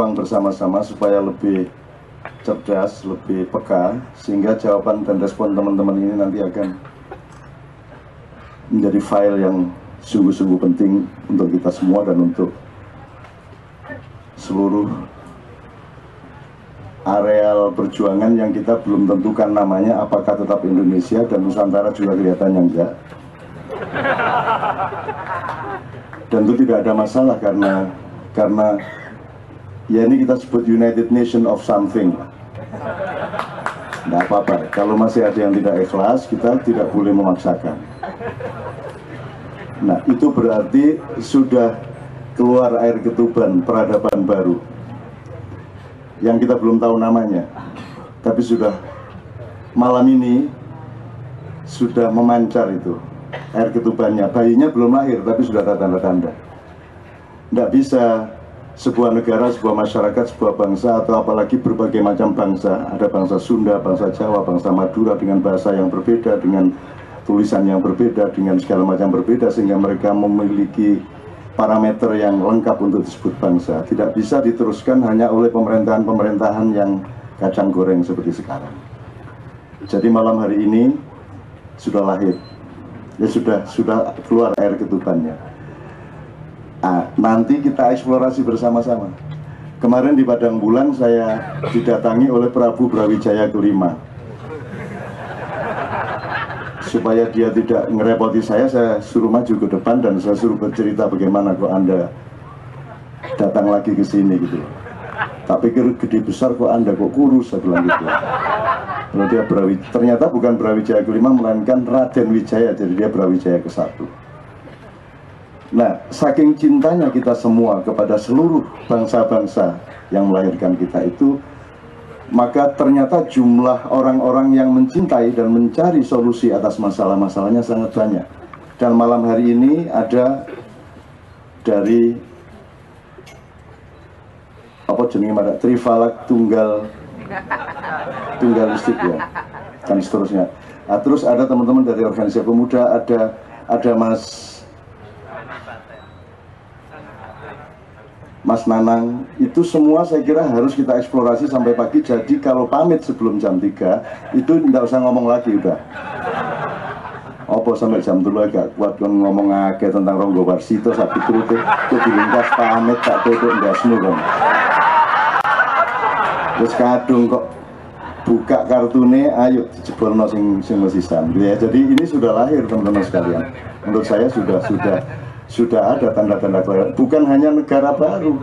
berjuang bersama-sama supaya lebih cerdas, lebih peka, sehingga jawaban dan respon teman-teman ini nanti akan menjadi file yang sungguh-sungguh penting untuk kita semua dan untuk seluruh areal perjuangan yang kita belum tentukan namanya, apakah tetap Indonesia dan Nusantara juga kelihatannya enggak. Dan itu tidak ada masalah karena ya ini kita sebut United Nation of something. Tidak apa-apa, kalau masih ada yang tidak ikhlas, kita tidak boleh memaksakan. Nah, itu berarti sudah keluar air ketuban peradaban baru yang kita belum tahu namanya, tapi sudah malam ini sudah memancar itu air ketubannya. Bayinya belum lahir tapi sudah ada tanda-tanda. Tidak bisa sebuah negara, sebuah masyarakat, sebuah bangsa, atau apalagi berbagai macam bangsa, ada bangsa Sunda, bangsa Jawa, bangsa Madura, dengan bahasa yang berbeda, dengan tulisan yang berbeda, dengan segala macam berbeda, sehingga mereka memiliki parameter yang lengkap untuk disebut bangsa. Tidak bisa diteruskan hanya oleh pemerintahan-pemerintahan yang kacang goreng seperti sekarang. Jadi malam hari ini sudah lahir, ya sudah keluar air ketubannya. Nah, nanti kita eksplorasi bersama-sama. Kemarin di Padang Bulan saya didatangi oleh Prabu Brawijaya kelima. Supaya dia tidak ngerepoti saya suruh maju ke depan dan saya suruh bercerita bagaimana kok Anda datang lagi ke sini gitu. Tak pikir gede besar kok Anda kok kurus, saya bilang gitu. Kalau dia ternyata bukan Brawijaya kelima melainkan Raden Wijaya, jadi dia Brawijaya ke-1. Nah, saking cintanya kita semua kepada seluruh bangsa-bangsa yang melahirkan kita itu, maka ternyata jumlah orang-orang yang mencintai dan mencari solusi atas masalah-masalahnya sangat banyak. Dan malam hari ini ada dari Trifalak Tunggal Listrik ya, dan seterusnya. Nah, terus ada teman-teman dari organisasi pemuda, ada Mas Nanang, itu semua saya kira harus kita eksplorasi sampai pagi. Jadi kalau pamit sebelum jam 3 itu tidak usah ngomong lagi udah. Apa sampai jam 3 agak kuat kan ngomong agak tentang Ronggo Warsito, sapi terus itu dilingkas pamit tak tutup ndasmu kan. Terus kadung kok buka kartune, ayo jebolno sing mesisan ya. Jadi ini sudah lahir teman-teman sekalian. Menurut saya sudah ada tanda-tanda kelahiran. Bukan hanya negara baru,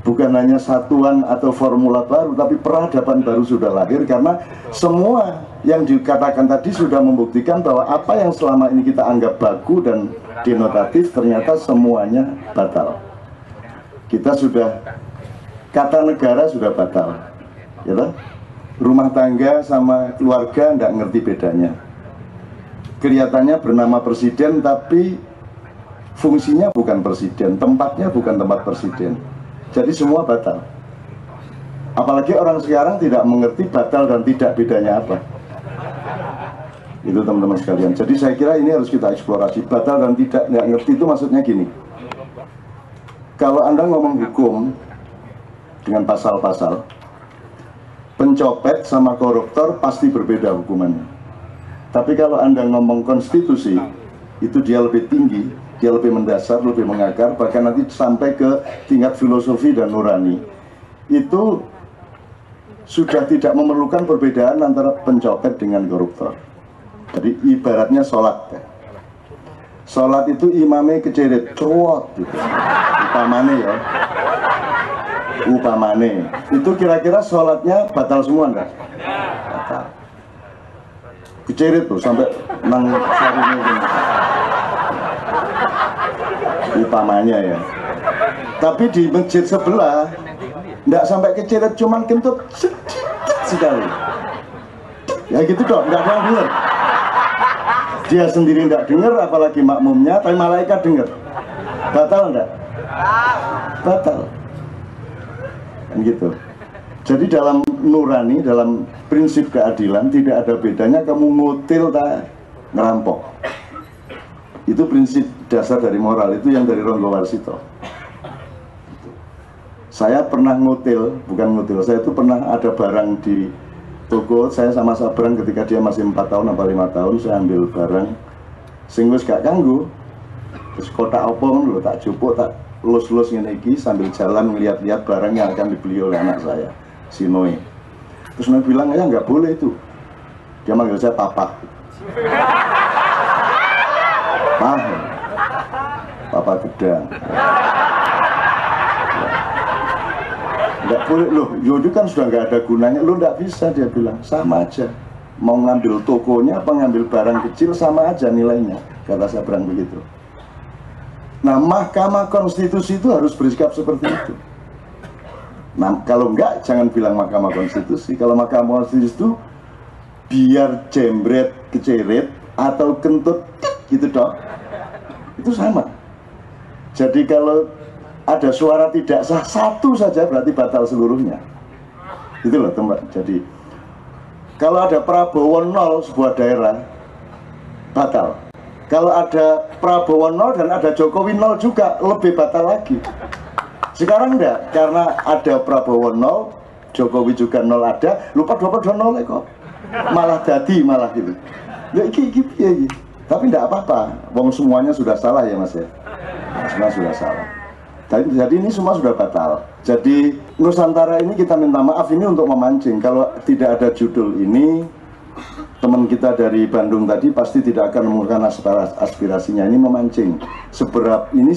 bukan hanya satuan atau formula baru, tapi peradaban baru sudah lahir. Karena semua yang dikatakan tadi sudah membuktikan bahwa apa yang selama ini kita anggap baku dan denotatif ternyata semuanya batal. Kita sudah, kata negara sudah batal ya toh? Rumah tangga sama keluarga tidak ngerti bedanya. Kelihatannya bernama presiden tapi fungsinya bukan presiden, tempatnya bukan tempat presiden. Jadi semua batal. Apalagi orang sekarang tidak mengerti batal dan tidak bedanya apa. Itu teman-teman sekalian. Jadi saya kira ini harus kita eksplorasi. Batal dan tidak ngerti itu maksudnya gini. Kalau Anda ngomong hukum dengan pasal-pasal, pencopet sama koruptor pasti berbeda hukumannya. Tapi kalau Anda ngomong konstitusi, itu dia lebih tinggi, dia lebih mendasar, lebih mengakar, bahkan nanti sampai ke tingkat filosofi dan nurani. Itu sudah tidak memerlukan perbedaan antara pencopet dengan koruptor. Jadi ibaratnya sholat ya. Sholat itu imamnya keceret, cowok gitu. Upamane itu kira-kira sholatnya batal semua enggak? Batal. Keceret tuh sampai nang sarine gitu. Upamanya ya. Tapi di masjid sebelah enggak sampai keceret, cuman kentut sedikit sekali. Ya gitu dong, enggak ada yang dengar. Dia sendiri enggak dengar, apalagi makmumnya, tapi malaikat dengar. Batal enggak? Batal. Kan gitu. Jadi dalam nurani, dalam prinsip keadilan tidak ada bedanya kamu ngutil tak ngerampok. Itu prinsip dasar dari moral, itu yang dari Ronggo Warsito. Saya pernah ngutil, bukan ngutil, saya itu pernah ada barang di toko, saya sama Sabrang ketika dia masih 4 tahun atau 5 tahun, saya ambil barang sing wis gak kanggo. Terus kotak apa lho tak jupuk, tak lus-lus ngene iki sambil jalan ngeliat-liat barang yang akan dibeli oleh anak saya, si Noe. Terus Noe bilang, "Ya nggak boleh itu." Dia manggil saya papa. Papa gedang. Nggak boleh loh, Yodi kan sudah nggak ada gunanya, lo nggak bisa, dia bilang, sama aja. Mau ngambil tokonya apa ngambil barang kecil sama aja nilainya, kata Sabrang begitu. Nah, Mahkamah Konstitusi itu harus bersikap seperti itu. Nah, kalau enggak, jangan bilang Mahkamah Konstitusi. Kalau Mahkamah Konstitusi itu biar jembret, kecerit, atau kentut, gitu dong. Itu sama. Jadi kalau ada suara tidak sah satu saja berarti batal seluruhnya. Itu loh teman. Jadi kalau ada Prabowo 0 sebuah daerah batal. Kalau ada Prabowo 0 dan ada Jokowi 0 juga lebih batal lagi. Sekarang enggak, karena ada Prabowo 0, Jokowi juga 0 ada, lupa 2 kok. Malah jadi malah gitu. Ya iki. Tapi enggak apa-apa. Wong semuanya sudah salah ya Mas ya. Semua sudah salah. Jadi ini semua sudah batal. Jadi Nusantara ini kita minta maaf ini untuk memancing. Kalau tidak ada judul ini, teman kita dari Bandung tadi pasti tidak akan mengungkapkan aspirasinya. Ini memancing. Seberapa ini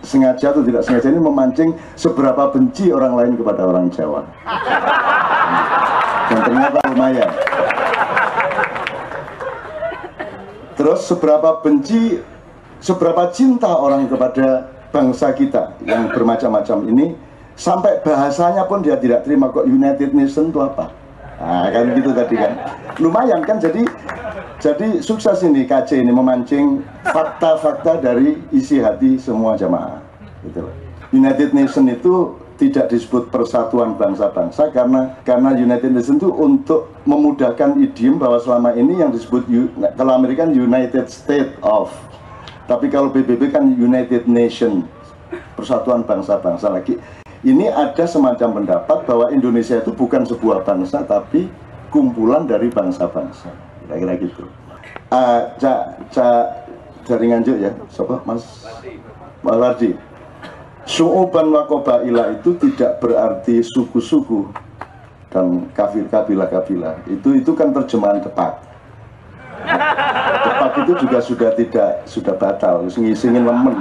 sengaja atau tidak sengaja ini memancing seberapa benci orang lain kepada orang Jawa. Dan ternyata lumayan. Terus seberapa benci, seberapa cinta orang kepada bangsa kita yang bermacam-macam ini, sampai bahasanya pun dia tidak terima. Kok United Nation itu apa? Nah, kan gitu tadi kan. Lumayan kan, jadi sukses ini KC ini memancing fakta-fakta dari isi hati semua jamaah. Gitu. United Nation itu tidak disebut persatuan bangsa-bangsa karena United Nation itu untuk memudahkan idiom bahwa selama ini yang disebut kalau Amerika United States of, tapi kalau PBB kan United Nation, persatuan bangsa-bangsa lagi. Ini ada semacam pendapat bahwa Indonesia itu bukan sebuah bangsa tapi kumpulan dari bangsa-bangsa, kira-kira gitu. Dari Nganjuk ya, siapa Mas Wardi. Su'uban wa qabaila itu tidak berarti suku-suku dan kabilah-kabilah. Itu kan terjemahan Depak. Depak itu juga sudah batal, ngisingin lemen.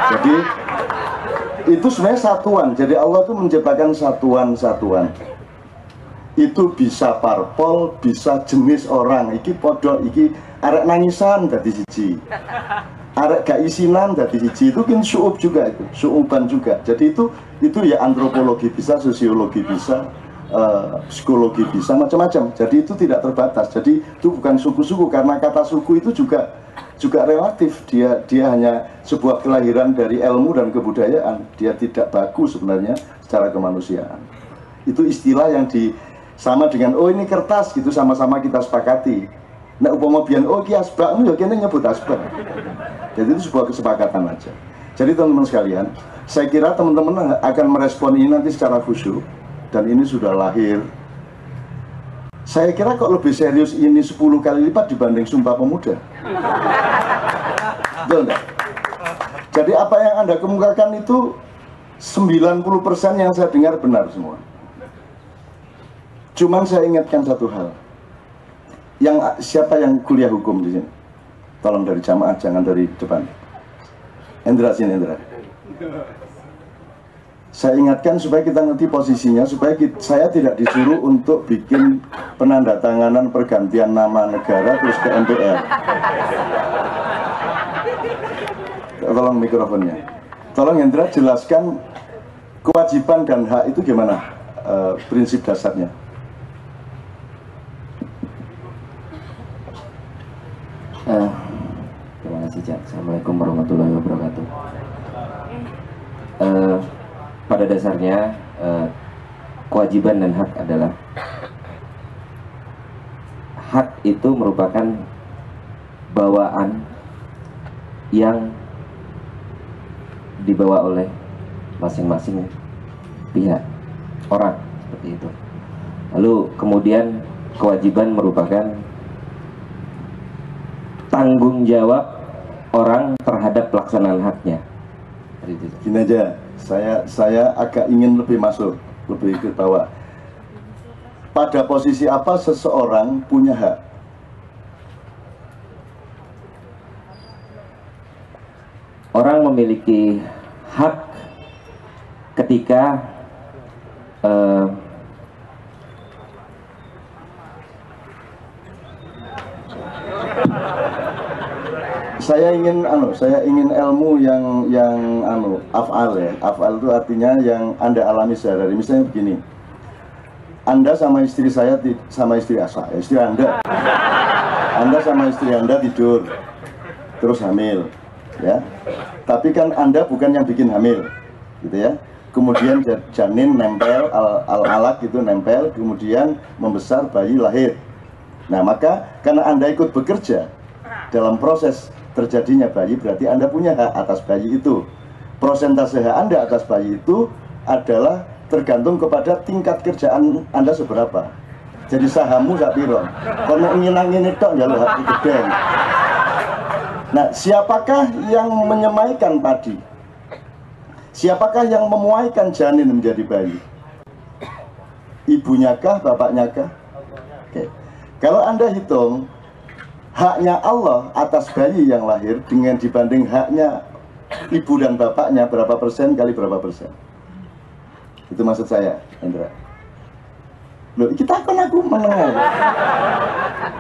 Jadi itu sebenarnya satuan. Jadi Allah itu menciptakan satuan-satuan. Itu bisa parpol, bisa jenis orang. Iki podo, iki arek nangisan dadi siji. Arek gak isinan dadi siji. Itu kan su'ub juga itu, su'uban juga. Jadi itu ya antropologi bisa, sosiologi bisa, psikologi bisa, macam-macam. Jadi itu tidak terbatas. Jadi itu bukan suku-suku, karena kata suku itu juga relatif. Dia hanya sebuah kelahiran dari ilmu dan kebudayaan. Dia tidak baku sebenarnya secara kemanusiaan. Itu istilah yang sama dengan oh ini kertas gitu, sama-sama kita sepakati. Nah upama biyen oh ki asbak ya kene nyebut asbak. Jadi itu sebuah kesepakatan aja. Jadi teman-teman sekalian, saya kira teman-teman akan merespon ini nanti secara khusyuk. Dan ini sudah lahir. Saya kira kok lebih serius ini 10 kali lipat dibanding Sumpah Pemuda. Betul enggak? Jadi apa yang Anda kemukakan itu 90% yang saya dengar benar semua. Cuman saya ingatkan satu hal. Siapa yang kuliah hukum di sini? Tolong dari jamaah, jangan dari depan. Endra sini, Endra. Saya ingatkan supaya kita ngerti posisinya, supaya saya tidak disuruh untuk bikin penandatanganan pergantian nama negara terus ke MPR. Tolong mikrofonnya. Tolong Hendra jelaskan kewajiban dan hak itu gimana prinsip dasarnya. Terima kasih Cak. Assalamualaikum warahmatullahi wabarakatuh. Pada dasarnya kewajiban dan hak adalah hak itu merupakan bawaan yang dibawa oleh masing-masing pihak orang seperti itu. Lalu kemudian kewajiban merupakan tanggung jawab orang terhadap pelaksanaan haknya. Gini aja, saya agak ingin lebih masuk, lebih ke bawah. Pada posisi apa seseorang punya hak? Orang memiliki hak ketika saya ingin ilmu yang af'al ya. Af'al itu artinya yang Anda alami sehari-hari. Misalnya begini, Anda sama istri saya, sama istri Anda sama istri Anda tidur terus hamil, ya. Tapi kan Anda bukan yang bikin hamil, gitu ya. Kemudian janin nempel, alat itu nempel, kemudian membesar, bayi lahir. Nah, maka karena Anda ikut bekerja dalam proses terjadinya bayi, berarti Anda punya hak atas bayi itu. Persentase hak Anda atas bayi itu adalah tergantung kepada tingkat kerjaan Anda seberapa. Jadi sahammu sak piro. Kono ngene tok njaluk hak gede. Nah, siapakah yang menyemaikan padi? Siapakah yang memuaikan janin menjadi bayi? Ibunya kah, bapaknya kah? Oke. Kalau Anda hitung haknya Allah atas bayi yang lahir dengan dibanding haknya ibu dan bapaknya, berapa persen kali berapa persen? Itu maksud saya, Hendra. Loh, kita akan aku menengah.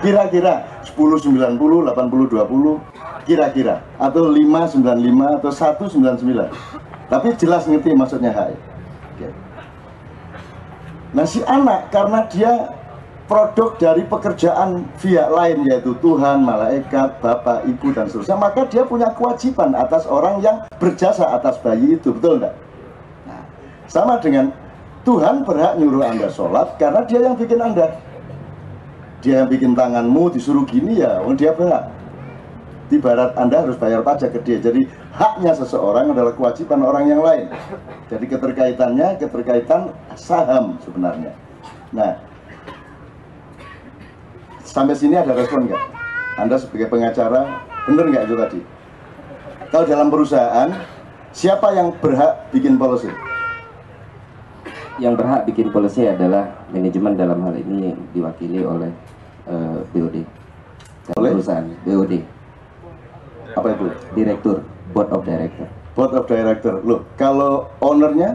Kira-kira 10-90, 80-20, kira-kira. Atau 5-95, atau 1-99. Tapi jelas ngerti maksudnya hak. Oke. Nah, si anak karena dia produk dari pekerjaan pihak lain, yaitu Tuhan, malaikat, bapak, ibu, dan seterusnya, maka dia punya kewajiban atas orang yang berjasa atas bayi itu, betul enggak? Nah, sama dengan Tuhan berhak nyuruh Anda sholat karena dia yang bikin Anda. Dia yang bikin tanganmu disuruh gini ya, dia berhak. Ibarat Anda harus bayar pajak ke dia. Jadi haknya seseorang adalah kewajiban orang yang lain. Jadi keterkaitan saham sebenarnya. Nah, sampai sini ada respon nggak? Anda sebagai pengacara, bener nggak itu tadi? Kalau dalam perusahaan, siapa yang berhak bikin policy? Yang berhak bikin policy adalah manajemen, dalam hal ini diwakili oleh BOD. Oleh perusahaan BOD. Apa itu? Direktur, Board of Director. Board of Director. Loh, kalau ownernya?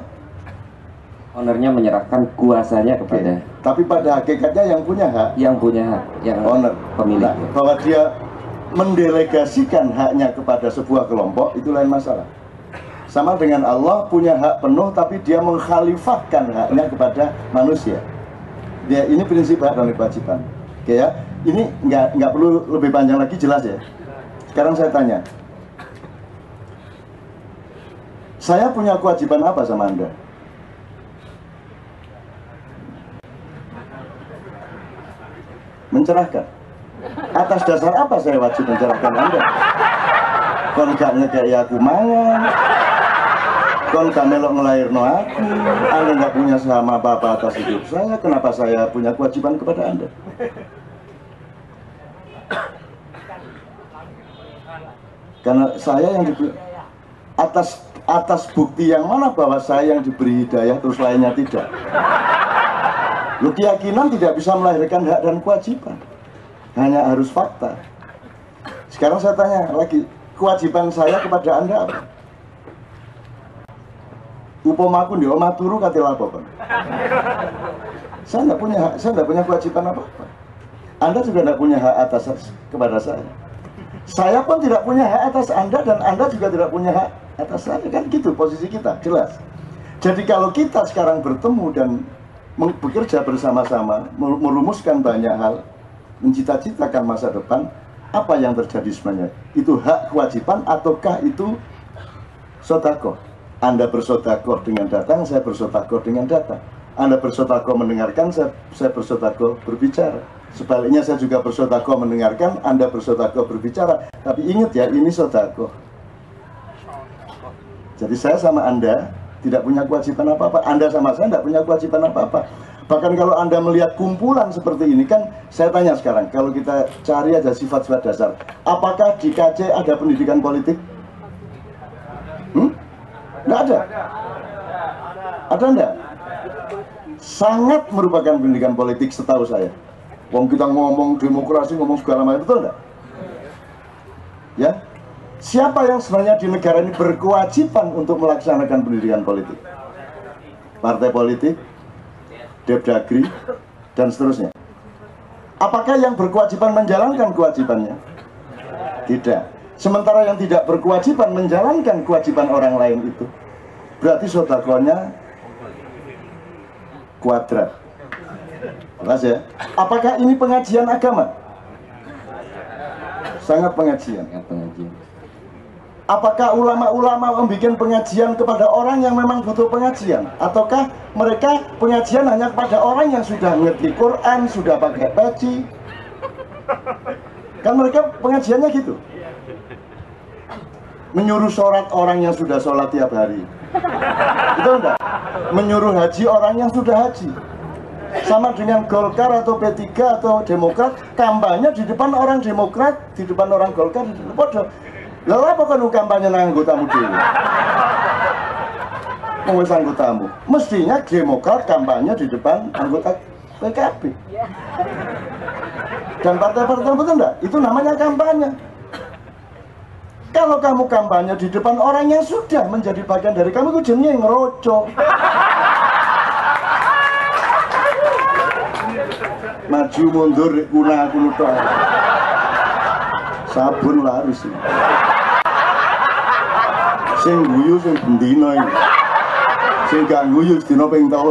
Ownernya menyerahkan kuasanya kepada. Tapi pada hakikatnya yang punya hak. Yang punya hak, yang owner, pemilik. Nah, bahwa dia mendelegasikan haknya kepada sebuah kelompok, itu lain masalah. Sama dengan Allah punya hak penuh, tapi dia mengkhalifahkan haknya kepada manusia. Ini prinsip hak dan kewajiban. Oke ya, ini nggak perlu lebih panjang lagi, jelas ya. Sekarang saya tanya, saya punya kewajiban apa sama Anda? Mencerahkan. Atas dasar apa saya wajib mencerahkan Anda? Kon gak ngekei aku mangan, kon gak melok ngelairno aku, Anda gak punya saham apa-apa atas hidup saya, kenapa saya punya kewajiban kepada Anda? Karena saya yang diberi atas bukti yang mana bahwa saya yang diberi hidayah terus lainnya tidak. Lu keyakinan tidak bisa melahirkan hak dan kewajiban, hanya harus fakta. Sekarang saya tanya lagi, kewajiban saya kepada Anda apa? Upomaku di omah turu katil apa, Pak? Saya nggak punya kewajiban apa-apa. Anda juga tidak punya hak atas kepada saya. Saya pun tidak punya hak atas Anda, dan Anda juga tidak punya hak atas saya. Kan gitu posisi kita, jelas. Jadi kalau kita sekarang bertemu dan bekerja bersama-sama, merumuskan banyak hal, mencita-citakan masa depan, apa yang terjadi sebenarnya? Itu hak kewajiban ataukah itu sodakoh? Anda bersodakoh dengan datang, saya bersodakoh dengan datang. Anda bersodakoh mendengarkan, saya bersodakoh berbicara. Sebaliknya saya juga bersodakoh mendengarkan, Anda bersodakoh berbicara. Tapi ingat ya, ini sodakoh. Jadi saya sama Anda tidak punya kewajiban apa-apa. Anda sama saya tidak punya kewajiban apa-apa. Bahkan kalau Anda melihat kumpulan seperti ini kan, saya tanya sekarang, kalau kita cari aja sifat-sifat dasar, apakah di KC ada pendidikan politik? Nggak ada. Ada enggak? Sangat merupakan pendidikan politik setahu saya. Wong kita ngomong demokrasi, ngomong segala macam, betul enggak? Ya, siapa yang sebenarnya di negara ini berkewajiban untuk melaksanakan pendidikan politik? Partai politik, Depdagri, dan seterusnya. Apakah yang berkewajiban menjalankan kewajibannya? Tidak. Sementara yang tidak berkewajiban menjalankan kewajiban orang lain itu, berarti sodakonya kuadrat. Jelas ya? Apakah ini pengajian agama? Sangat pengajian. Apakah ulama-ulama membuat pengajian kepada orang yang memang butuh pengajian? Ataukah mereka pengajian hanya kepada orang yang sudah ngerti Quran, sudah pakai peci? Kan mereka pengajiannya gitu. Menyuruh sholat orang yang sudah sholat tiap hari. Itu enggak? Menyuruh haji orang yang sudah haji. Sama dengan Golkar atau P3 atau Demokrat, kampanye di depan orang Demokrat, di depan orang Golkar, di depan podo. Lalu apa kan kampanye nang anggotamu dulu? Mengurus anggotamu. Mestinya Demokrat kampanye di depan anggota PKB. Dan partai-partai betul enggak? Itu namanya kampanye. Kalau kamu kampanye di depan orang yang sudah menjadi bagian dari kamu, itu jenisnya ngerocok. Maju mundur kuna kunuta. Sabun laris. Sing guyu sing bendina iki. Sing gak guyu dina ping 3.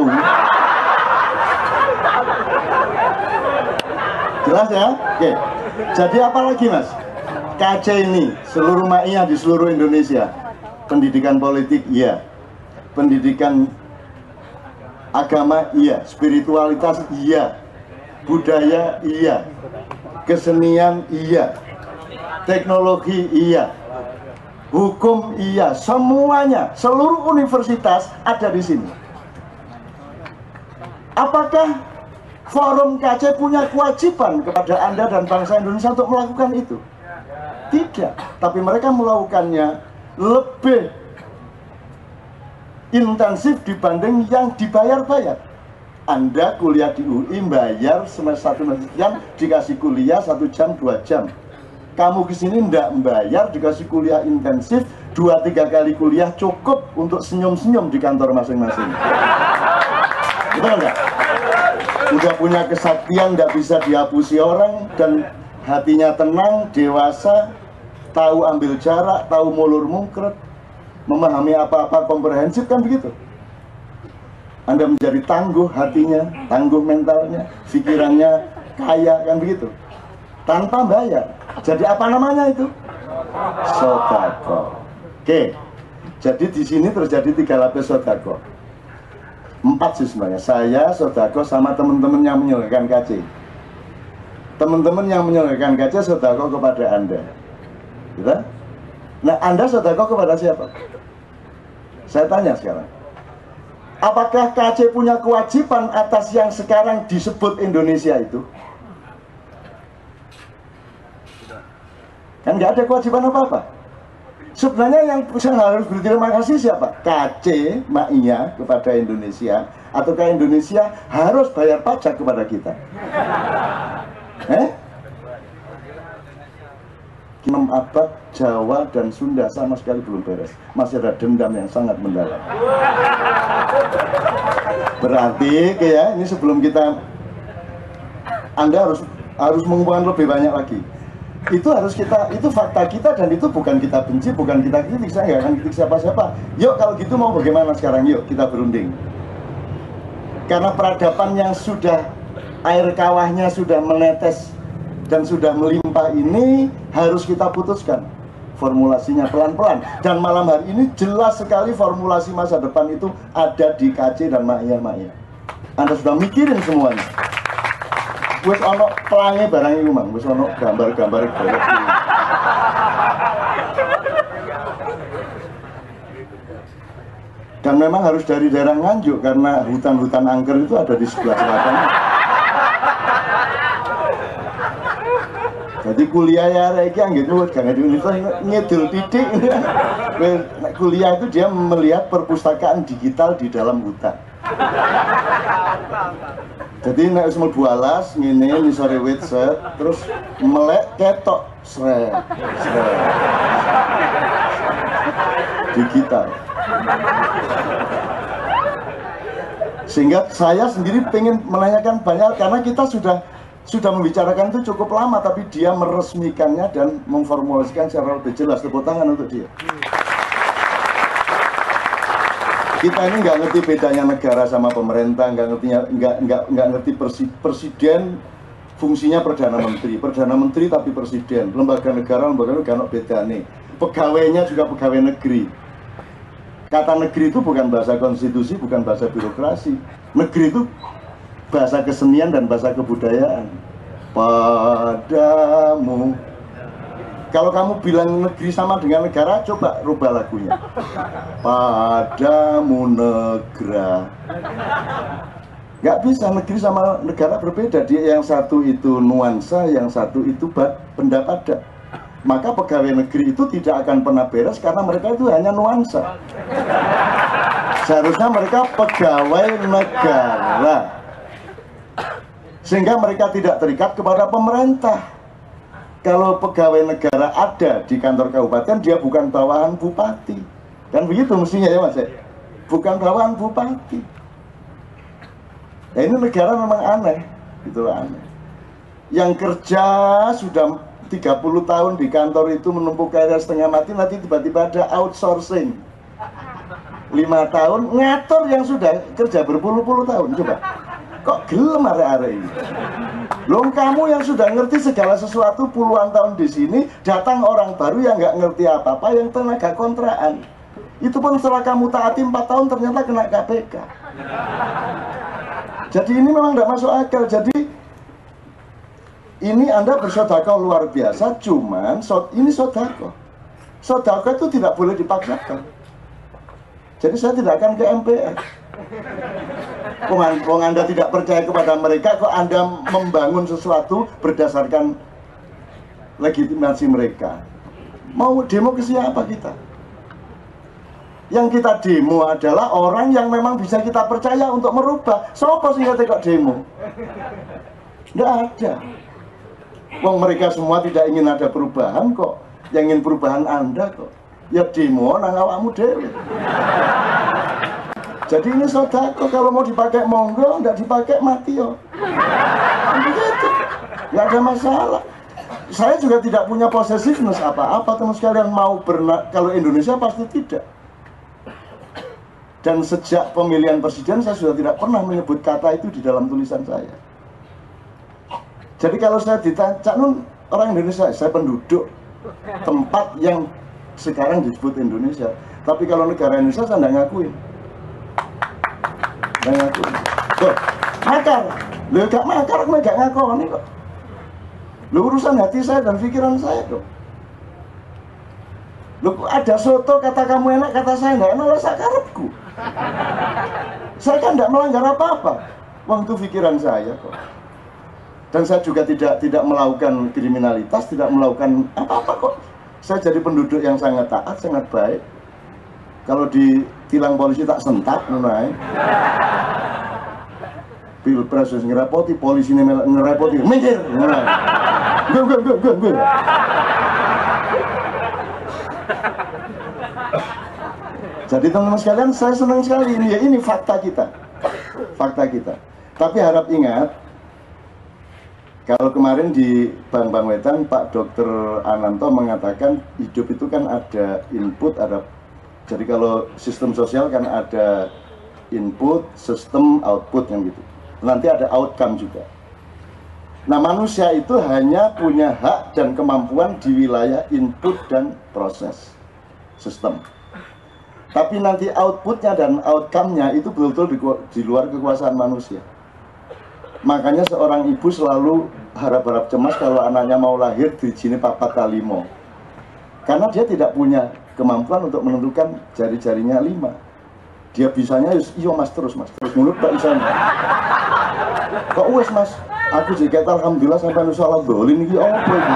Jelas ya? Oke. Jadi apa lagi, Mas? KC ini seluruh maiyah di seluruh Indonesia. Pendidikan politik iya. Pendidikan agama iya, spiritualitas iya. Budaya iya, kesenian iya, teknologi iya, hukum iya, semuanya, seluruh universitas ada di sini. Apakah Forum KC punya kewajiban kepada Anda dan bangsa Indonesia untuk melakukan itu? Tidak, tapi mereka melakukannya lebih intensif dibanding yang dibayar-bayar. Anda kuliah di UI bayar semester 1 sekian, dikasih kuliah 1 jam 2 jam. Kamu kesini ndak membayar, dikasih kuliah intensif 2-3 kali kuliah cukup untuk senyum-senyum di kantor masing-masing. Betul nggak? Udah punya kesaktian, nggak bisa dihapusi orang, dan hatinya tenang, dewasa, tahu ambil jarak, tahu mulur mungkret, memahami apa-apa komprehensif, kan begitu. Anda menjadi tangguh hatinya, tangguh mentalnya, pikirannya kaya, kan begitu. Tanpa bayar. Jadi apa namanya itu? Sodako. Oke. Jadi di sini terjadi 3 lapis sodako. 4 sih sebenarnya. Saya sodako sama teman-teman yang menyelenggarakan KC. Teman-teman yang menyelenggarakan KC sodako kepada Anda. Gitu? Nah, Anda sodako kepada siapa? Saya tanya sekarang. Apakah KC punya kewajiban atas yang sekarang disebut Indonesia itu? Kan nggak ada kewajiban apa-apa. Sebenarnya yang harus berterima kasih siapa? KC, maiyah kepada Indonesia, ataukah Indonesia harus bayar pajak kepada kita? 6 abad Jawa dan Sunda sama sekali belum beres. Masih ada dendam yang sangat mendalam. Berarti ya, ini sebelum kita, Anda harus mengumpulkan lebih banyak lagi. Itu harus kita, itu fakta kita, dan itu bukan kita benci, bukan kita kritik. Saya nggak akan kritik siapa-siapa. Yuk kalau gitu mau bagaimana sekarang? Yuk kita berunding. Karena peradaban yang sudah air kawahnya sudah menetes dan sudah melimpah ini harus kita putuskan formulasinya pelan-pelan. Dan malam hari ini jelas sekali formulasi masa depan itu ada di KC dan maiyah-maiyah. Anda sudah mikirin semuanya. Wis ono pelange barang iku, Mang. Wis ono gambar-gambar golek. Dan memang harus dari daerah Nganjuk karena hutan-hutan angker itu ada di sebelah selatan. Jadi kuliah ya iki anggit gak di universitas ngedul titik. Kuliah itu dia melihat perpustakaan digital di dalam hutan. Jadi nek wis mlebu alas ngene nisore wit set terus melek ketok sret. Digital. Sehingga saya sendiri pengen menanyakan banyak karena kita sudah membicarakan itu cukup lama, tapi dia meresmikannya dan memformulasikan secara lebih jelas. Tepuk tangan untuk dia. Kita ini nggak ngerti bedanya negara sama pemerintah, nggak ngerti presiden fungsinya perdana menteri tapi presiden, lembaga negara nggak beda nih, pegawainya juga pegawai negeri. Kata negeri itu bukan bahasa konstitusi, bukan bahasa birokrasi. Negeri itu bahasa kesenian dan bahasa kebudayaan. Padamu. Kalau kamu bilang negeri sama dengan negara, coba rubah lagunya. Padamu negara. Gak bisa, negeri sama negara berbeda. Dia yang satu itu nuansa, yang satu itu benda padat. Maka pegawai negeri itu tidak akan pernah beres karena mereka itu hanya nuansa. Seharusnya mereka pegawai negara. Sehingga mereka tidak terikat kepada pemerintah. Kalau pegawai negara ada di kantor kabupaten, dia bukan bawahan bupati. Kan begitu mestinya ya Mas? Bukan bawahan bupati. Ya ini negara memang aneh, itulah aneh. Yang kerja sudah 30 tahun di kantor itu menumpuk karir setengah mati, nanti tiba-tiba ada outsourcing 5 tahun, ngatur yang sudah kerja berpuluh-puluh tahun. Coba, kok gelem arek-arek ini? Loh, kamu yang sudah ngerti segala sesuatu puluhan tahun di sini, datang orang baru yang nggak ngerti apa-apa, yang tenaga kontraan. Itu pun setelah kamu taati 4 tahun ternyata kena KPK. Jadi ini memang nggak masuk akal. Jadi ini Anda bersedekah luar biasa, cuman ini sedekah. Sedekah itu tidak boleh dipaksakan. Jadi saya tidak akan ke MPR. Kok Anda tidak percaya kepada mereka, kok Anda membangun sesuatu berdasarkan legitimasi mereka. Mau demo ke siapa kita? Yang kita demo adalah orang yang memang bisa kita percaya untuk merubah. Siapa sih yang kok demo? Nggak ada. Wong mereka semua tidak ingin ada perubahan kok. Yang ingin perubahan Anda kok. Ya demo nang awakmu dhewe. Jadi ini sedekah, kalau mau dipakai monggo, nggak dipakai mati yo. Begitu, nggak ada masalah. Saya juga tidak punya possessiveness apa-apa, teman sekalian mau kalau Indonesia pasti tidak. Dan sejak pemilihan presiden saya sudah tidak pernah menyebut kata itu di dalam tulisan saya. Jadi kalau saya ditanya, Cak Nun orang Indonesia, saya penduduk tempat yang sekarang disebut Indonesia. Tapi kalau negara Indonesia saya nggak ngakuin. Loh, makar. Loh, gak makar, aku gak ngakoni kok. Loh, urusan hati saya dan pikiran saya kok. Loh, ada soto, kata kamu enak, kata saya enggak enak, lah sakarepku. Saya kan enggak melanggar apa-apa. Wong itu pikiran saya kok. Dan saya juga tidak melakukan kriminalitas, tidak melakukan apa-apa kok. Saya jadi penduduk yang sangat taat, sangat baik. Kalau ditilang polisi tak sentak, mulai. Pilpres ngerepoti, polisi ngerepoti, mikir, mulai. Gue. Jadi teman-teman sekalian, saya senang sekali ini fakta kita. Tapi harap ingat, kalau kemarin di Bank Wetan Pak Dr. Ananto mengatakan hidup itu kan ada input, jadi kalau sistem sosial kan ada input, sistem, output yang gitu. Nanti ada outcome juga. Nah, manusia itu hanya punya hak dan kemampuan di wilayah input dan proses sistem. Tapi nanti outputnya dan outcome-nya itu betul-betul di luar kekuasaan manusia. Makanya seorang ibu selalu harap-harap cemas kalau anaknya mau lahir di sini papat kalimo. Karena dia tidak punya kemampuan untuk menentukan jari-jarinya 5. Dia bisanya iya mas terus mulut tak bisa. Kok wes mas, aku juga alhamdulillah sampai nusalah dolin iki apa iki.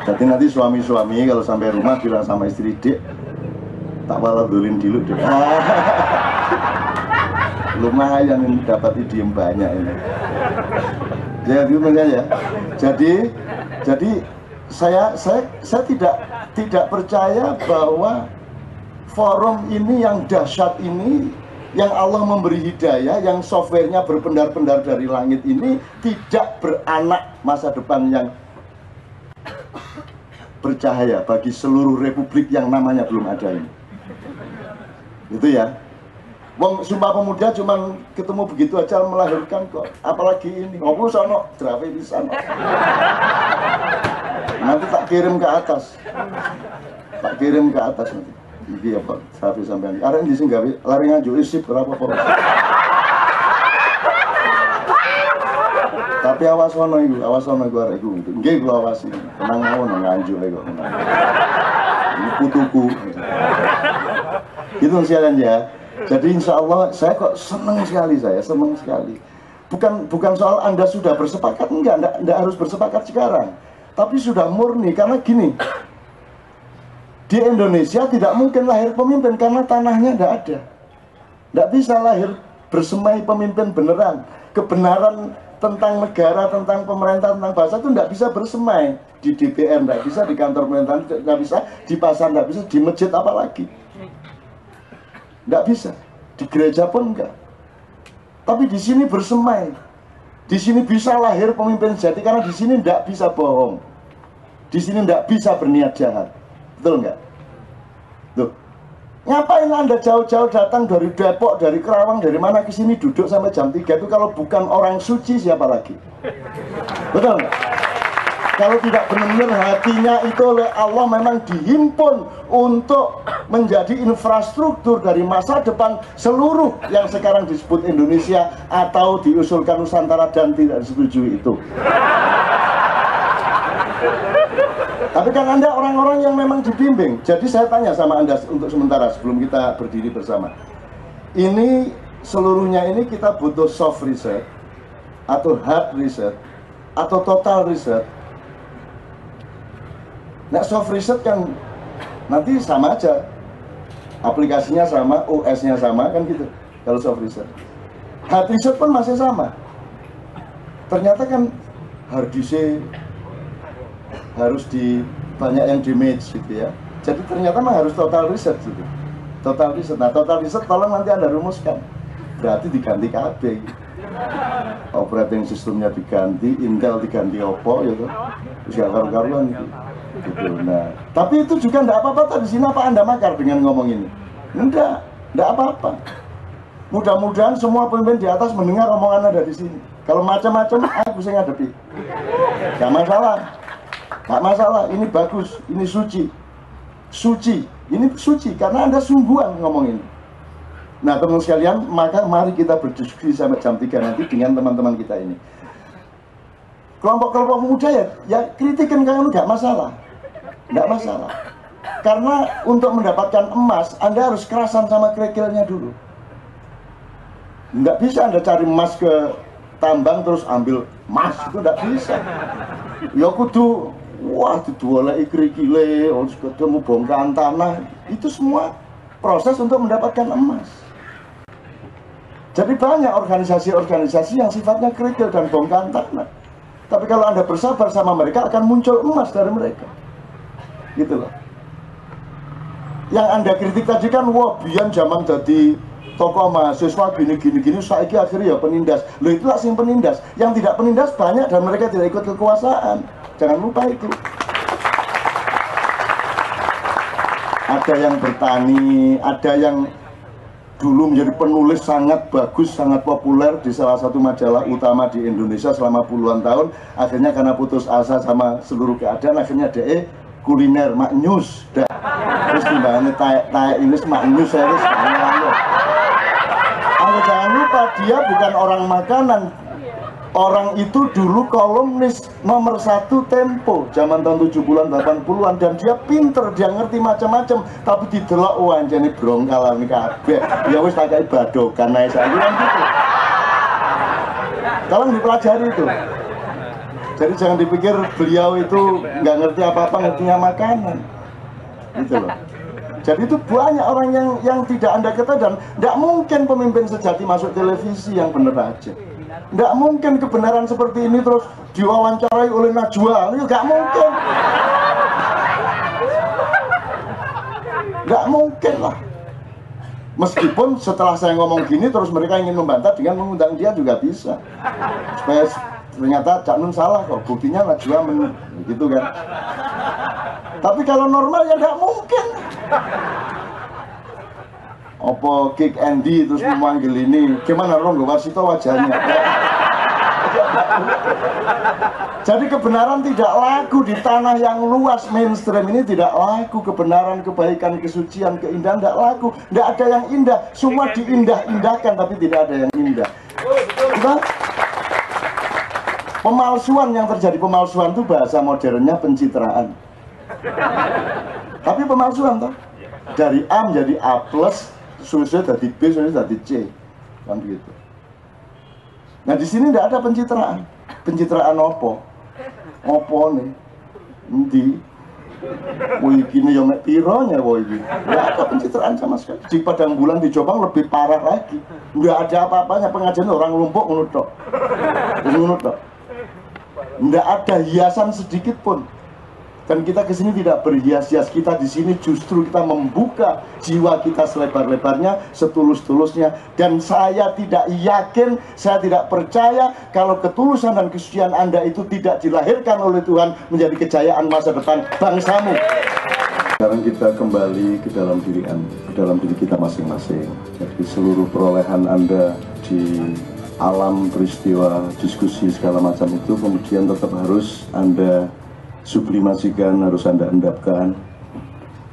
Jadi nanti suami-suami kalau sampai rumah bilang sama istri, Dek, tak walau dolin dulu deh. Lumayan ini dapat idiom banyak ini. Jadi saya tidak percaya bahwa forum ini yang dahsyat ini, yang Allah memberi hidayah, yang softwarenya berpendar-pendar dari langit ini tidak beranak masa depan yang bercahaya bagi seluruh republik yang namanya belum ada ini. Itu ya. Wong Sumpah Pemuda cuman ketemu begitu aja melahirkan kok. Apalagi ini. Ngopo sono drafe pisan. Nanti tak kirim ke atas. Tak kirim ke atas nanti. Iki ya Pak, drafe sampean. Arek ndi sing gawe lari nganjuk isip ora apa-apa. Tapi awas ono iku arek iku. Nggih kula awasi. Tenang mawon nganjuk ae kok. Ini putuku. Itu sekalian ya. Jadi insya Allah saya kok senang sekali, bukan soal Anda sudah bersepakat, enggak harus bersepakat sekarang, tapi sudah murni. Karena gini, di Indonesia tidak mungkin lahir pemimpin karena tanahnya tidak bisa lahir bersemai pemimpin beneran. Kebenaran tentang negara, tentang pemerintah, tentang bahasa itu tidak bisa bersemai di DPR, tidak bisa di kantor pemerintahan, tidak bisa di pasar, tidak bisa di masjid, apalagi nggak bisa, di gereja pun enggak. Tapi di sini bersemai, di sini bisa lahir pemimpin sejati karena di sini nggak bisa bohong, di sini nggak bisa berniat jahat, betul nggak? Tuh, ngapain Anda jauh-jauh datang dari Depok, dari Kerawang, dari mana ke sini duduk sampai jam 3 itu kalau bukan orang suci siapa lagi? Betul nggak? Kalau tidak benar-benar hatinya itu oleh Allah memang dihimpun untuk menjadi infrastruktur dari masa depan seluruh yang sekarang disebut Indonesia atau diusulkan Nusantara dan tidak disetujui itu. Tapi kan Anda orang-orang yang memang dibimbing. Jadi saya tanya sama Anda untuk sementara sebelum kita berdiri bersama. Ini seluruhnya ini kita butuh soft research atau hard research atau total research. Nah, soft research kan nanti sama aja, aplikasinya sama, OS-nya sama, kan gitu kalau soft research. Hard research pun masih sama. Ternyata kan hard disk harus banyak yang damage gitu ya. Jadi ternyata mah harus total research gitu. Total research. Nah, total research tolong nanti Anda rumuskan. Berarti diganti KB gitu. Operating sistemnya diganti, Intel diganti Oppo gitu. Terus gak karu-karuan gitu. Nah, tapi itu juga enggak apa-apa. Tadi sini apa Anda makar dengan ngomong ini? Enggak apa-apa. Mudah-mudahan semua pemimpin di atas mendengar omongan Anda di sini. Kalau macam-macam aku bisa ngadepi. Gak masalah. Ini bagus, ini suci. Ini suci karena Anda sungguhan ngomong ini. Nah, teman sekalian, maka mari kita berdiskusi sampai jam 3 nanti dengan teman-teman kita ini. Kelompok-kelompok muda ya kritikan kalian nggak masalah. Karena untuk mendapatkan emas, Anda harus kerasan sama kerikilnya dulu. Nggak bisa Anda cari emas ke tambang terus ambil emas, itu nggak bisa. Ya kudu, wah diduoleki kerikile, harus ketemu bongkahan tanah. Itu semua proses untuk mendapatkan emas. Jadi banyak organisasi-organisasi yang sifatnya kerikil dan bongkahan tanah. Tapi kalau Anda bersabar sama mereka, akan muncul emas dari mereka. Gitu loh. Yang Anda kritik tadi kan, wah biyen zaman jadi tokoh mahasiswa gini, saiki akhirnya ya penindas. Loh itulah sing penindas. Yang tidak penindas banyak dan mereka tidak ikut kekuasaan. Jangan lupa itu. Ada yang bertani, ada yang dulu menjadi penulis sangat bagus, sangat populer di salah satu majalah utama di Indonesia selama puluhan tahun. Akhirnya karena putus asa sama seluruh keadaan, akhirnya DE kuliner maknyus. Terus timbangannya taek ini maknyus saya jangan lupa dia bukan orang makanan. Orang itu dulu kolumnis nomor 1 Tempo zaman tahun 70-an 80-an, dan dia pinter, dia ngerti macam-macam, tapi didelok wancane brongkalan kabeh. Ya wis tak kei badokan ae saiki kan gitu. Tolong dipelajari itu. Jadi jangan dipikir beliau itu nggak ngerti apa-apa, ngertinya makanan. Gitu loh. Jadi itu banyak orang yang tidak Anda ketahui, dan tidak mungkin pemimpin sejati masuk televisi yang bener aja. Nggak mungkin kebenaran seperti ini terus diwawancarai oleh Najwa, itu nggak mungkin. Nggak mungkin lah. Meskipun setelah saya ngomong gini terus mereka ingin membantah dengan mengundang dia juga bisa. Supaya ternyata Cak Nun salah kok, buktinya Najwa gitu kan. Tapi kalau normal ya nggak mungkin. Opo Kick Andy terus memanggil ini, gimana Ronggo Warsito wajahnya? Jadi kebenaran tidak laku di tanah yang luas mainstream ini, tidak laku. Kebenaran, kebaikan, kesucian, keindahan tidak laku. Tidak ada yang indah, semua diindah-indahkan tapi tidak ada yang indah. Nah, pemalsuan yang terjadi, pemalsuan itu bahasa modernnya pencitraan. Tapi pemalsuan toh, dari A menjadi A plus, sudah dari B, sudah dari C, kan begitu. Nah di sini tidak ada pencitraan. Pencitraan opo nih, nanti, woi gini yang mek pironya, woi gini. Tidak ada pencitraan sama sekali. Di Padang Bulan di Jombang lebih parah lagi. Tidak ada apa-apanya, pengajian orang lumpuh menutup, tidak ada hiasan sedikit pun. Dan kita ke sini tidak berhias-hias, kita di sini justru kita membuka jiwa kita selebar-lebarnya, setulus-tulusnya. Dan saya tidak yakin, saya tidak percaya kalau ketulusan dan kesucian Anda itu tidak dilahirkan oleh Tuhan menjadi kejayaan masa depan bangsamu. Sekarang kita kembali ke dalam diri Anda, ke dalam diri kita masing-masing. Jadi seluruh perolehan Anda di alam peristiwa, diskusi segala macam itu kemudian tetap harus Anda sublimasikan, harus Anda endapkan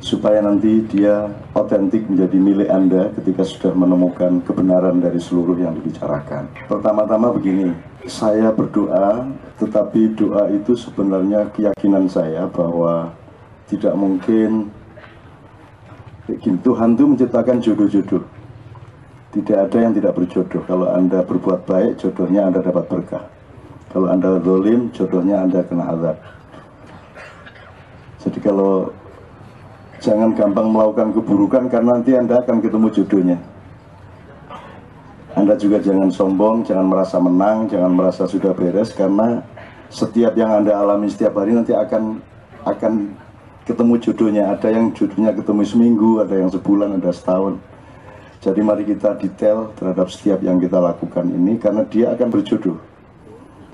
supaya nanti dia otentik menjadi milik Anda ketika sudah menemukan kebenaran dari seluruh yang dibicarakan. Pertama-tama begini, saya berdoa, tetapi doa itu sebenarnya keyakinan saya bahwa tidak mungkin Tuhan itu menciptakan jodoh-jodoh. Tidak ada yang tidak berjodoh. Kalau Anda berbuat baik, jodohnya Anda dapat berkah. Kalau Anda zalim, jodohnya Anda kena azab. Jadi kalau jangan gampang melakukan keburukan karena nanti Anda akan ketemu jodohnya. Anda juga jangan sombong, jangan merasa menang, jangan merasa sudah beres, karena setiap yang Anda alami setiap hari nanti akan ketemu jodohnya. Ada yang jodohnya ketemu seminggu, ada yang sebulan, ada setahun. Jadi mari kita detail terhadap setiap yang kita lakukan ini, karena dia akan berjodoh.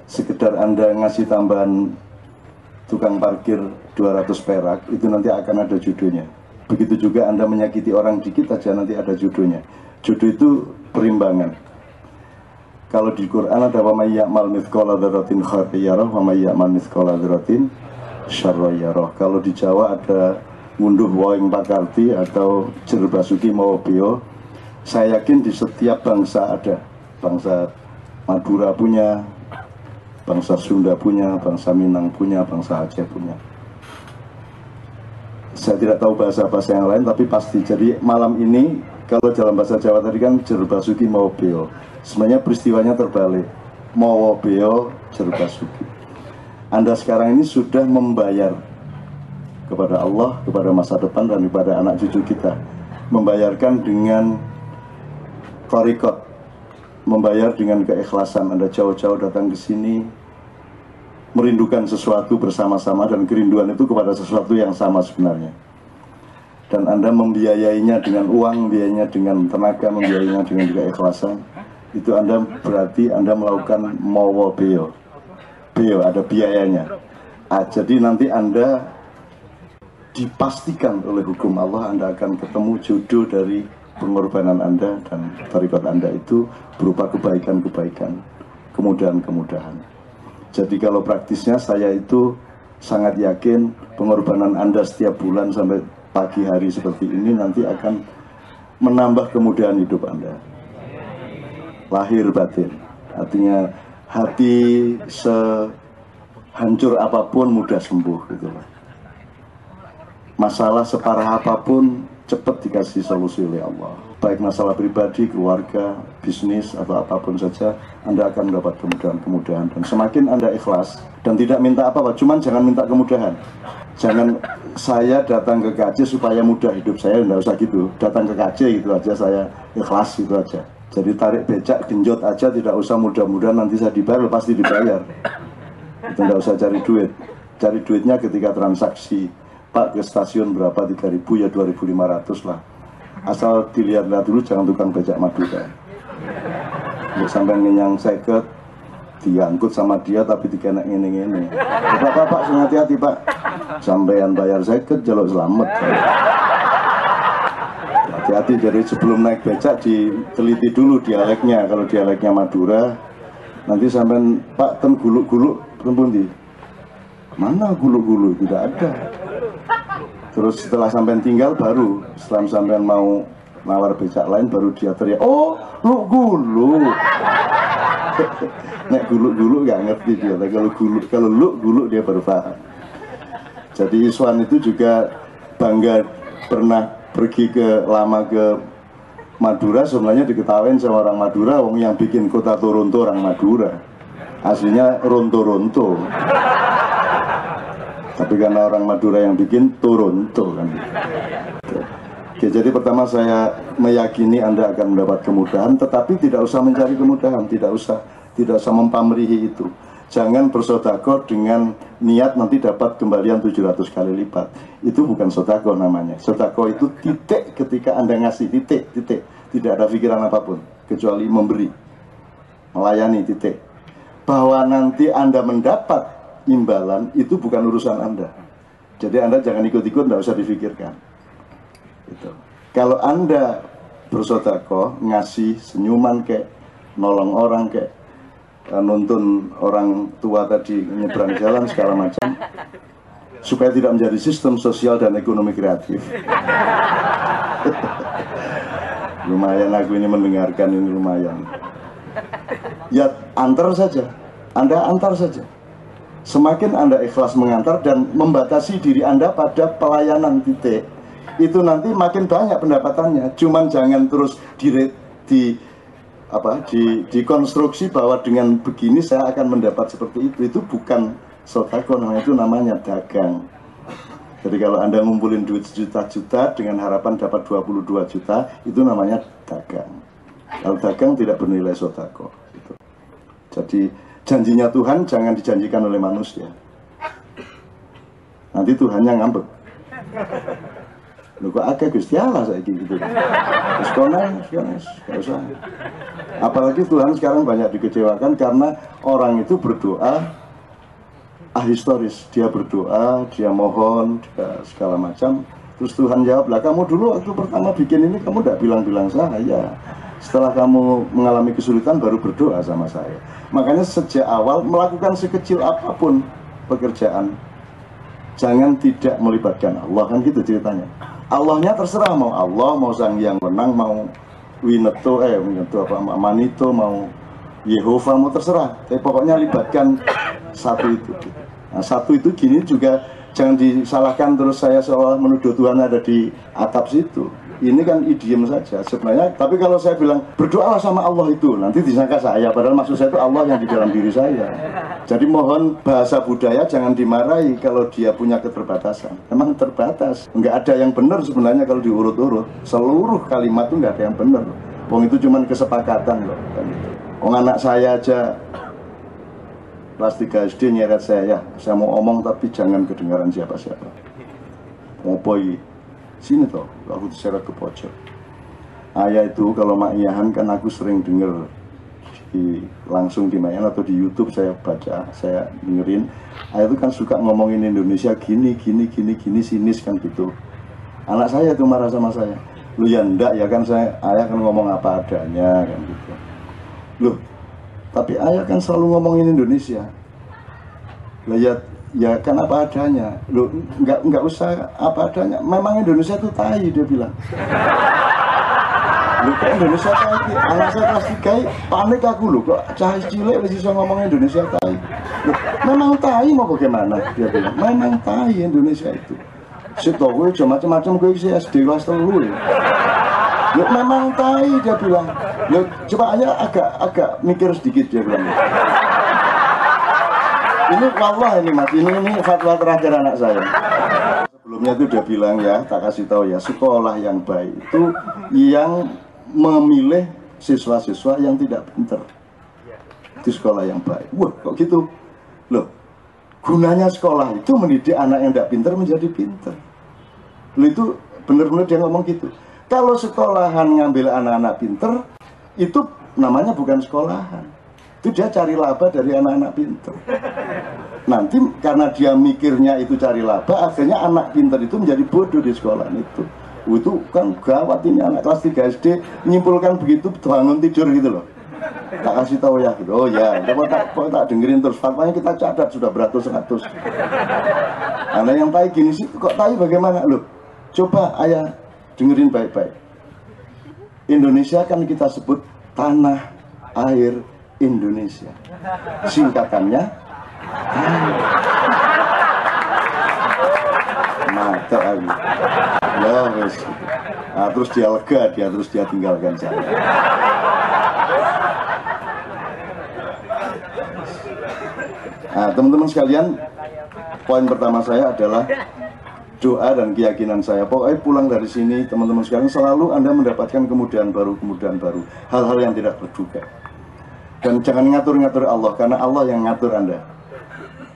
Sekedar Anda ngasih tambahan tukang parkir 200 perak, itu nanti akan ada jodohnya. Begitu juga Anda menyakiti orang dikit aja nanti ada jodohnya. Jodoh itu perimbangan. Kalau di Quran ada wa may ya'mal mithqala dzarratin khairan yarah wa may ya'mal mithqala dzarratin syarran yarah. Kalau di Jawa ada ngunduh woing pakarti atau jer basuki mau beo. Saya yakin di setiap bangsa ada. Bangsa Madura punya, bangsa Sunda punya, bangsa Minang punya, bangsa Aceh punya. Saya tidak tahu bahasa-bahasa yang lain, tapi pasti. Jadi malam ini, kalau dalam bahasa Jawa tadi kan jer basuki mau beo. Sebenarnya peristiwanya terbalik. Mau beo, jer basuki. Anda sekarang ini sudah membayar kepada Allah, kepada masa depan, dan kepada anak cucu kita. Membayarkan dengan tarikot, membayar dengan keikhlasan. Anda jauh-jauh datang ke sini, merindukan sesuatu bersama-sama, dan kerinduan itu kepada sesuatu yang sama sebenarnya. Dan Anda membiayainya dengan uang, membiayainya dengan tenaga, membiayainya dengan juga ikhlasan. Itu Anda berarti Anda melakukan mawa beo. Beo ada biayanya. Jadi nanti Anda dipastikan oleh hukum Allah Anda akan ketemu jodoh dari pengorbanan Anda, dan tarikot Anda itu berupa kebaikan-kebaikan, kemudahan-kemudahan. Jadi kalau praktisnya saya itu sangat yakin pengorbanan Anda setiap bulan sampai pagi hari seperti ini nanti akan menambah kemudahan hidup Anda. Lahir batin, artinya hati sehancur apapun mudah sembuh gitu loh. Masalah separah apapun cepat dikasih solusi oleh Allah. Baik masalah pribadi, keluarga, bisnis, atau apapun saja, Anda akan mendapat kemudahan-kemudahan. Dan semakin Anda ikhlas dan tidak minta apa-apa, cuman jangan minta kemudahan. Jangan saya datang ke KJ supaya mudah hidup saya, enggak usah gitu. Datang ke KJ gitu aja, saya ikhlas gitu aja. Jadi tarik becak, genjot aja, tidak usah mudah-mudahan nanti saya dibayar, pasti dibayar. Itu enggak usah cari duit. Cari duitnya ketika transaksi. Pak, ke stasiun berapa? 3.000 ya 2.500 lah. Asal dilihat-lihat dulu, jangan tukang becak Madura. Untuk sampai ngenyang seket, diangkut sama dia tapi dikenek ini. Pak, sing hati-hati Pak. Sampean bayar seket, jaluk selamat. Hati-hati, jadi sebelum naik becak diteliti dulu dialeknya. Kalau dialeknya Madura, nanti sampean Pak, tem guluk-guluk, tempundi. Mana guluk-guluk? Tidak ada. Terus setelah sampean tinggal baru, setelah sampean mau nawar becak lain baru dia teriak, oh lu gulu. Nek gulu gak ngerti dia, kalau lu gulu dia baru paham. Jadi Iswan itu juga bangga pernah pergi lama ke Madura, sebenarnya diketawain sama orang Madura, wong yang bikin kota Toronto orang Madura, aslinya Ronto-Ronto. Tapi karena orang Madura yang bikin Toronto kan. Oke, jadi pertama saya meyakini Anda akan mendapat kemudahan, tetapi tidak usah mencari kemudahan, tidak usah mempamrihi itu. Jangan bersedekah dengan niat nanti dapat kembalian 700 kali lipat. Itu bukan sedekah namanya. Sedekah itu titik ketika Anda ngasih, titik. Tidak ada pikiran apapun kecuali memberi, melayani, titik. Bahwa nanti Anda mendapat imbalan itu bukan urusan Anda. Jadi Anda jangan ikut-ikut, tidak usah difikirkan. Gitu. Kalau Anda bersedekah, ngasih senyuman kayak nolong orang kayak nuntun orang tua tadi nyebrang jalan segala macam, supaya tidak menjadi sistem sosial dan ekonomi kreatif. Lumayan aku ini mendengarkan ini lumayan. Ya antar saja, Anda antar saja. Semakin Anda ikhlas mengantar dan membatasi diri Anda pada pelayanan titik, itu nanti makin banyak pendapatannya. Cuman jangan terus dikonstruksi bahwa dengan begini saya akan mendapat seperti itu. Itu bukan sedekah, itu namanya dagang. Jadi kalau Anda ngumpulin duit juta-juta dengan harapan dapat 22 juta, itu namanya dagang. Kalau dagang tidak bernilai sedekah. Gitu. Jadi janjinya Tuhan jangan dijanjikan oleh manusia. Nanti Tuhannya ngambek. Lho kok akeh Gusti Allah saiki gitu. Wis kono, gak usah. Apalagi Tuhan sekarang banyak dikecewakan karena orang itu berdoa ahistoris. Dia berdoa, dia mohon, segala macam. Terus Tuhan jawab, lah kamu dulu waktu pertama bikin ini kamu tidak bilang-bilang saya. Setelah kamu mengalami kesulitan baru berdoa sama saya. Makanya sejak awal melakukan sekecil apapun pekerjaan, jangan tidak melibatkan Allah, kan gitu ceritanya. Allahnya terserah, mau Allah, mau Sang Yang Wenang, mau Wineto apa Manito, mau Yehova, mau terserah. Tapi pokoknya libatkan satu itu. Nah, satu itu gini juga jangan disalahkan terus saya seolah menuduh Tuhan ada di atap situ. Ini kan idiom saja sebenarnya. Tapi kalau saya bilang berdoalah sama Allah itu, nanti disangka saya, padahal maksud saya itu Allah yang di dalam diri saya. Jadi mohon bahasa budaya jangan dimarahi kalau dia punya keterbatasan. Memang terbatas, nggak ada yang benar sebenarnya kalau diurut-urut. Seluruh kalimat itu nggak ada yang benar. Wong itu cuma kesepakatan loh. Wong anak saya aja kelas 3 SD nyeret saya mau omong tapi jangan kedengaran siapa-siapa. Ngopoi sini toh, aku diseret ke pojok. Ayah itu kalau Mak Iyahan kan aku sering denger langsung di Mayan atau di YouTube saya baca, saya dengerin. Ayah itu kan suka ngomongin Indonesia gini sinis kan gitu. Anak saya itu marah sama saya. Lu ya ndak ya kan ayah kan ngomong apa adanya kan gitu. Loh, tapi ayah kan selalu ngomongin Indonesia. Lah ya kan apa adanya. Loh, nggak usah apa adanya. Memang Indonesia itu tai, dia bilang. Lho kok Indonesia Tai? Anak saya kelas 3 panik aku lho, kok cah cilik wis iso ngomong Indonesia Tai. Loh, memang Tai mau bagaimana? Dia bilang, memang Tai Indonesia itu. Sito gue cuma macam-macam gue isi SD kelas 3 ya. Loh, memang Tai dia bilang. Loh, coba aja agak mikir sedikit dia bilang. Ini wallah ini Mas, ini fatwa terakhir anak saya. Sebelumnya itu udah bilang ya, tak kasih tahu ya, sekolah yang baik itu yang memilih siswa-siswa yang tidak pintar. Itu sekolah yang baik. Wah, kok gitu? Loh, gunanya sekolah itu mendidik anak yang tidak pintar menjadi pintar. Loh, itu benar-benar dia ngomong gitu. Kalau sekolahan ngambil anak-anak pintar, itu namanya bukan sekolahan. Itu dia cari laba dari anak-anak pintar. Nanti karena dia mikirnya itu cari laba, akhirnya anak pintar itu menjadi bodoh di sekolah itu. Itu kan gawat ini, anak kelas 3 SD menyimpulkan begitu, bangun tidur gitu loh. Tak kasih tahu ya gitu. Oh ya, kok tak dengerin terus, fatwanya kita catat sudah beratus-ratus. Anak yang Tai gini sih, kok Tai bagaimana? Loh, coba ayah dengerin baik-baik. Indonesia kan kita sebut tanah air Indonesia. Singkatannya mata lagi. Ya wes. Nah, terus dia lega, terus dia tinggalkan saya. Nah, teman-teman sekalian, poin pertama saya adalah doa dan keyakinan saya. Pokoknya pulang dari sini, teman-teman sekalian, selalu Anda mendapatkan kemudahan baru, hal-hal yang tidak terduga. Dan jangan ngatur-ngatur Allah, karena Allah yang ngatur Anda.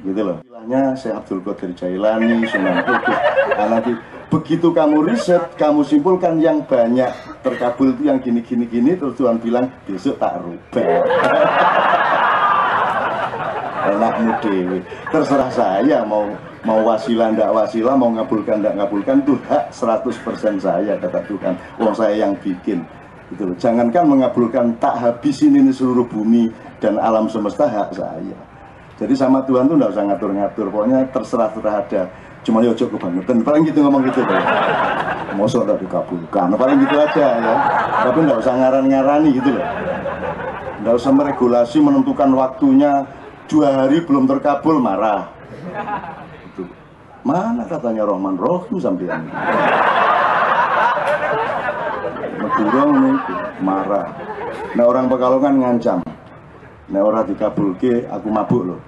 Gitu loh. Istilahnya Syekh Abdul Qadir Jailani, Sunan Kudus, nanti begitu kamu riset, kamu simpulkan yang banyak terkabul itu yang gini, terus Tuhan bilang besok tak rubah. Enakmu dewi. Terserah saya mau wasilah ndak wasilah, mau ngabulkan ndak ngabulkan, itu hak 100% saya, kata Tuhan. Wong saya yang bikin. Gitu. Jangankan mengabulkan, tak habisin ini seluruh bumi dan alam semesta, hak saya. Jadi sama Tuhan tuh nggak usah ngatur-ngatur, pokoknya terserah ada. Cuma ya ojo kebangetan, paling gitu ngomong gitu deh. Mosok nggak dikabulkan, paling gitu aja ya. Tapi nggak usah ngaran-ngarani gitu loh. Nggak usah meregulasi, menentukan waktunya 2 hari belum terkabul marah. Gitu. Mana katanya Rahman Rahim sampean? Medurong nih marah. Nah orang Pekalongan ngancam. Nah orang dikabulke aku mabuk loh.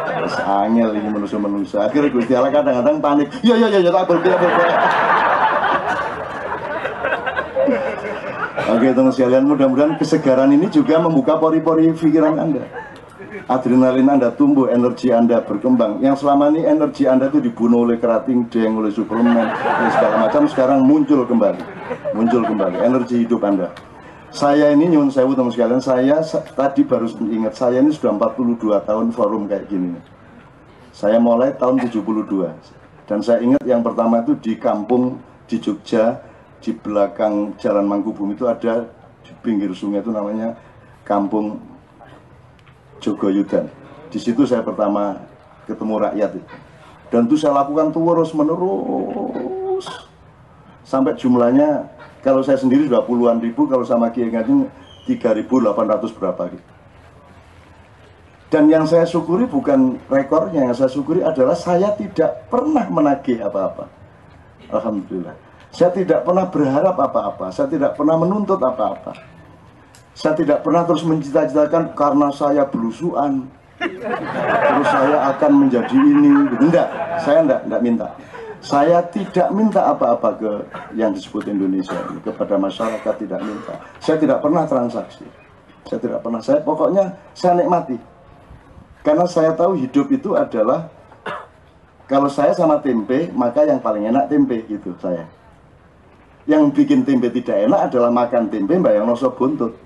Terus angel ini manusia. Akhirnya Gusti Allah kadang-kadang panik. Ya tak kabulke. Oke teman sekalian, mudah-mudahan kesegaran ini juga membuka pori-pori pikiran Anda. Adrenalin Anda tumbuh, energi Anda berkembang. Yang selama ini energi Anda itu dibunuh oleh kerating, deng, oleh suplemen, dan segala macam, sekarang muncul kembali. Energi hidup Anda. Saya ini, nyun sewu teman sekalian, saya tadi baru ingat, saya ini sudah 42 tahun forum kayak gini. Saya mulai tahun 72. Dan saya ingat yang pertama itu di kampung di Jogja, di belakang Jalan Mangkubumi itu ada, di pinggir sungai itu namanya Kampung Jogoyudan. Di situ saya pertama ketemu rakyat itu. Dan itu saya lakukan terus menerus sampai jumlahnya kalau saya sendiri sudah puluhan ribu, kalau sama Kiai Ngajeng 3.800 berapa gitu. Dan yang saya syukuri bukan rekornya, yang saya syukuri adalah saya tidak pernah menagih apa-apa. Alhamdulillah. Saya tidak pernah berharap apa-apa, saya tidak pernah menuntut apa-apa. Saya tidak pernah terus mencita-citakan karena saya belusuan, terus saya akan menjadi ini. Enggak, saya enggak minta. Saya tidak minta apa-apa ke yang disebut Indonesia ini, kepada masyarakat tidak minta. Saya tidak pernah transaksi. Saya tidak pernah, pokoknya saya nikmati. Karena saya tahu hidup itu adalah, kalau saya sama tempe, maka yang paling enak tempe gitu saya. Yang bikin tempe tidak enak adalah makan tempe bayang no sop buntut.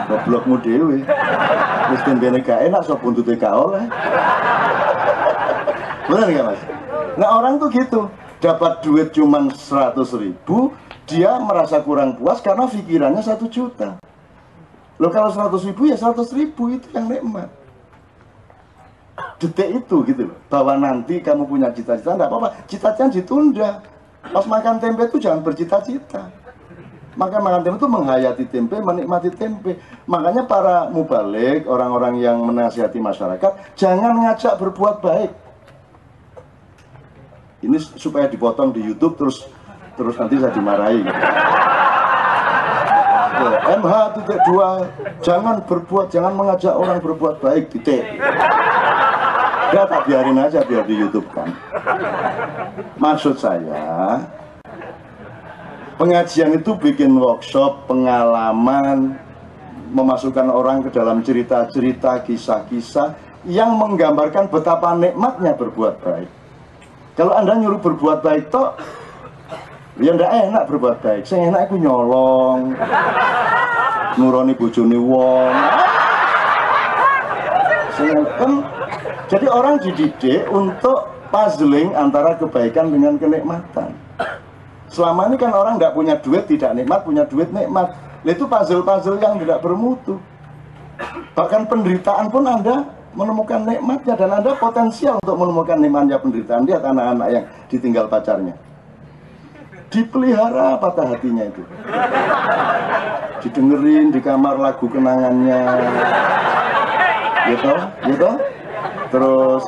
Goblokmu dewe. Wis tembene gak enak sop buntute gak oleh. Benar gak Mas? Nah orang tuh gitu, dapat duit cuman 100.000, dia merasa kurang puas karena pikirannya 1 juta. Loh kalau 100.000 ya 100.000 itu yang nikmat. Detik itu gitu loh, bahwa nanti kamu punya cita-cita, enggak apa-apa, cita-cita ditunda. Pas makan tempe itu jangan bercita-cita. Makan tempe itu menghayati tempe, menikmati tempe. Makanya para mubalik, orang-orang yang menasihati masyarakat, jangan ngajak berbuat baik. Ini supaya dipotong di YouTube terus nanti saya dimarahi. MH.2 jangan mengajak orang berbuat baik, titik. Udah tak biarin aja biar di YouTube kan. Maksud saya, pengajian itu bikin workshop, pengalaman, memasukkan orang ke dalam cerita-cerita, kisah-kisah yang menggambarkan betapa nikmatnya berbuat baik. Kalau Anda nyuruh berbuat baik toh, ya ndak enak berbuat baik. Sing enak aku nyolong, nuroni bojone wong. Jadi orang dididik untuk puzzling antara kebaikan dengan kenikmatan. Selama ini kan orang nggak punya duit tidak nikmat, punya duit nikmat. Itu puzzle-puzzle yang tidak bermutu. Bahkan penderitaan pun Anda menemukan nikmatnya, dan Anda potensial untuk menemukan nikmatnya penderitaan. Lihat anak-anak yang ditinggal pacarnya, dipelihara patah hatinya itu, didengerin di kamar lagu kenangannya, gitu. Terus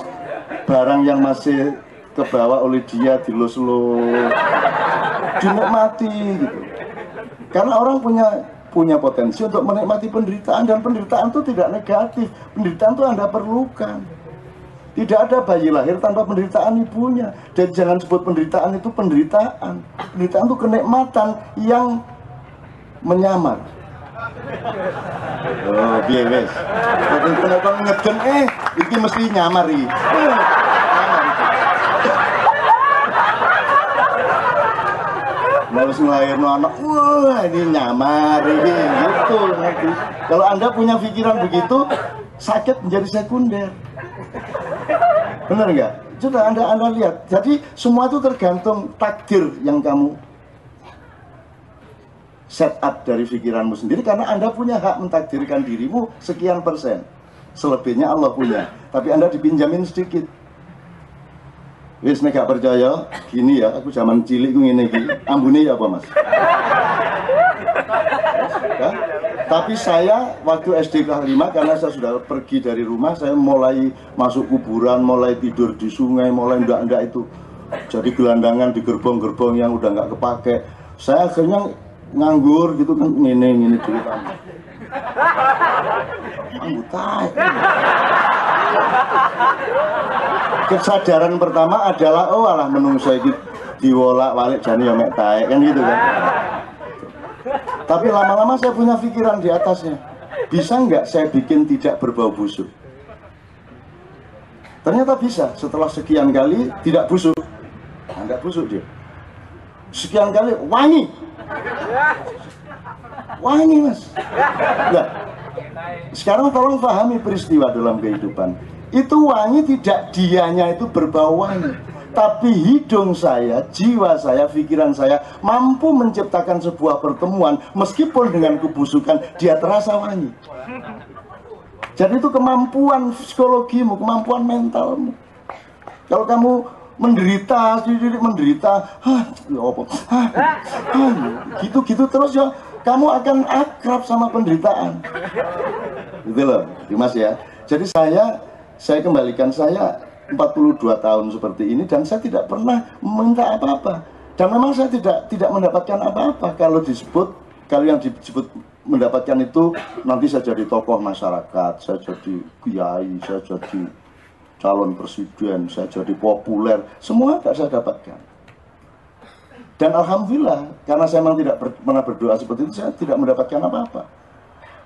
barang yang masih kebawa oleh dia dilus-lus, dinikmati gitu. Karena orang punya potensi untuk menikmati penderitaan, dan penderitaan itu tidak negatif. Penderitaan itu Anda perlukan. Tidak ada bayi lahir tanpa penderitaan ibunya. Dan jangan sebut penderitaan itu penderitaan. Penderitaan itu kenikmatan yang menyamar. Oh, biar wes. Kalau ngeden ini mesti nyamar iki. Harus ngelahirin anak, wah ini nyamar ini, gitu nanti. Kalau Anda punya pikiran begitu, sakit menjadi sekunder. Benar nggak? Sudah Anda lihat. Jadi semua itu tergantung takdir yang kamu set up dari pikiranmu sendiri, karena Anda punya hak mentakdirkan dirimu sekian persen. Selebihnya Allah punya, tapi Anda dipinjamin sedikit. Wis nek gak percaya, gini ya, aku zaman cilik ku ngene iki. Ambune ya apa, Mas? Ya? Tapi saya waktu SD kelas 5, karena saya sudah pergi dari rumah, saya mulai masuk kuburan, mulai tidur di sungai, mulai ndak itu. Jadi gelandangan di gerbong-gerbong yang udah nggak kepake. Saya akhirnya nganggur gitu kan, ngene dulu kan. Anggutai. Kesadaran pertama adalah oh alah menungso iki diwolak-walik jane ya mek taek kan gitu kan. Tapi lama-lama saya punya pikiran di atasnya. Bisa nggak saya bikin tidak berbau busuk? Ternyata bisa. Setelah sekian kali tidak busuk. Nah, nggak busuk dia. Sekian kali wangi. Wangi, Mas. Nah, sekarang tolong pahami peristiwa dalam kehidupan. Itu wangi tidak dianya itu berbau wangi, tapi hidung saya, jiwa saya, pikiran saya mampu menciptakan sebuah pertemuan meskipun dengan kebusukan dia terasa wangi. Jadi itu kemampuan psikologimu, kemampuan mentalmu. Kalau kamu menderita, gitu terus ya, kamu akan akrab sama penderitaan. Gitu loh, Dimas ya. Jadi saya kembalikan, saya 42 tahun seperti ini dan saya tidak pernah meminta apa-apa. Dan memang saya tidak mendapatkan apa-apa. Kalau yang disebut mendapatkan itu, nanti saya jadi tokoh masyarakat, saya jadi kiai, saya jadi calon presiden, saya jadi populer, semua tidak saya dapatkan. Dan alhamdulillah, karena saya memang tidak pernah berdoa seperti itu, saya tidak mendapatkan apa-apa.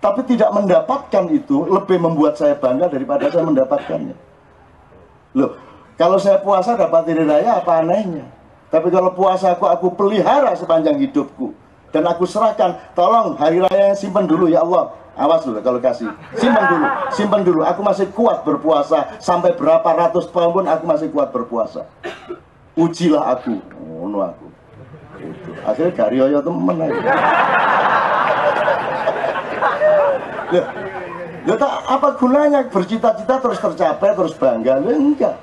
Tapi tidak mendapatkan itu lebih membuat saya bangga daripada saya mendapatkannya. Loh, kalau saya puasa dapat hari raya apa anehnya? Tapi kalau puasa aku pelihara sepanjang hidupku, dan aku serahkan, tolong hari raya simpan dulu ya Allah. Awas dulu kalau kasih, simpan dulu. Aku masih kuat berpuasa sampai berapa ratus tahun pun aku masih kuat berpuasa. Ujilah aku, aku. Itu. Akhirnya Garyoyo temen aja. Loh, apa gunanya bercita-cita terus tercapai, terus bangga? Loh, enggak.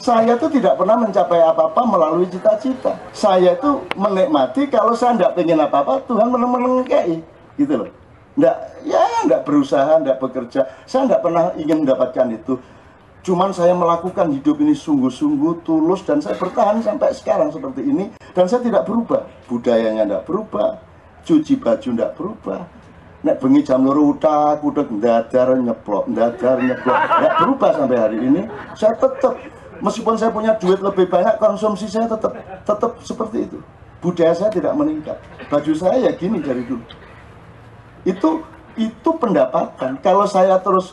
Saya tuh tidak pernah mencapai apa-apa melalui cita-cita. Saya tuh menikmati kalau saya tidak pengen apa-apa, Tuhan menengkai, gitu loh. Nggak berusaha, nggak bekerja. Saya nggak pernah ingin mendapatkan itu. Cuman saya melakukan hidup ini sungguh-sungguh, tulus, dan saya bertahan sampai sekarang seperti ini. Dan saya tidak berubah. Budayanya nggak berubah, cuci baju nggak berubah. Nek bengi jam 2 utak ndadar nyeplok, nggak berubah sampai hari ini. Saya tetap, meskipun saya punya duit lebih banyak, konsumsi saya tetap seperti itu. Budaya saya tidak meningkat. Baju saya ya gini dari dulu. Itu pendapatan. Kalau saya terus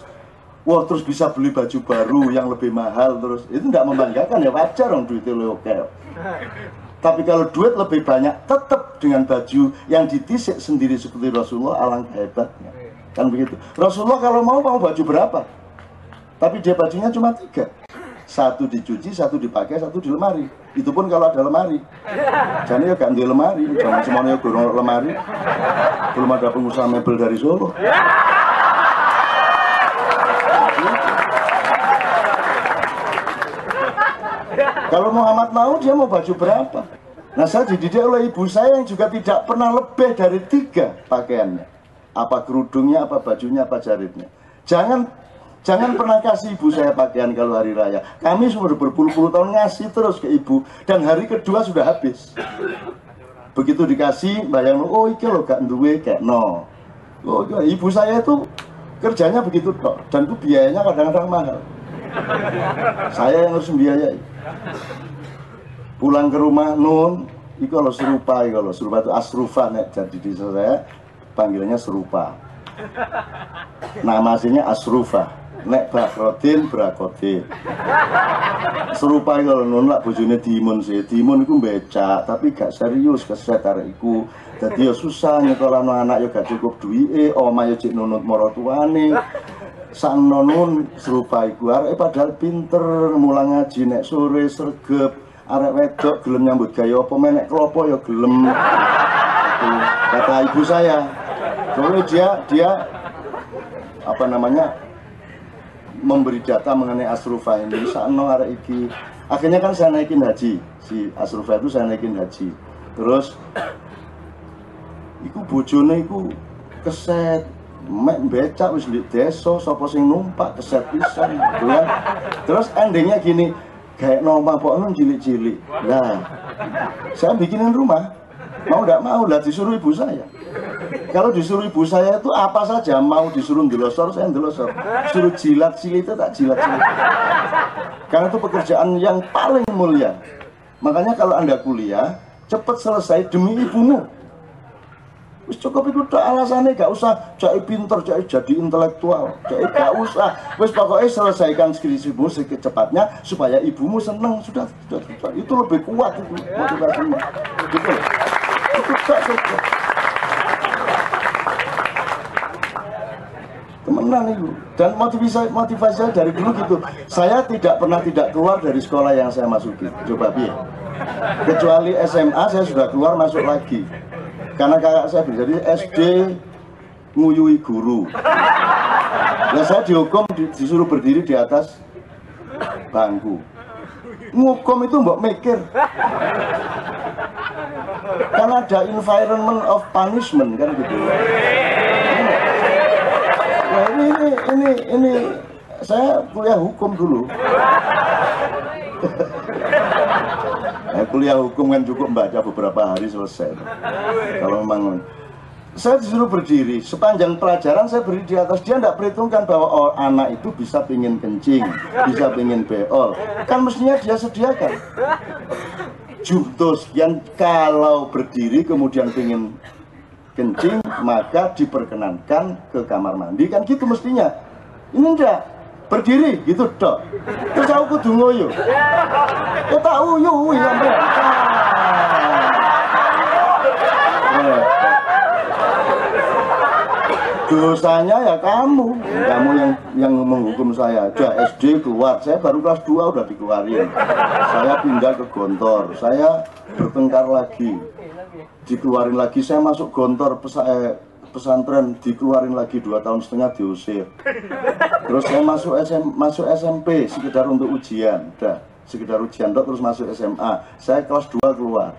bisa beli baju baru yang lebih mahal, terus itu tidak membanggakan, ya wajar dong, duitnya oke. Tapi kalau duit lebih banyak, tetap dengan baju yang ditisik sendiri seperti Rasulullah, alangkah hebatnya. Kan begitu. Rasulullah kalau mau baju berapa? Tapi dia bajunya cuma 3. 1 dicuci, 1 dipakai, 1 di lemari. Itu pun kalau ada lemari. Jadi ya gak di lemari, jangan semuanya gurung lemari. Belum ada pengusaha mebel dari Solo. Kalau Muhammad mau, dia mau baju berapa? Nah, saya dididik oleh ibu saya yang juga tidak pernah lebih dari 3 pakaiannya. Apa kerudungnya, apa bajunya, apa jaritnya. Jangan pernah kasih ibu saya pakaian kalau hari raya. Kami sudah berpuluh-puluh tahun ngasih terus ke ibu, dan hari kedua sudah habis. Begitu dikasih, bayang, oh iki lo gak duwe kayak no. Oh, ibu saya itu kerjanya begitu kok, dan itu biayanya kadang-kadang mahal. Saya yang harus membiayai. Pulang ke rumah, nun, itu kalau serupa itu asrufa, nek jadi di saya panggilannya serupa. Nama aslinya asrufa, nek bakrodin brakodin. Serupa itu kalau nun lah bojone dimun sih, dimun itu becak, tapi gak serius keset arek iku. Jadi ya susah nyekolahno anak ya gak cukup duwike, omah ya cek nunut maratuane. Sang nonun serupa iku arek padahal pinter, mulang ngaji nek sore sregep. Arek wedok gelem nyambut gawe apa menek klopo ya gelem. Kata ibu saya. Soalnya dia apa namanya, memberi data mengenai Asrufa ini. Sakno arek iki. Akhirnya kan saya naikin haji. Si Asrufa itu saya naikin haji. Terus iku bojone iku keset mek becak wis di desa, sapa sing numpak keset pisan gitu kan. Terus endingnya gini, kayak nomah pokoknya cilik-cilik. Nah, saya bikinin rumah, mau tidak mau lah disuruh ibu saya. Kalau disuruh ibu saya itu apa saja, mau disuruh ndelosor, saya ndelosor. Disuruh jilat cilik itu tak jilat-cilit. Karena itu pekerjaan yang paling mulia. Makanya kalau Anda kuliah, cepat selesai demi ibumu. Wis cukup itu tak alasannya, gak usah cai pinter, cai jadi intelektual, cai gak usah. Wis pokoknya selesaikan skripsimu secepatnya supaya ibumu seneng, sudah. Itu lebih kuat itu motivasinya. Gitu. Itu tak cukup. Temenan itu. Dan motivasi saya dari dulu gitu. Saya tidak pernah tidak keluar dari sekolah yang saya masuki. Coba biar. Kecuali SMA saya sudah keluar masuk lagi. Karena kakak saya jadi SD nguyui guru. Nah, saya dihukum disuruh berdiri di atas bangku. Ngukum itu mbok mikir. Karena ada environment of punishment kan gitu. Nah, ini saya kuliah hukum dulu. Nah, kuliah hukum kan cukup membaca beberapa hari selesai. Kalau memang saya disuruh berdiri, sepanjang pelajaran saya berdiri di atas. Dia tidak perhitungkan bahwa anak itu bisa pingin kencing, bisa pingin beol. Kan mestinya dia sediakan. Jumto sekian, kalau berdiri kemudian pingin kencing, maka diperkenankan ke kamar mandi. Kan gitu mestinya. Ini enggak. Berdiri gitu dok. Terus aku kudu ngoyo. Ya tak uyu sampai. Dosanya ya kamu yang menghukum saya. Udah SD keluar, saya baru kelas 2 udah dikeluarin. Saya pindah ke Gontor, saya bertengkar lagi, dikeluarin lagi. Saya masuk Gontor pesantren, dikeluarin lagi 2,5 tahun diusir. Terus saya masuk SMP sekedar untuk ujian, udah sekedar ujian tok terus masuk SMA. Saya kelas 2 keluar.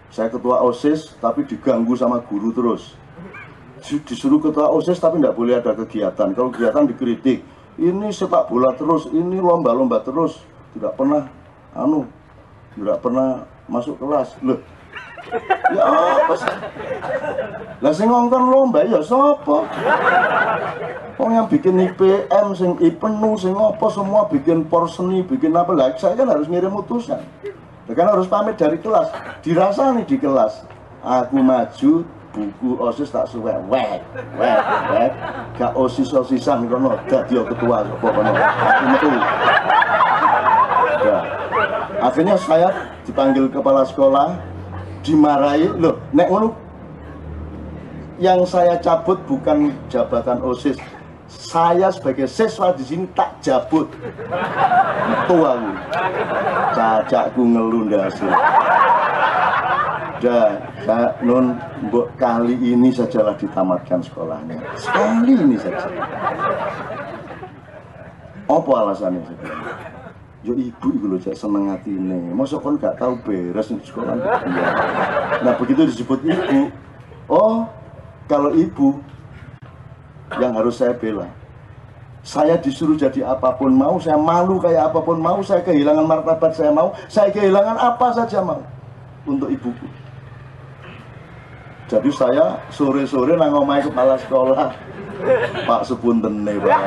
Saya ketua OSIS tapi diganggu sama guru terus. Disuruh ketua OSIS tapi tidak boleh ada kegiatan. Kalau kegiatan dikritik. Ini sepak bola terus, ini lomba-lomba terus. Tidak pernah tidak pernah masuk kelas. Loh. Ya apa sih? Lah sing ngongkon lomba ya sapa? Wong yang bikin IPM, sing IPENU, sing apa semua bikin porseni, bikin apa lah. Saya kan harus ngirim utusan. Ya kan harus pamit dari kelas. Dirasani di kelas. Aku maju, buku OSIS tak suwek. Wek. Gak OSIS-OSISan kono dadi ketua sapa kono. Aku metu. Ya. Akhirnya saya dipanggil kepala sekolah, dimarahi. Loh, nek ngono yang saya cabut bukan jabatan OSIS. Saya sebagai siswa di sini tak jabut. Itu aku. Cacakku ngelundasi. Dan non mbok kali ini sajalah ditamatkan sekolahnya. Sekali ini saja. Apa alasannya sebenarnya? Yo ibu itu loh cek seneng hati ini. Masa kon gak tahu beres di sekolah. Nah begitu disebut ibu. Oh, kalau ibu yang harus saya bela. Saya disuruh jadi apapun mau, saya malu kayak apapun mau, saya kehilangan martabat saya mau, saya kehilangan apa saja mau untuk ibuku. Jadi saya sore-sore nang omahe kepala sekolah. Pak sepuntene, Pak.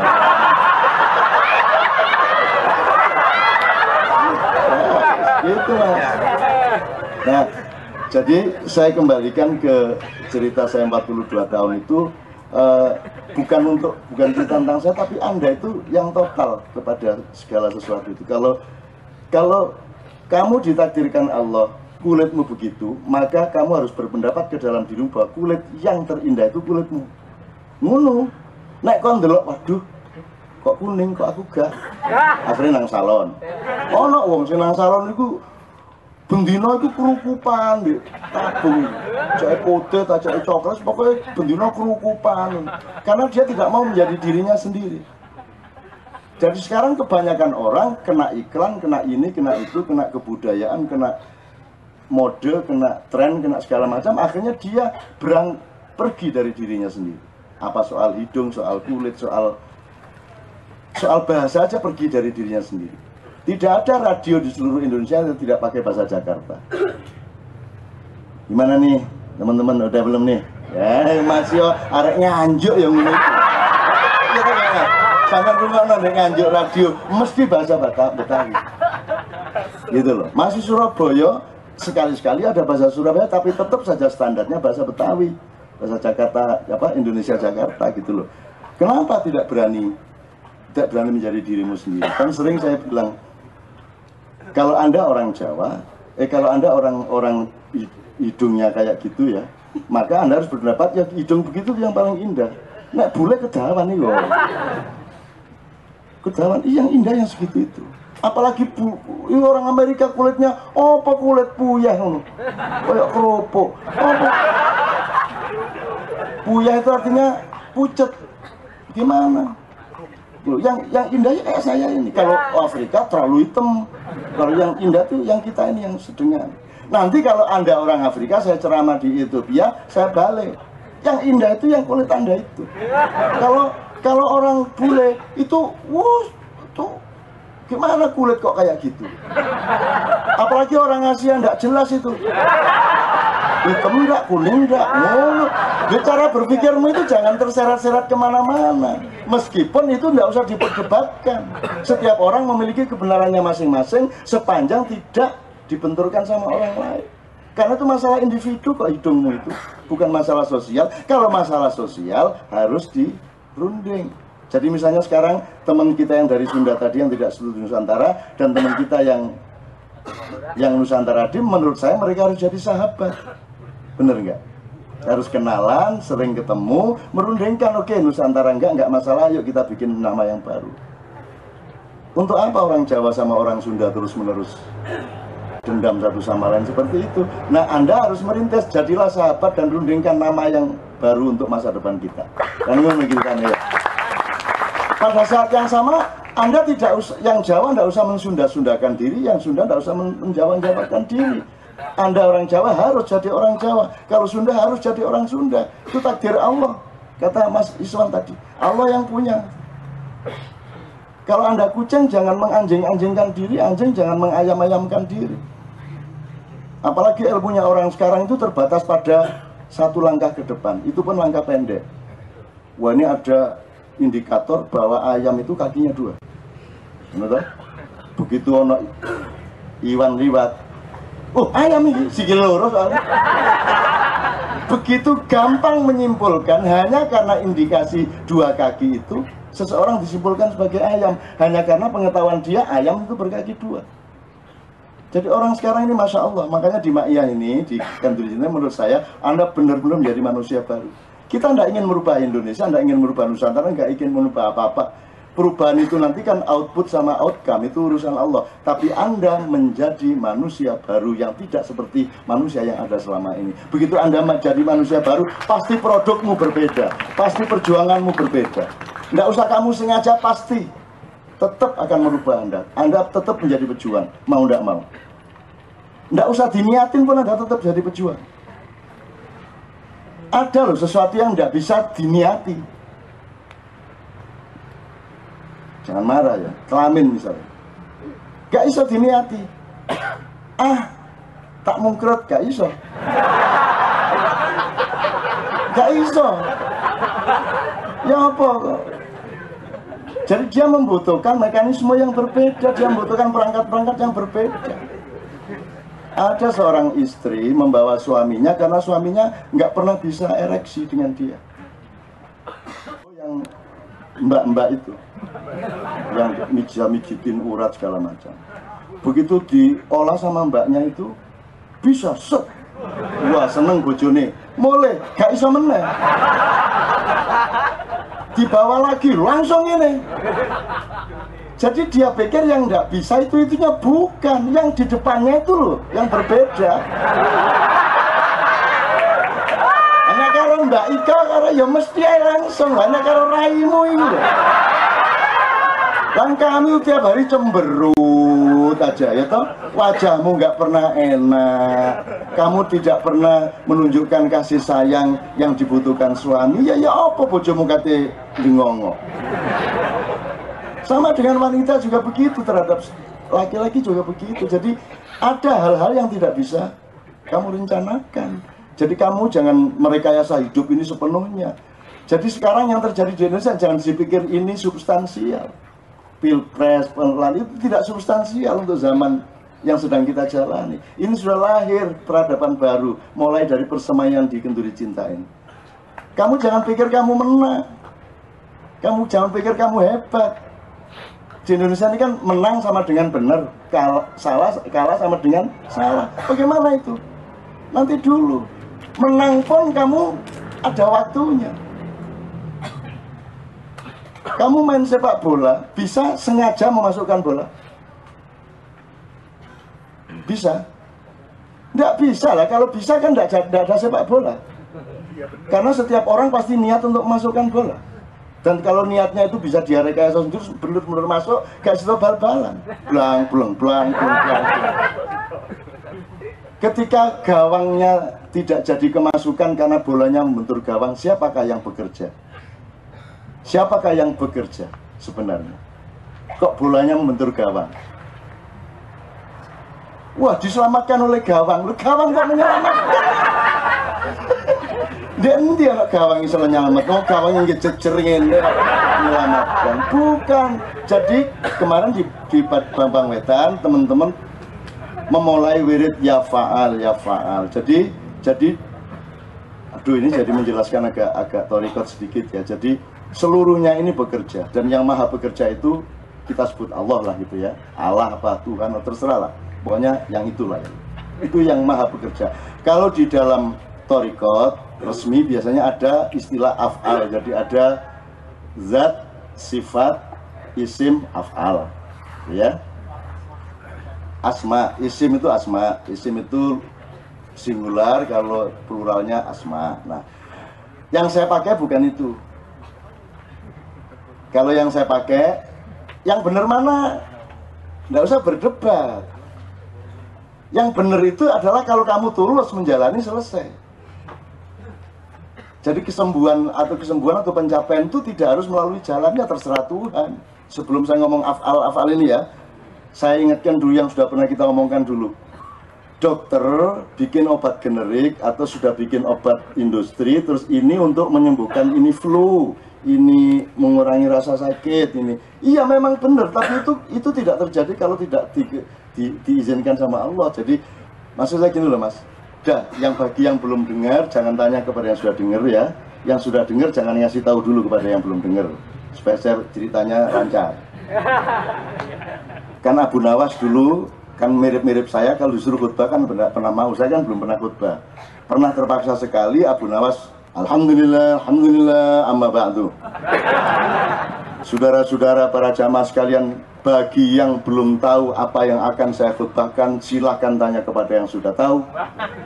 Gitu Mas. Nah, jadi saya kembalikan ke cerita saya 42 tahun itu. Bukan cerita tentang saya, tapi Anda itu yang total kepada segala sesuatu itu. Kalau kamu ditakdirkan Allah kulitmu begitu, maka kamu harus berpendapat ke dalam dirimu bahwa kulit yang terindah itu kulitmu. Ngono. Nek kon ndelok, waduh, kok kuning, kok aku gak. Akhirnya nang salon. Ono wong sing nang salon iku bendino itu kerukupan di tabung, cek putih, cek coklat, pokoknya bendino kerukupan. Karena dia tidak mau menjadi dirinya sendiri. Jadi sekarang kebanyakan orang kena iklan, kena ini, kena itu, kena kebudayaan, kena mode, kena tren, kena segala macam. Akhirnya dia pergi dari dirinya sendiri. Apa soal hidung, soal kulit, soal bahasa aja pergi dari dirinya sendiri. Tidak ada radio di seluruh Indonesia yang tidak pakai bahasa Jakarta. Gimana nih, teman-teman, udah belum nih? Ya, masih arek nganjuk yang ini. Sampai rumah nanti nganjuk radio, mesti bahasa Betawi. Gitu loh. Masih Surabaya, sekali-sekali ada bahasa Surabaya, tapi tetap saja standarnya bahasa Betawi. Bahasa Jakarta, Indonesia Jakarta gitu loh. Kenapa tidak berani menjadi dirimu sendiri? Kan sering saya bilang, kalau Anda orang Jawa, kalau Anda orang hidungnya kayak gitu ya, maka Anda harus berpendapat ya hidung begitu yang paling indah. Nek bule kedawan nih loh. Kedawan, yang indah yang segitu itu. Apalagi orang Amerika kulitnya, apa kulit puyah ngono. Kayak kerupuk. Puyah itu artinya pucet. Gimana? Yang indahnya kayak saya ini. Kalau Afrika terlalu hitam. Kalau yang indah tuh yang kita ini yang sedang. Nanti kalau Anda orang Afrika, saya ceramah di Ethiopia, saya balik. Yang indah itu yang kulit Anda itu. Kalau orang bule itu, tuh gimana kulit kok kayak gitu? Apalagi orang Asia enggak jelas itu. Hitam enggak, kuning enggak, ngono. Cara berpikirmu itu jangan terseret-seret kemana-mana. Meskipun itu enggak usah diperdebatkan. Setiap orang memiliki kebenarannya masing-masing sepanjang tidak dibenturkan sama orang lain. Karena itu masalah individu kok hidungmu itu, bukan masalah sosial. Kalau masalah sosial harus dirunding. Jadi misalnya sekarang teman kita yang dari Sunda tadi yang tidak seluruh Nusantara dan teman kita yang Nusantara tadi, menurut saya mereka harus jadi sahabat. Bener nggak? Harus kenalan, sering ketemu, merundingkan. Oke, Nusantara nggak masalah, yuk kita bikin nama yang baru. Untuk apa orang Jawa sama orang Sunda terus-menerus dendam satu sama lain seperti itu? Nah, Anda harus merintis, jadilah sahabat dan rundingkan nama yang baru untuk masa depan kita. Dan memikirkan ya. Pada saat yang sama, Anda tidak usah, yang Jawa tidak usah mensunda-sundakan diri, yang Sunda tidak usah menjawa-jawakan diri. Anda orang Jawa harus jadi orang Jawa, kalau Sunda harus jadi orang Sunda. Itu takdir Allah, kata Mas Iswan tadi. Allah yang punya. Kalau Anda kucing, jangan menganjing-anjingkan diri, anjing jangan mengayam-ayamkan diri. Apalagi ilmunya orang sekarang itu terbatas pada satu langkah ke depan, itu pun langkah pendek. Wah, ini ada indikator bahwa ayam itu kakinya 2. Benar? Begitu ono Iwan liwat, oh ayam ini sikil loro soalnya. Begitu gampang menyimpulkan hanya karena indikasi 2 kaki itu. Seseorang disimpulkan sebagai ayam hanya karena pengetahuan dia ayam itu berkaki 2. Jadi orang sekarang ini Masya Allah. Makanya di Ma'iyah ini, di kantor ini menurut saya Anda benar-benar menjadi manusia baru. Kita tidak ingin merubah Indonesia, tidak ingin merubah Nusantara, tidak ingin merubah apa-apa. Perubahan itu nanti kan output sama outcome, itu urusan Allah. Tapi Anda menjadi manusia baru yang tidak seperti manusia yang ada selama ini. Begitu Anda menjadi manusia baru, pasti produkmu berbeda, pasti perjuanganmu berbeda. Tidak usah kamu sengaja, pasti tetap akan merubah Anda. Anda tetap menjadi pejuang, mau tidak mau. Tidak usah diniatin pun Anda tetap jadi pejuang. Ada loh sesuatu yang tidak bisa diniati. Jangan marah ya, kelamin misalnya. Gak iso diniati. Tak mungkret, gak iso. Gak iso. Ya apa kok? Jadi dia membutuhkan mekanisme yang berbeda, dia membutuhkan perangkat-perangkat yang berbeda. Ada seorang istri membawa suaminya karena suaminya nggak pernah bisa ereksi dengan dia. Yang mbak-mbak itu, yang mijitin urat segala macam. Begitu diolah sama mbaknya itu, bisa set. Wah seneng bojone, mulai gak iso meneh. Dibawa lagi langsung ini. Jadi dia pikir yang nggak bisa itunya bukan, yang di depannya itu loh yang berbeda. Hanya kalau Mbak Ika karena ya mesti langsung, hanya kalau raimu ini loh. Kan kami tiap hari cemberut aja ya toh, wajahmu nggak pernah enak, kamu tidak pernah menunjukkan kasih sayang yang dibutuhkan suami. Ya apa bojomu kate lingongo. Sama dengan wanita juga begitu, terhadap laki-laki juga begitu. Jadi ada hal-hal yang tidak bisa kamu rencanakan. Jadi kamu jangan merekayasa hidup ini sepenuhnya. Jadi sekarang yang terjadi di Indonesia jangan dipikir ini substansial. Pilpres, pengelolaan itu tidak substansial untuk zaman yang sedang kita jalani. Ini sudah lahir peradaban baru, mulai dari persemaian di Kenduri Cinta ini. Kamu jangan pikir kamu menang. Kamu jangan pikir kamu hebat. Di Indonesia ini kan menang sama dengan benar, kalah sama dengan salah. Bagaimana itu? Nanti dulu. Menang pun kamu ada waktunya. Kamu main sepak bola, bisa sengaja memasukkan bola? Bisa? Tidak bisa lah, kalau bisa kan tidak ada sepak bola. Karena setiap orang pasti niat untuk memasukkan bola. Dan kalau niatnya itu bisa direkayasa sendiri, benar-benar masuk, gak bisa bal-balan. Blang, blang, blang, blang, blang. Ketika gawangnya tidak jadi kemasukan karena bolanya membentur gawang, siapakah yang bekerja? Siapakah yang bekerja sebenarnya? Kok bolanya membentur gawang? Wah, diselamatkan oleh gawang. Gawang kok menyelamatkan? Dia nanti anak gawang yang salah nyelamat, gawang yang ngeceringin menyelamatkan. Bukan. Jadi kemarin di Bambang Wetan teman-teman memulai wirid ya faal. Jadi aduh ini jadi menjelaskan agak torikot sedikit ya. Jadi seluruhnya ini bekerja, dan yang maha bekerja itu kita sebut Allah lah gitu ya. Allah apa Tuhan atau terserah lah. Pokoknya yang itulah ya. Itu yang maha bekerja. Kalau di dalam torikot resmi biasanya ada istilah af'al. Jadi ada zat, sifat, isim, af'al ya. Asma, isim itu asma, isim itu singular, kalau pluralnya asma. Nah, yang saya pakai bukan itu. Kalau yang saya pakai Yang benar mana? Nggak usah berdebat. Yang benar itu adalah kalau kamu tulus menjalani, selesai. Jadi kesembuhan atau pencapaian itu tidak harus melalui jalannya, terserah Tuhan. Sebelum saya ngomong afal ini ya, saya ingatkan dulu yang sudah pernah kita omongkan dulu. Dokter bikin obat generik atau sudah bikin obat industri, terus ini untuk menyembuhkan ini flu, ini mengurangi rasa sakit, ini. Iya memang benar, tapi itu tidak terjadi kalau tidak diizinkan sama Allah. Jadi maksud saya gini loh Mas. Dah, bagi yang belum dengar jangan tanya kepada yang sudah dengar ya. Yang sudah dengar jangan ngasih tahu dulu kepada yang belum dengar, supaya saya ceritanya lancar. Kan Abu Nawas dulu kan mirip-mirip saya, kalau disuruh khutbah kan pernah mau, saya kan belum pernah khutbah. Pernah terpaksa sekali Abu Nawas, alhamdulillah, amma ba'du. Saudara-saudara para jamaah sekalian, bagi yang belum tahu apa yang akan saya khutbahkan, silahkan tanya kepada yang sudah tahu.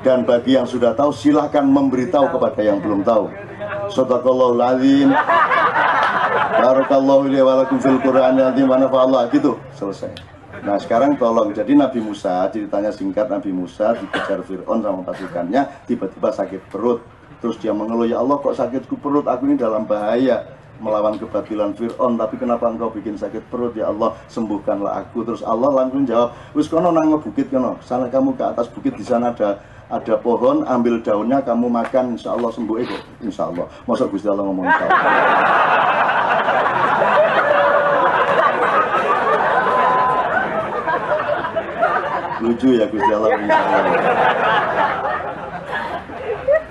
Dan bagi yang sudah tahu, silahkan memberitahu kepada yang belum tahu. Shadaqallahul azim. Barakallahu li wa lakum fil Qur'anil azim wa nafa'allah. Gitu, selesai. Nah sekarang tolong, jadi Nabi Musa, ceritanya singkat, Nabi Musa dikejar Fir'aun sama pasukannya, tiba-tiba sakit perut. Terus dia mengeluh, ya Allah kok sakitku perut, aku ini dalam bahaya melawan kebatilan Fir'aun, tapi kenapa engkau bikin sakit perut, ya Allah sembuhkanlah aku. Terus Allah langsung jawab, wis kono nang bukit kono, sana kamu ke atas bukit, di sana ada pohon, ambil daunnya kamu makan, insya Allah sembuh itu, insya Allah. Masa Gusti Allah ngomong insya Allah. Lucu ya Gusti Allah, insya Allah.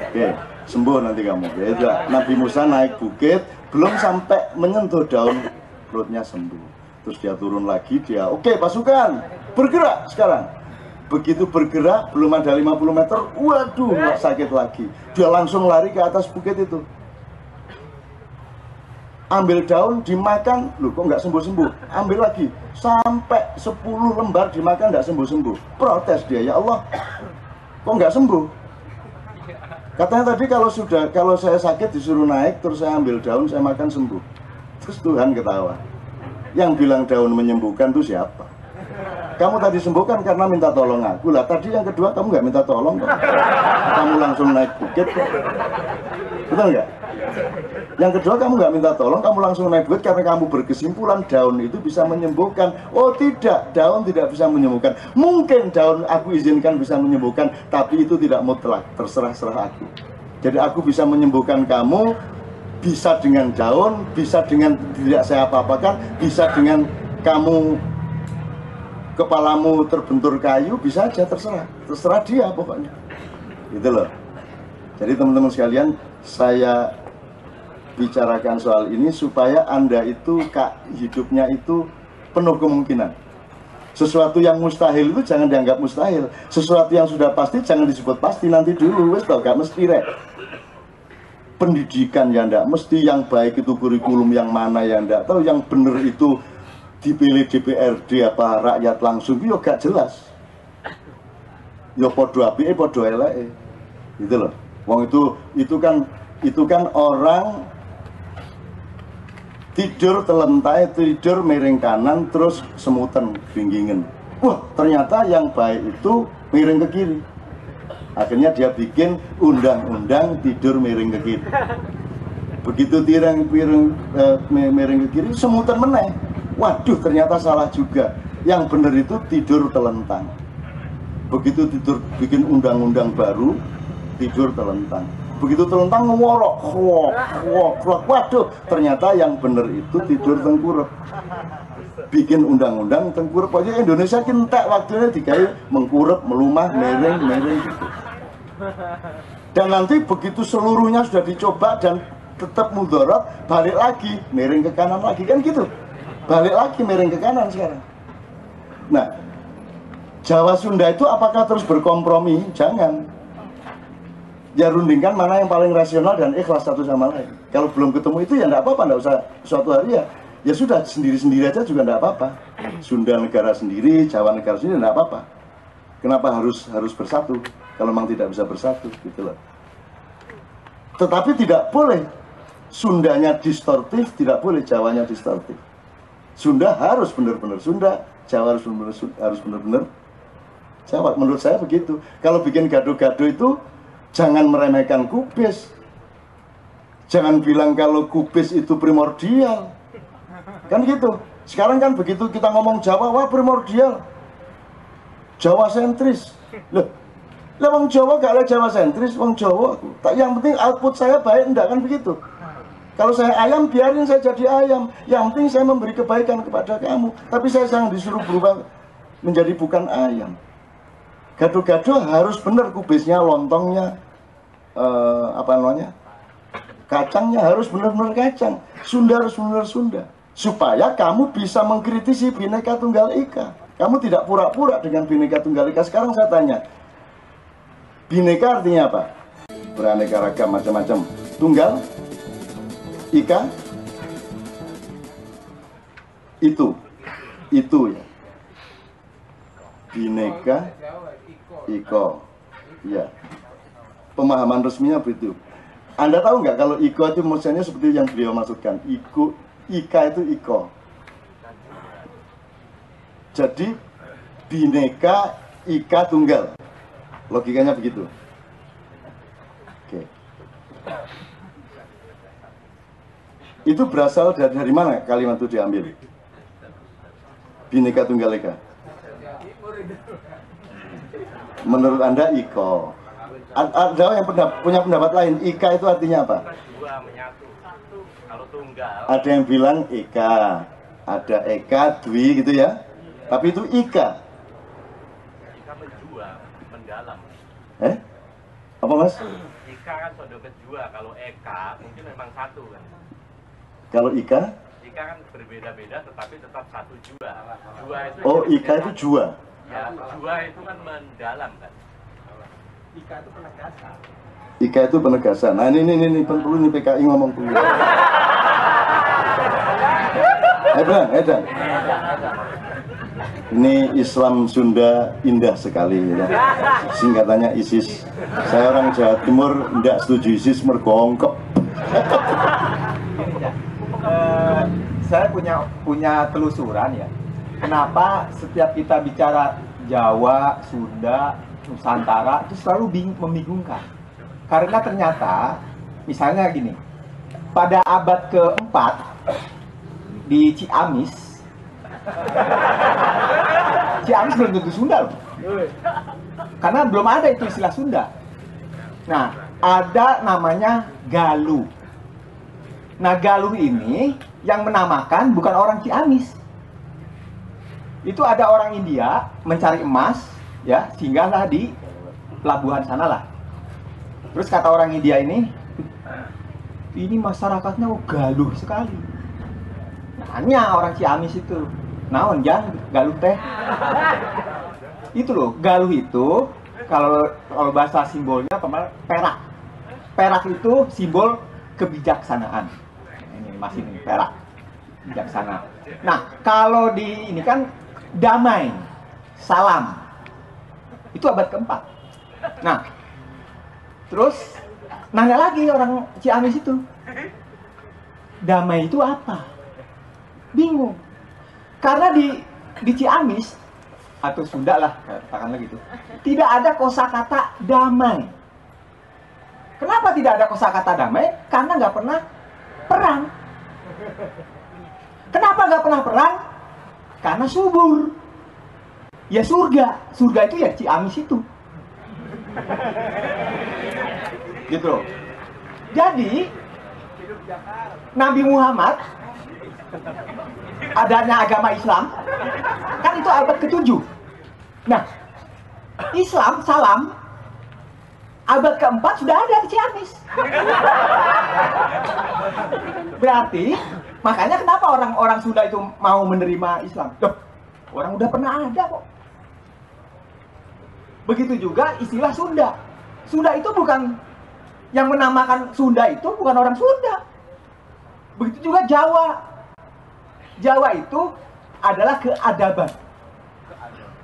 Oke, sembuh nanti kamu. Ya, Nabi Musa naik bukit, belum sampai menyentuh daun, perutnya sembuh. Terus dia turun lagi, dia oke, pasukan bergerak sekarang. Begitu bergerak, belum ada 50 meter, waduh, sakit lagi. Dia langsung lari ke atas bukit itu, ambil daun, dimakan, loh kok nggak sembuh-sembuh, ambil lagi, sampai 10 lembar dimakan nggak sembuh-sembuh. Protes dia, ya Allah, kok nggak sembuh? Katanya tadi kalau saya sakit disuruh naik, terus saya ambil daun, saya makan sembuh. Terus Tuhan ketawa. Yang bilang daun menyembuhkan itu siapa? Kamu tadi sembuhkan karena minta tolong aku. Lah tadi yang kedua kamu nggak minta tolong kok. Kamu langsung naik bukit kok. Betul nggak? Yang kedua kamu nggak minta tolong, kamu langsung naik bukit karena kamu berkesimpulan daun itu bisa menyembuhkan. Oh tidak, daun tidak bisa menyembuhkan. Mungkin daun aku izinkan bisa menyembuhkan, tapi itu tidak mutlak, terserah aku. Jadi aku bisa menyembuhkan kamu, bisa dengan daun, bisa dengan tidak saya apa-apakan, bisa dengan kamu kepalamu terbentur kayu, bisa aja, terserah dia pokoknya. Gitu loh. Jadi teman-teman sekalian, saya bicarakan soal ini supaya Anda itu hidupnya itu penuh kemungkinan. Sesuatu yang mustahil itu jangan dianggap mustahil. Sesuatu yang sudah pasti jangan disebut pasti, nanti dulu wes tau gak mesti rek. Pendidikan ya ndak mesti, yang baik itu kurikulum yang mana ya ndak tahu, yang benar itu dipilih DPRD apa rakyat langsung, yo gak jelas. Yo podo apike podo eleke. Gitu loh. Wong itu kan orang tidur telentai, tidur miring kanan, terus semutan binggingen. Wah, ternyata yang baik itu miring ke kiri. Akhirnya dia bikin undang-undang tidur miring ke kiri. Begitu miring ke kiri, semutan meneh. Waduh, ternyata salah juga. Yang benar itu tidur telentang. Begitu tidur bikin undang-undang baru, tidur telentang. Begitu telentang ngeworok, waduh, ternyata yang benar itu tidur tengkurap. Bikin undang-undang tengkurap aja. Indonesia kentek waktunya dikai mengkurap, melumah, miring gitu. Dan nanti begitu seluruhnya sudah dicoba dan tetap mudarat, balik lagi miring ke kanan lagi, kan gitu. Balik lagi miring ke kanan sekarang. Nah, Jawa Sunda itu apakah terus berkompromi? Jangan. Ya rundingkan mana yang paling rasional dan ikhlas satu sama lain. Kalau belum ketemu itu ya enggak apa-apa, enggak usah suatu hari ya sudah, sendiri-sendiri aja juga enggak apa-apa. Sunda negara sendiri, Jawa negara sendiri enggak apa-apa. Kenapa harus bersatu kalau memang tidak bisa bersatu gitu loh. Tetapi tidak boleh Sundanya distortif, tidak boleh Jawanya distortif. Sunda harus benar-benar Sunda, Jawa harus benar-benar Jawa. Menurut saya begitu. Kalau bikin gaduh-gaduh itu jangan meremehkan kubis. Jangan bilang kalau kubis itu primordial. Kan gitu. Sekarang kan begitu kita ngomong Jawa, wah primordial. Jawa sentris. Loh, wong Jawa gak ada Jawa sentris, wong Jawa aku. Yang penting output saya baik, enggak kan begitu. Kalau saya ayam, biarin saya jadi ayam. Yang penting saya memberi kebaikan kepada kamu. Tapi saya jangan disuruh berubah menjadi bukan ayam. Gaduh-gaduh harus benar kubisnya, lontongnya, kacangnya harus benar-benar kacang. Sunda harus benar Sunda. Supaya kamu bisa mengkritisi Bhinneka Tunggal Ika. Kamu tidak pura-pura dengan Bhinneka Tunggal Ika. Sekarang saya tanya, Bhinneka artinya apa? Beraneka ragam macam-macam. Tunggal, Ika, itu ya. Bhinneka, Iko, ya. Pemahaman resminya begitu. Anda tahu nggak kalau Iko itu maksudnya seperti yang beliau maksudkan. Ika itu Iko. Jadi Bhinneka, Ika Tunggal. Logikanya begitu. Oke. Itu berasal dari mana kalimat itu diambil? Bhinneka Tunggal Ika. Menurut Anda Iko. Ada yang punya pendapat lain. Ika itu artinya apa? Dua menyatu. Satu. Kalau tunggal. Ada yang bilang Eka, ada Eka, Dwi gitu ya. Tapi itu Ika. Ika menjual, mendalam. Apa mas? Ika kan sudah kedua. Kalau Eka mungkin memang satu kan. Kalau Ika? Ika kan berbeda-beda tetapi tetap satu jua. Jua itu. Oh, Ika itu jua. Ya, jua itu kan mendalam kan. Ika itu penegasan. Ika itu penegasan. Nah ini perlu nih PKI ngomong dulu. Edan. Ini Islam Sunda indah sekali ya. Singkatannya ISIS. Saya orang Jawa Timur tidak setuju ISIS mergongkok. Saya punya telusuran ya. Kenapa setiap kita bicara Jawa, Sunda, Nusantara itu selalu membingungkan? Karena ternyata misalnya gini, pada abad keempat di Ciamis belum tentu Sunda loh. Karena belum ada itu istilah Sunda. Nah, ada namanya Galuh. Nah, Galuh ini yang menamakan bukan orang Ciamis. Itu ada orang India mencari emas, ya, singgahlah di pelabuhan sanalah. Terus kata orang India ini masyarakatnya galuh sekali. Tanya orang Ciamis itu, naon jang galuh teh? Itu loh, galuh itu kalau bahasa simbolnya perak. Perak itu simbol kebijaksanaan. Ini masih ini perak, bijaksana. Nah, kalau di ini kan damai, salam. Itu abad keempat. Nah, terus nanya lagi orang Ciamis itu, damai itu apa? Bingung. Karena di Ciamis atau Sunda lah katakanlah gitu, tidak ada kosakata damai. Kenapa tidak ada kosakata damai? Karena nggak pernah perang. Kenapa nggak pernah perang? Karena subur. Ya surga itu ya Ciamis itu. Gitu. Jadi Nabi Muhammad, adanya agama Islam, kan itu abad ke-7. Nah, Islam, salam, abad ke-4 sudah ada di Ciamis. Berarti, makanya kenapa orang-orang Sunda itu mau menerima Islam? Loh, orang udah pernah ada kok. Begitu juga istilah Sunda. Sunda itu bukan, yang menamakan Sunda itu bukan orang Sunda. Begitu juga Jawa. Jawa itu adalah keadaban.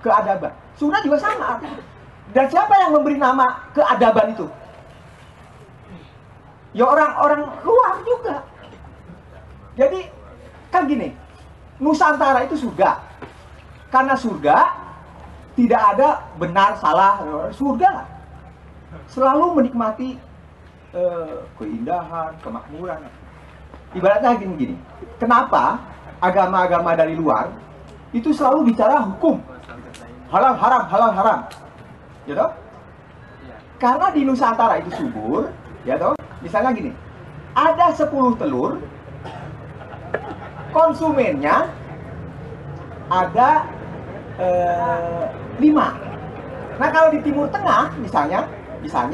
Keadaban. Sunda juga sama. Dan siapa yang memberi nama keadaban itu? Ya orang-orang luar juga. Jadi kan gini, Nusantara itu surga. Karena surga tidak ada benar salah. Surga selalu menikmati keindahan, kemakmuran. Ibaratnya gini-gini. Kenapa agama-agama dari luar itu selalu bicara hukum? Halal haram, halal haram. Ya toh? Karena di Nusantara itu subur, ya toh? Misalnya gini. Ada 10 telur, konsumennya ada 5. Nah kalau di Timur Tengah misalnya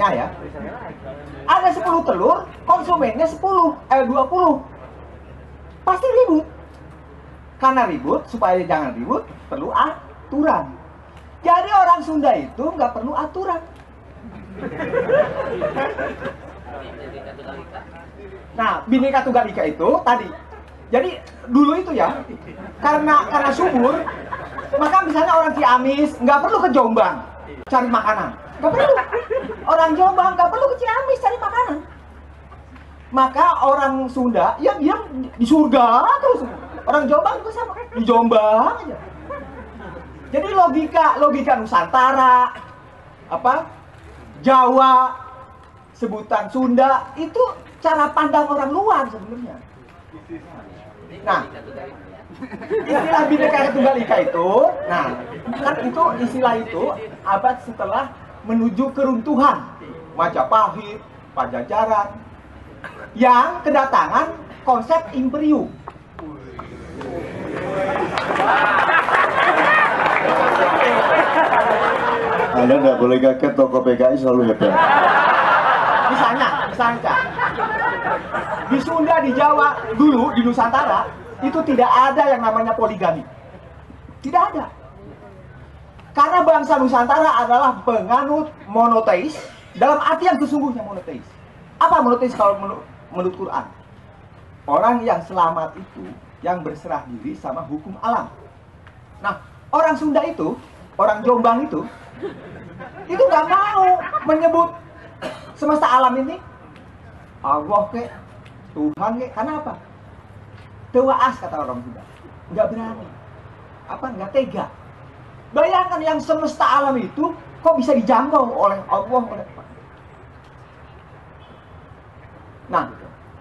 ya, ada 10 telur, konsumennya 20. Pasti ribut. Karena ribut, supaya jangan ribut, perlu aturan. Jadi orang Sunda itu nggak perlu aturan. Nah, Bhinneka Tunggal Ika itu tadi. Jadi dulu itu ya, karena subur, maka misalnya orang Ciamis nggak perlu ke Jombang cari makanan, nggak perlu. Orang Jombang nggak perlu ke Ciamis cari makanan. Maka orang Sunda, ya dia di surga terus. Orang Jombang itu sama di Jombang aja. Jadi logika Nusantara, Jawa, sebutan Sunda itu cara pandang orang luar sebenarnya. Nah, istilah Bhinneka Tunggal Ika itu, nah kan itu istilah itu abad setelah menuju keruntuhan Majapahit, Pajajaran, yang kedatangan konsep imperium. Anda nggak boleh kaget, tokoh PKI selalu hebat. Misalnya, di Sunda, di Jawa, dulu di Nusantara itu tidak ada yang namanya poligami. Tidak ada. Karena bangsa Nusantara adalah penganut monoteis, dalam arti yang sesungguhnya monoteis. Apa monoteis kalau menurut Quran? Orang yang selamat itu yang berserah diri sama hukum alam. Nah, orang Sunda itu, orang Jombang itu nggak mau menyebut semesta alam ini Allah ke, Tuhan ke. Karena apa? Tewaas kata orang Sunda. Nggak berani. Nggak tega. Bayangkan yang semesta alam itu kok bisa dijangkau oleh Allah, oleh apa? Nah,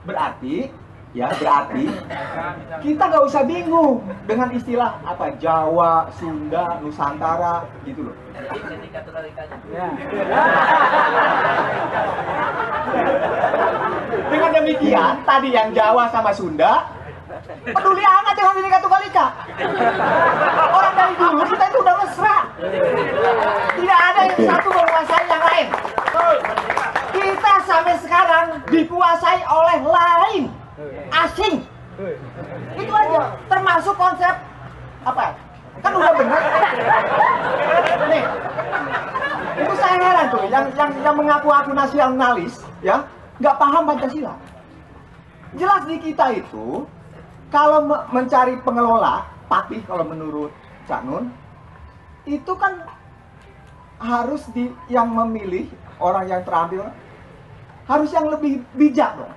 berarti kita nggak usah bingung dengan istilah Jawa, Sunda, Nusantara gitu loh. Dengan demikian tadi yang Jawa sama Sunda peduli amat dengan Bhinneka Tunggal Ika. Orang dari dulu kita itu udah mesra. Tidak ada yang satu menguasai yang lain. Kita sampai sekarang dikuasai oleh lain, asing. Itu aja. Termasuk konsep kan udah benar. Nih, itu saya heran tuh, yang mengaku-ngaku nasionalis, ya, nggak paham Pancasila. Jelas di kita itu, kalau mencari pengelola, patih kalau menurut Cak Nun, itu kan harus yang memilih orang yang terampil, harus yang lebih bijak dong.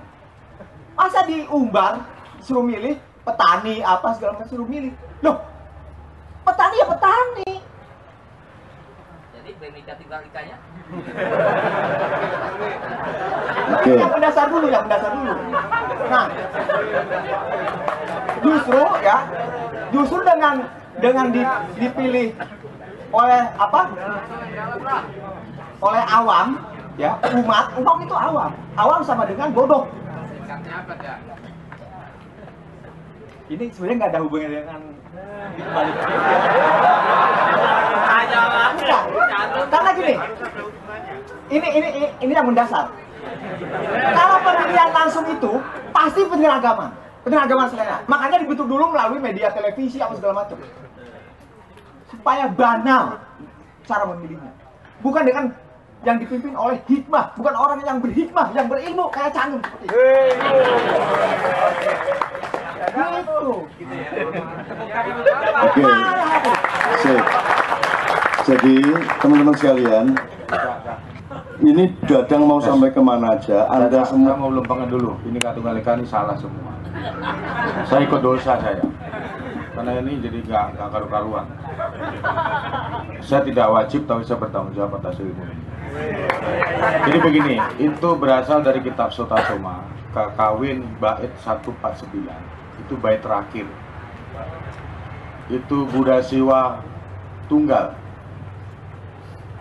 Masa diumbar, suruh milih petani segala macam, suruh milih. Loh, petani ya petani. Jadi Bhinneka Tunggal Ika-nya. Oke. Yang mendasar dulu. Nah, justru dengan dipilih oleh oleh awam, ya, umat itu awam sama dengan bodoh. Ini sebenarnya nggak ada hubungannya dengan balik. Karena gini, ini yang mendasar. Kalau pemilihan langsung itu pasti penyeragaman selera. Makanya dibentuk dulu melalui media televisi segala macam, supaya banal cara memilihnya. Bukan dengan yang dipimpin oleh hikmah, bukan orang yang berhikmah, yang berilmu kayak Cak Nun seperti itu. Oke. Sip. Jadi teman-teman sekalian, ini Dadang mau sampai kemana aja? Anda semua mau lempengin dulu. Bhinneka Tunggal Ika ini salah semua. Saya ikut dosa saya. karena ini jadi nggak karu-karuan. Saya tidak wajib, tapi saya bertanggung jawab atas ilmu ini. Jadi begini, itu berasal dari kitab Sota Soma, Kakawin bait 149. Itu bait terakhir. Itu Buddha Siwa tunggal,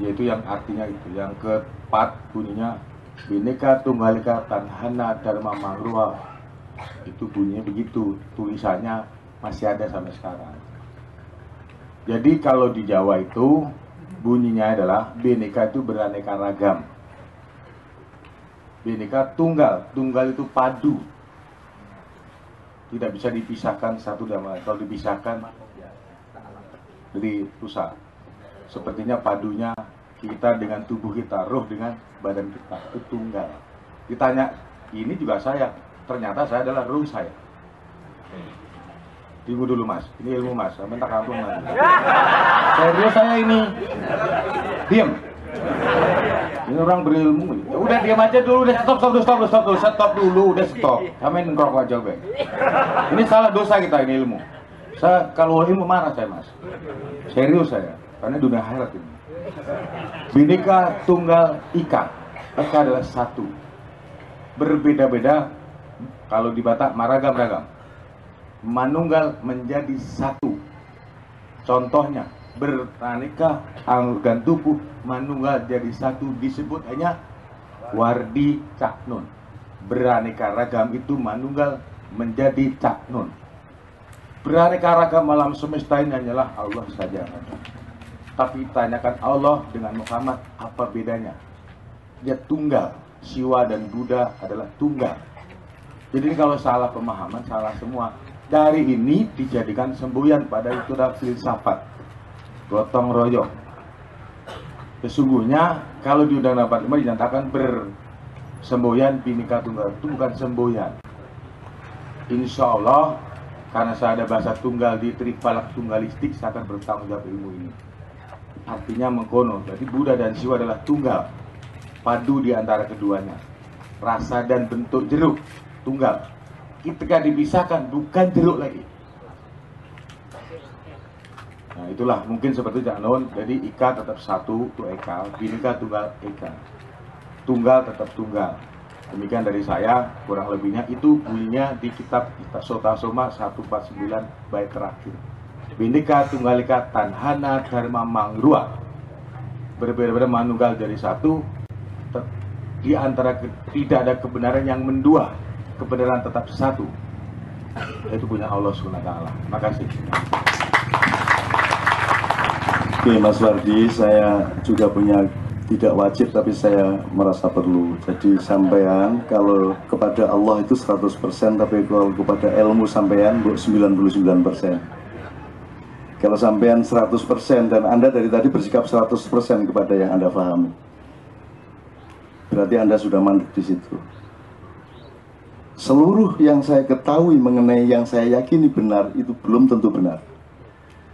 yaitu yang artinya itu. Yang keempat bunyinya Bhinneka Tunggal Ika Tanhana Dharma Mangrua. Itu bunyinya begitu, tulisannya masih ada sampai sekarang. Jadi kalau di Jawa itu bunyinya adalah Bhinneka itu beraneka ragam. Bhinneka tunggal, tunggal itu padu. Tidak bisa dipisahkan satu dan lain. Kalau dipisahkan jadi rusak. Sepertinya padunya kita dengan tubuh kita, roh dengan badan kita, itu tunggal. Ditanya, ini juga saya. Ternyata saya adalah ruh saya. Tunggu dulu mas, ini ilmu mas, saya minta kampung lagi. Serius saya ini. Diam. Ini orang berilmu. Ya udah diam aja dulu, udah stop dulu, udah stop. Kami ngerokok aja be. Ini salah dosa kita ini ilmu. Saya kalau ilmu marah saya mas. Serius saya, karena dunia akhirat ini. Bhinneka Tunggal Ika. Ika adalah satu. Berbeda-beda. Kalau di Batak maragam-ragam. Manunggal menjadi satu. Contohnya beraneka organ tubuh, manunggal jadi satu, disebut hanya Wardi Cak Nun. Beraneka ragam itu manunggal menjadi Cak Nun. Beraneka ragam alam semesta ini hanyalah Allah saja. Tapi tanyakan Allah dengan Muhammad, apa bedanya? Dia tunggal. Siwa dan Buddha adalah tunggal. Jadi kalau salah pemahaman, salah semua. Dari ini dijadikan semboyan, pada itu adalah filsafat gotong royong. Sesungguhnya kalau di Undang-Undang 45 dinyatakan bersemboyan Bhinneka Tunggal, itu bukan semboyan. Insya Allah karena saya ada bahasa tunggal di Tripalak Tunggalistik, saya akan bertanggung jawab ilmu ini. Artinya mengkono, jadi Buddha dan Siwa adalah tunggal, padu di antara keduanya. Rasa dan bentuk jeruk tunggal. Ketika dipisahkan bukan jeruk lagi. Nah itulah mungkin seperti Cak Nun. Jadi Ika tetap satu, itu Eka. Bhinneka Tunggal Eka. Tunggal tetap tunggal. Demikian dari saya, kurang lebihnya itu bunyinya di kitab Sota Soma 149 bait terakhir. Bhinneka Tunggal Ika Tanhana Dharma Mangrua. Berbeda-beda manunggal jadi satu. Di antara tidak ada kebenaran yang mendua. Kebenaran tetap satu, itu punya Allah SWT. Makasih. Oke Mas Wardi, saya juga punya, tidak wajib tapi saya merasa perlu. Jadi sampean kalau kepada Allah itu 100%, tapi kalau kepada ilmu sampean 99%. Kalau sampean 100% dan Anda dari tadi bersikap 100% kepada yang Anda pahami, berarti Anda sudah mandek di situ. Seluruh yang saya ketahui mengenai yang saya yakini benar itu belum tentu benar.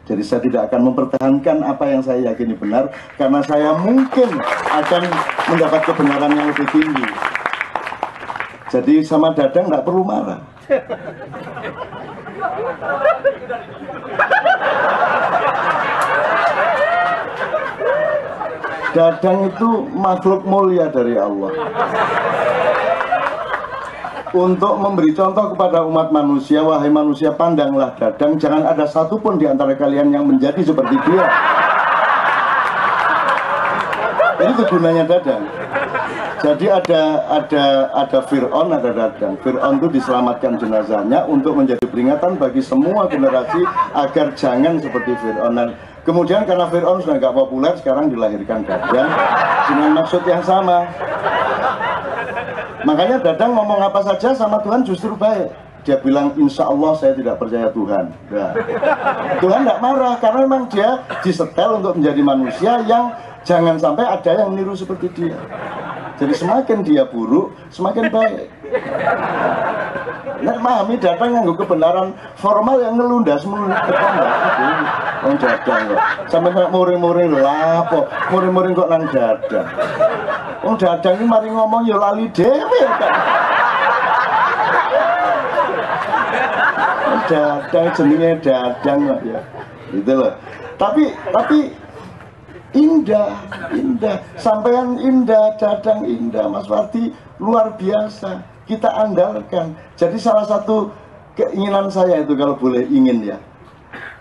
Jadi saya tidak akan mempertahankan apa yang saya yakini benar, karena saya mungkin akan mendapat kebenaran yang lebih tinggi. Jadi sama Dadang nggak perlu marah. Dadang itu makhluk mulia dari Allah. Untuk memberi contoh kepada umat manusia, wahai manusia, pandanglah Dadang, jangan ada satupun di antara kalian yang menjadi seperti dia. Itu gunanya Dadang. Jadi ada Fir'aun, ada Dadang. Fir'aun itu diselamatkan jenazahnya untuk menjadi peringatan bagi semua generasi agar jangan seperti Fir'aun. Dan kemudian karena Fir'aun sudah nggak populer, sekarang dilahirkan Dadang dengan maksud yang sama. Makanya Dadang ngomong apa saja sama Tuhan justru baik. Dia bilang, insya Allah saya tidak percaya Tuhan. Nah, Tuhan tidak marah karena memang dia disetel untuk menjadi manusia yang jangan sampai ada yang meniru seperti dia. Jadi semakin dia buruk, semakin baik. Nek pahami Dadang yang kebenaran formal yang ngelundas Wong Dadang kok. Sampai muring-muring lapo, muring-muring kok nang Dadang. Wong Dadang ini mari ngomong ya lali dhewe kan. dadang, jenenge dadang kok ya. Gitu loh. Tapi indah, sampean indah, dadang indah, Mas Wardi luar biasa. Kita andalkan. Jadi salah satu keinginan saya itu kalau boleh ingin ya.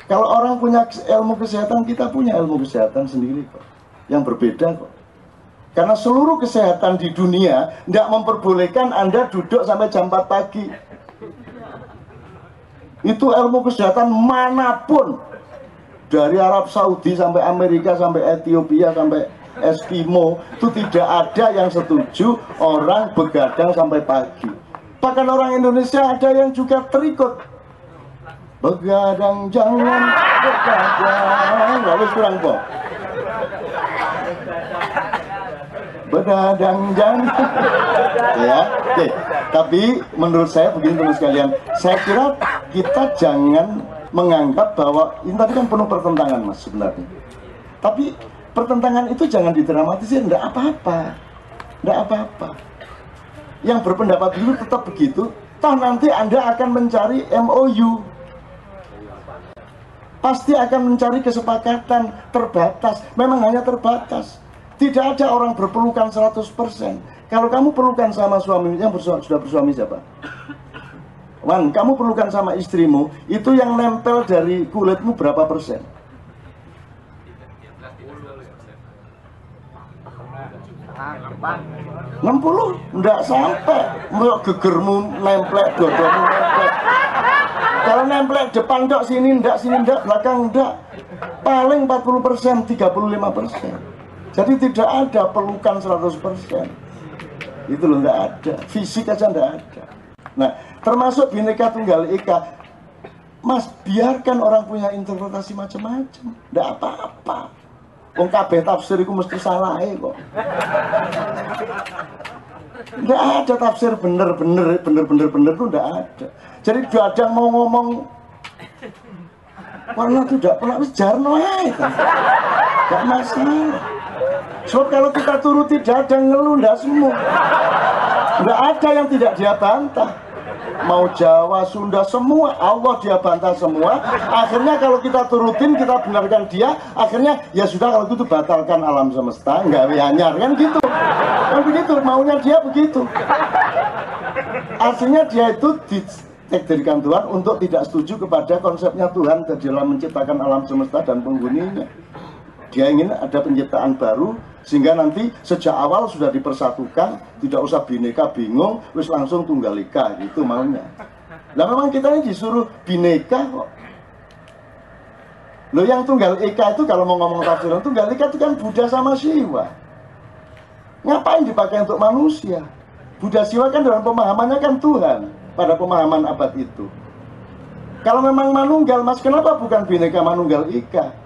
Kalau orang punya ilmu kesehatan, kita punya ilmu kesehatan sendiri kok. Yang berbeda kok. Karena seluruh kesehatan di dunia tidak memperbolehkan Anda duduk sampai jam 4 pagi. Itu ilmu kesehatan manapun. Dari Arab Saudi sampai Amerika, sampai Ethiopia, sampai Eskimo, itu tidak ada yang setuju orang begadang sampai pagi. Bahkan orang Indonesia ada yang juga terikut. Begadang jangan begadang, lalu kurang kok. Begadang jangan. Ya, oke. Tapi menurut saya begini teman sekalian, saya kira kita jangan menganggap bahwa ini tadi kan penuh pertentangan Mas sebenarnya. Tapi pertentangan itu jangan didramatisir, enggak apa-apa. Enggak apa-apa. Yang berpendapat dulu tetap begitu, toh nanti Anda akan mencari MOU. Pasti akan mencari kesepakatan terbatas, memang hanya terbatas. Tidak ada orang berpelukan 100%. Kalau kamu pelukan sama suami, yang sudah bersuami siapa? Wan, kamu perlukan sama istrimu, itu yang nempel dari kulitmu berapa persen? 60? Enggak sampai. Mau gegermu nemplek, dodomu nemplek. Kalau nemplek depan dok, sini enggak, belakang enggak. Paling 40%, 35%. Jadi tidak ada pelukan 100%. Itu loh, enggak ada. Fisik aja enggak ada. Nah, termasuk Bhinneka Tunggal Ika, Mas, biarkan orang punya interpretasi macam-macam, tidak apa-apa. Wong kabeh tafsir itu mesti salah kok. Tidak ada tafsir bener itu tidak ada. Jadi dadang mau ngomong, warna tidak pernah jarno aja, tidak masalah. Sebab kalau kita turuti dadang ngeluh tidak semua, tidak ada yang tidak dia bantah. Mau Jawa, Sunda, semua Allah dia bantah semua. Akhirnya kalau kita turutin, kita benarkan dia, akhirnya ya sudah kalau itu batalkan alam semesta, nggak anyar kan gitu. Kan begitu, maunya dia begitu. Artinya dia itu ditakdirkan Tuhan untuk tidak setuju kepada konsepnya Tuhan dalam menciptakan alam semesta dan penghuninya. Dia ingin ada penciptaan baru sehingga nanti sejak awal sudah dipersatukan, tidak usah bineka bingung, terus langsung tunggal ika gitu maunya. Nah memang kita ini disuruh bineka kok. Loh yang tunggal ika itu kalau mau ngomong tafsiran tunggal ika itu kan Buddha sama Siwa. Ngapain dipakai untuk manusia? Buddha Siwa kan dalam pemahamannya kan Tuhan pada pemahaman abad itu. Kalau memang manunggal Mas, kenapa bukan bineka manunggal ika?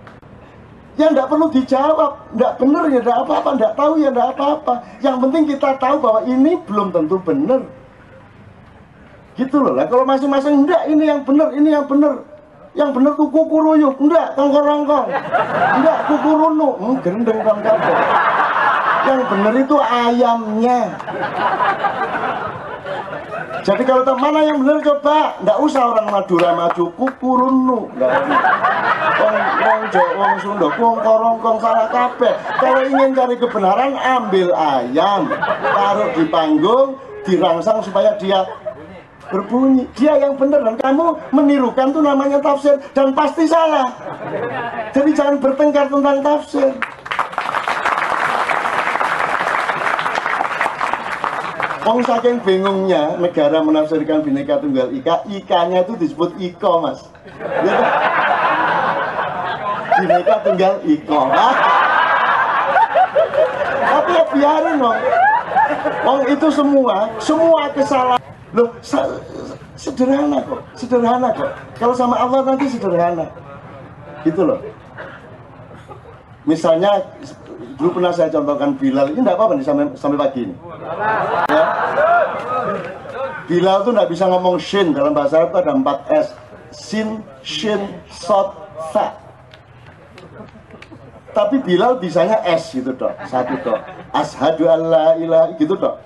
Ya enggak perlu dijawab, enggak benar ya enggak apa-apa, enggak tahu ya enggak apa-apa. Yang penting kita tahu bahwa ini belum tentu benar. Gitu loh. Lah kalau masing-masing enggak ini yang benar, ini yang benar. Yang benar tuh kukuruyuk, enggak kongkong-kongkong. Enggak kukurunu, gendeng kongkong. Yang benar itu ayamnya. Jadi kalau mana yang benar coba, enggak usah orang Madura maju kukurunu. Wong Sunda kongkorongkong salah kabeh. Kalau ingin cari kebenaran ambil ayam, taruh di panggung, dirangsang supaya dia berbunyi. Dia yang benar dan kamu menirukan tuh namanya tafsir dan pasti salah. Jadi jangan bertengkar tentang tafsir. Wong saking bingungnya negara menafsirkan Bhinneka Tunggal Ika, ikanya itu disebut iko Mas. Ya, Bhinneka Tunggal Ika. Tapi ya biarin dong. Wong itu semua kesalahan. Loh, sederhana kok. Kalau sama Allah nanti sederhana. Gitu loh. Misalnya dulu pernah saya contohkan Bilal, ini enggak apa-apa nih sampai pagi ini. Ya. Bilal tuh enggak bisa ngomong shin, dalam bahasa Arab itu ada 4 S. Sin, shin, sod, fa. Tapi Bilal bisanya S gitu dok, satu dok. Ashadu alla ilaha gitu dok.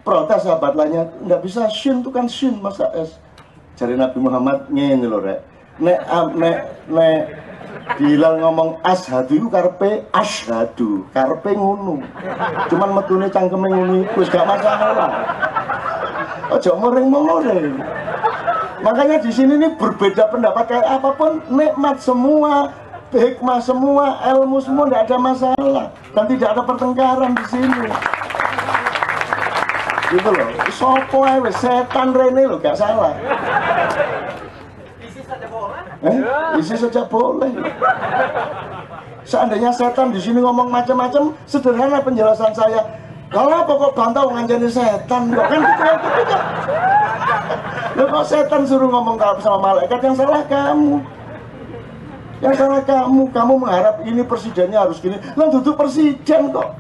Protes sahabat lainnya, enggak bisa shin tuh kan shin, masa S. Jari Nabi Muhammad ngene lho rek. Nek Bilal ngomong ashadu itu karepe ashadu, karepe ngono. Cuman metune cangkeme ngono wis gak masalah. Aja moreng-moreng. Makanya di sini nih berbeda pendapat kayak apapun, nikmat semua, hikmah semua, ilmu semua, tidak ada masalah dan tidak ada pertengkaran di sini. Gitu loh. Sopo ae setan rene lo gak salah. Isi saja boleh. Seandainya setan di sini ngomong macam-macam, sederhana penjelasan saya. Kalau pokok bantau nganjani setan, kok kan gitu kan? Loh kok setan suruh ngomong sama malaikat, yang salah kamu. Yang salah kamu mengharap ini presidennya harus gini. Lah duduk presiden kok.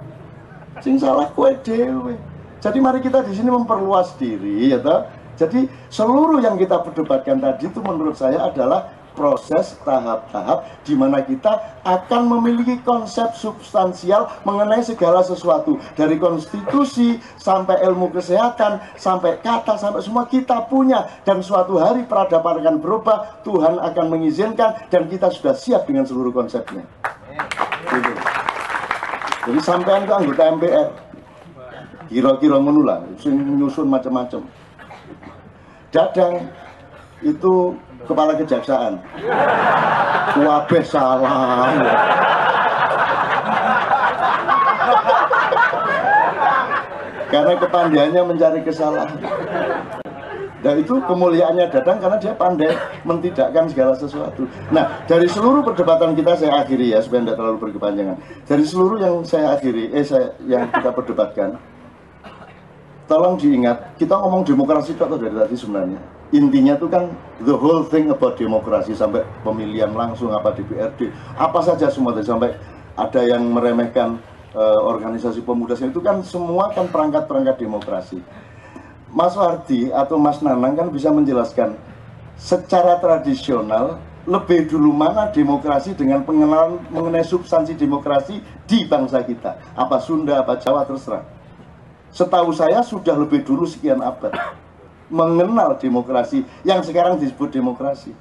Sing salah kowe dhewe. Jadi mari kita di sini memperluas diri, ya toh. Jadi seluruh yang kita perdebatkan tadi itu menurut saya adalah proses tahap-tahap di mana kita akan memiliki konsep substansial mengenai segala sesuatu, dari konstitusi sampai ilmu kesehatan sampai kata sampai semua kita punya, dan suatu hari peradaban akan berubah, Tuhan akan mengizinkan dan kita sudah siap dengan seluruh konsepnya. Gitu. Jadi sampean itu anggota MPR kira-kira menula nyusun macam-macam. Dadang itu kepala kejaksaan, wabeh salah. Karena kepandaiannya mencari kesalahan. Dan itu kemuliaannya Dadang karena dia pandai mentidakkan segala sesuatu. Nah, dari seluruh perdebatan kita saya akhiri ya supaya tidak terlalu berkepanjangan. Dari seluruh yang saya akhiri, yang kita perdebatkan, tolong diingat, kita ngomong demokrasi itu dari tadi sebenarnya. Intinya itu kan the whole thing about demokrasi, sampai pemilihan langsung apa DPRD, apa saja semua, sampai ada yang meremehkan organisasi pemuda, itu kan semua kan perangkat-perangkat demokrasi. Mas Wardi atau Mas Nanang kan bisa menjelaskan secara tradisional lebih dulu mana demokrasi dengan pengenalan mengenai substansi demokrasi di bangsa kita, apa Sunda, apa Jawa, terserah. Setahu saya sudah lebih dulu sekian abad mengenal demokrasi yang sekarang disebut demokrasi.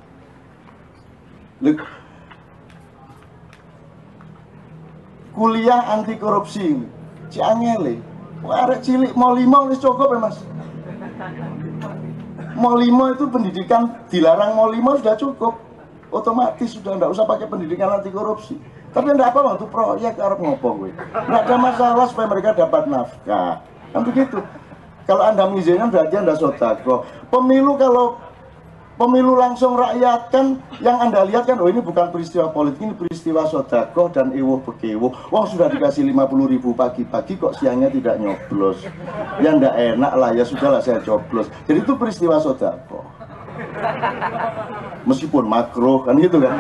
Kuliah anti korupsi Ciangele, arek cilik mau 5 wis cukup ya Mas. Mau 5 itu pendidikan dilarang, mau 5 sudah cukup, otomatis sudah tidak usah pakai pendidikan anti korupsi. Tapi tidak apa waktu proyek arep ngopo gue, tidak ada masalah supaya mereka dapat nafkah. Kan begitu. Kalau Anda mengizinkan berarti Anda sodako. Pemilu, kalau pemilu langsung rakyat kan yang Anda lihat kan, oh ini bukan peristiwa politik, ini peristiwa sodako dan ewoh bekewoh. Wong sudah dikasih 50.000 pagi-pagi kok siangnya tidak nyoblos. Ya ndak enak lah, ya sudahlah saya coblos. Jadi itu peristiwa sodako. Meskipun makruh kan gitu kan.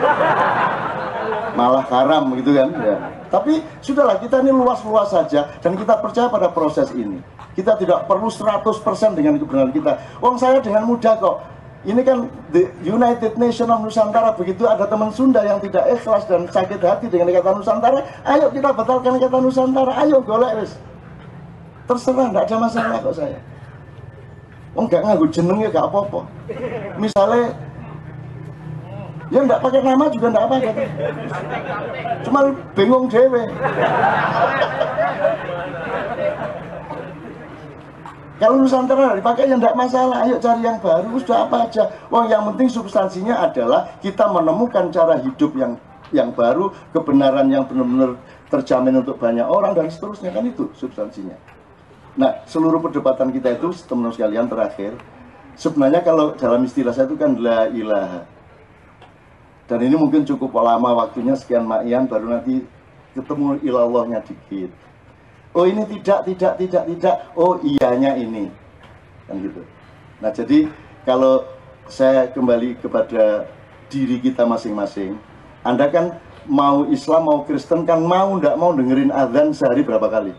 Malah haram gitu kan ya. Tapi sudahlah, kita ini luas-luas saja dan kita percaya pada proses ini. Kita tidak perlu 100% dengan kebenaran kita. Wong saya dengan mudah kok. Ini kan the United Nations of Nusantara, begitu ada teman Sunda yang tidak ikhlas dan sakit hati dengan kata Nusantara, ayo kita batalkan kata Nusantara, ayo golek wis. Terserah, tidak ada masalah kok saya. Wong gak nganggo jenengnya gak apa-apa. Misalnya ya enggak pakai nama juga enggak apa-apa. Cuma bingung dewe. Kalau Nusantara dipakai ya enggak masalah, ayo cari yang baru, sudah apa aja. Wong yang penting substansinya adalah kita menemukan cara hidup yang baru, kebenaran yang benar-benar terjamin untuk banyak orang dan seterusnya, kan itu substansinya. Nah, seluruh perdebatan kita itu, teman-teman sekalian, terakhir, sebenarnya kalau dalam istilah saya itu kan la ilaha. Dan ini mungkin cukup lama waktunya, sekian makian, baru nanti ketemu ilallahnya dikit. Oh ini tidak, oh iyanya ini. Kan gitu. Nah jadi kalau saya kembali kepada diri kita masing-masing, Anda kan mau Islam, mau Kristen kan mau ndak mau dengerin azan sehari berapa kali?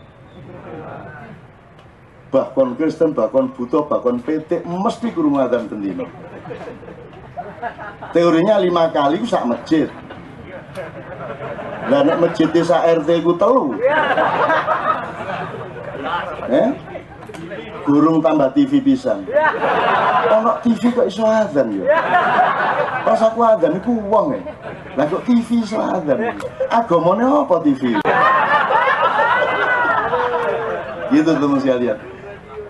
Bahkan Kristen, bahkan Buddha, bahkan PT, mesti kurung azan pendino. Teorinya 5 kali ku sak masjid. Lah nek masjid desa RT ku 3. Burung tambah TV pisan. Ono TV kok iso adzan ya. Pas aku adzan iku wong ya. Lah kok TV iso adzan. Agamane apa TV? Gitu teman sekalian.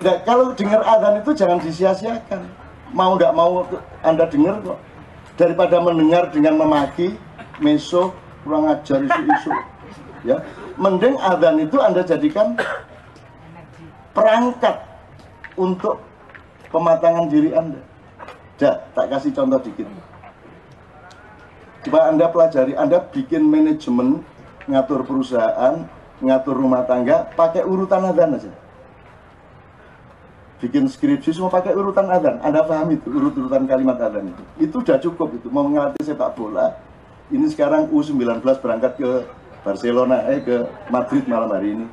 Nah, kalau dengar adzan itu jangan disia-siakan. Mau nggak mau Anda dengar kok. Daripada mendengar dengan memaki, meso, kurang ajar isu-isu. Ya, mending adzan itu Anda jadikan perangkat untuk pematangan diri Anda. Tak kasih contoh dikit. Coba Anda pelajari, Anda bikin manajemen, ngatur perusahaan, ngatur rumah tangga, pakai urutan adzan aja. Bikin skripsi semua pakai urutan adzan. Anda paham itu, urutan kalimat adzan itu. Itu udah cukup itu. Mau ngelatih sepak bola, ini sekarang U19 berangkat ke Barcelona, ke Madrid malam hari ini.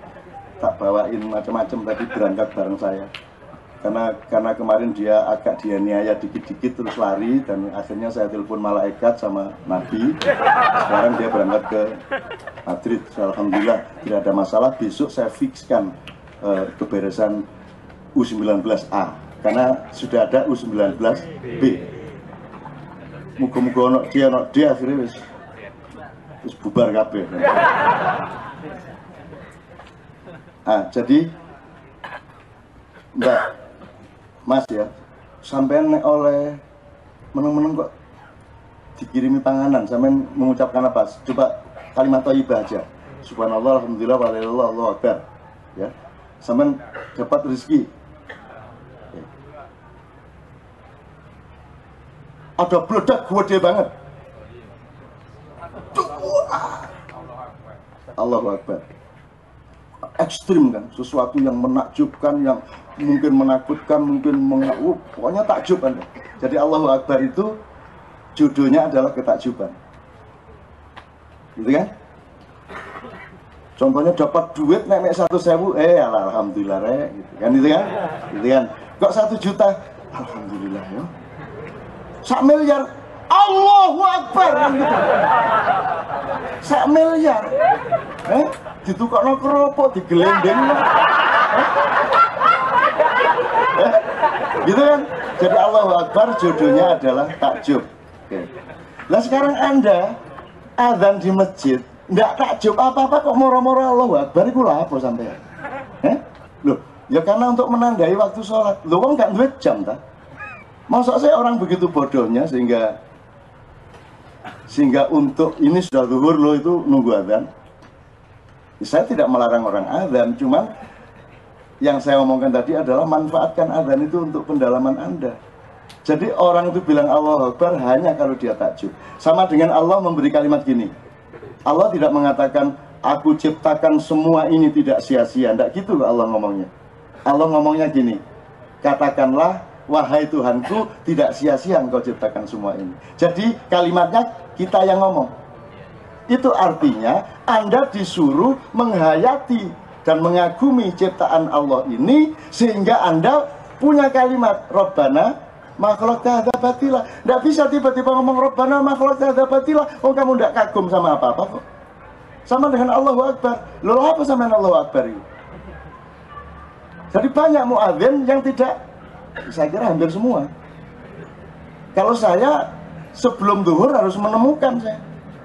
Tak bawain macam-macam tadi berangkat bareng saya. Karena kemarin dia agak dianiaya dikit-dikit terus lari dan akhirnya saya telepon malaikat sama Nabi. Sekarang dia berangkat ke Madrid. Alhamdulillah tidak ada masalah. Besok saya fixkan keberesan U19A karena sudah ada U19B. Muga-muga dia akhirnya wis bubar kabeh. Jadi Mbak, Mas ya, sampean nek oleh meneng-meneng kok dikirimi panganan, sampean mengucapkan apa? Coba kalimat thayyibah aja. Subhanallah, alhamdulillah, walillah, Allahu akbar. Ya. Sampean dapat rezeki. Ya. Ada bledak gede banget. Allahu akbar. Ekstrim kan, sesuatu yang menakjubkan, yang mungkin menakutkan, mungkin pokoknya takjub Anda. Jadi Allahu Akbar itu judulnya adalah ketakjuban, gitu kan? Contohnya dapat duit nek 100.000, alhamdulillah gitu kan, gitu kan? Kok 1 juta, alhamdulillah ya. 1 miliar, Allahu Akbar gitu. 1 miliar, ditukokno keropok, digelendeng, gitu kan? Jadi Allahu Akbar judulnya adalah takjub. Oke. Nah sekarang Anda azan di masjid, nggak takjub apa-apa kok moro-moro Allahu Akbar itu lah apa sampean? Loh, ya karena untuk menandai waktu sholat. Loh, wong nggak duit jam tak? Masa saya orang begitu bodohnya sehingga untuk ini sudah zuhur lo itu nunggu azan. Saya tidak melarang orang azan, cuman yang saya omongkan tadi adalah manfaatkan azan itu untuk pendalaman Anda. Jadi orang itu bilang Allahu Akbar hanya kalau dia takjub. Sama dengan Allah memberi kalimat gini. Allah tidak mengatakan aku ciptakan semua ini tidak sia-sia. Tidak gitu loh Allah ngomongnya. Allah ngomongnya gini. Katakanlah wahai Tuhanku, tidak sia-sia engkau ciptakan semua ini. Jadi kalimatnya kita yang ngomong. Itu artinya Anda disuruh menghayati dan mengagumi ciptaan Allah ini sehingga Anda punya kalimat Rabbana ma khalaqta hadza batila. Tidak bisa tiba-tiba ngomong Rabbana ma khalaqta hadza batila. Oh, kamu tidak kagum sama apa-apa kok. Sama dengan Allahu Akbar. Lalu apa sama Allahu Akbar itu? Jadi banyak muadzin yang tidak, saya kira hampir semua. Kalau saya sebelum zuhur harus menemukan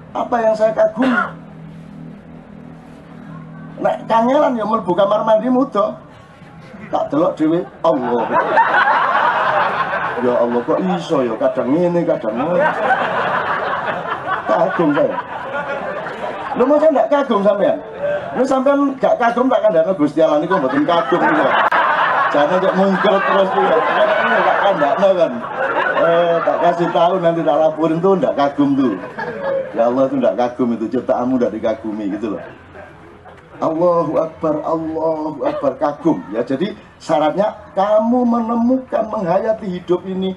apa yang saya kagumi. Nek kangelan ya mlebu kamar mandi muda. Tak delok dhewe Allah. Ya Allah kok iso ya kadang ngene kadang ngono. Kagum saya. Lu mau saya enggak kagum sampean? Lu sampean enggak kagum tak kandhane Gusti Allah niku mboten kagum niku. Jangan aja mungkel terus ya. Enggak kandhane kan. Tak kasih tahu nanti tak laporin tuh enggak kagum tuh. Ya Allah itu enggak kagum itu ciptaanmu enggak dikagumi gitu loh. Allahu Akbar kagum ya. Jadi syaratnya kamu menemukan menghayati hidup ini,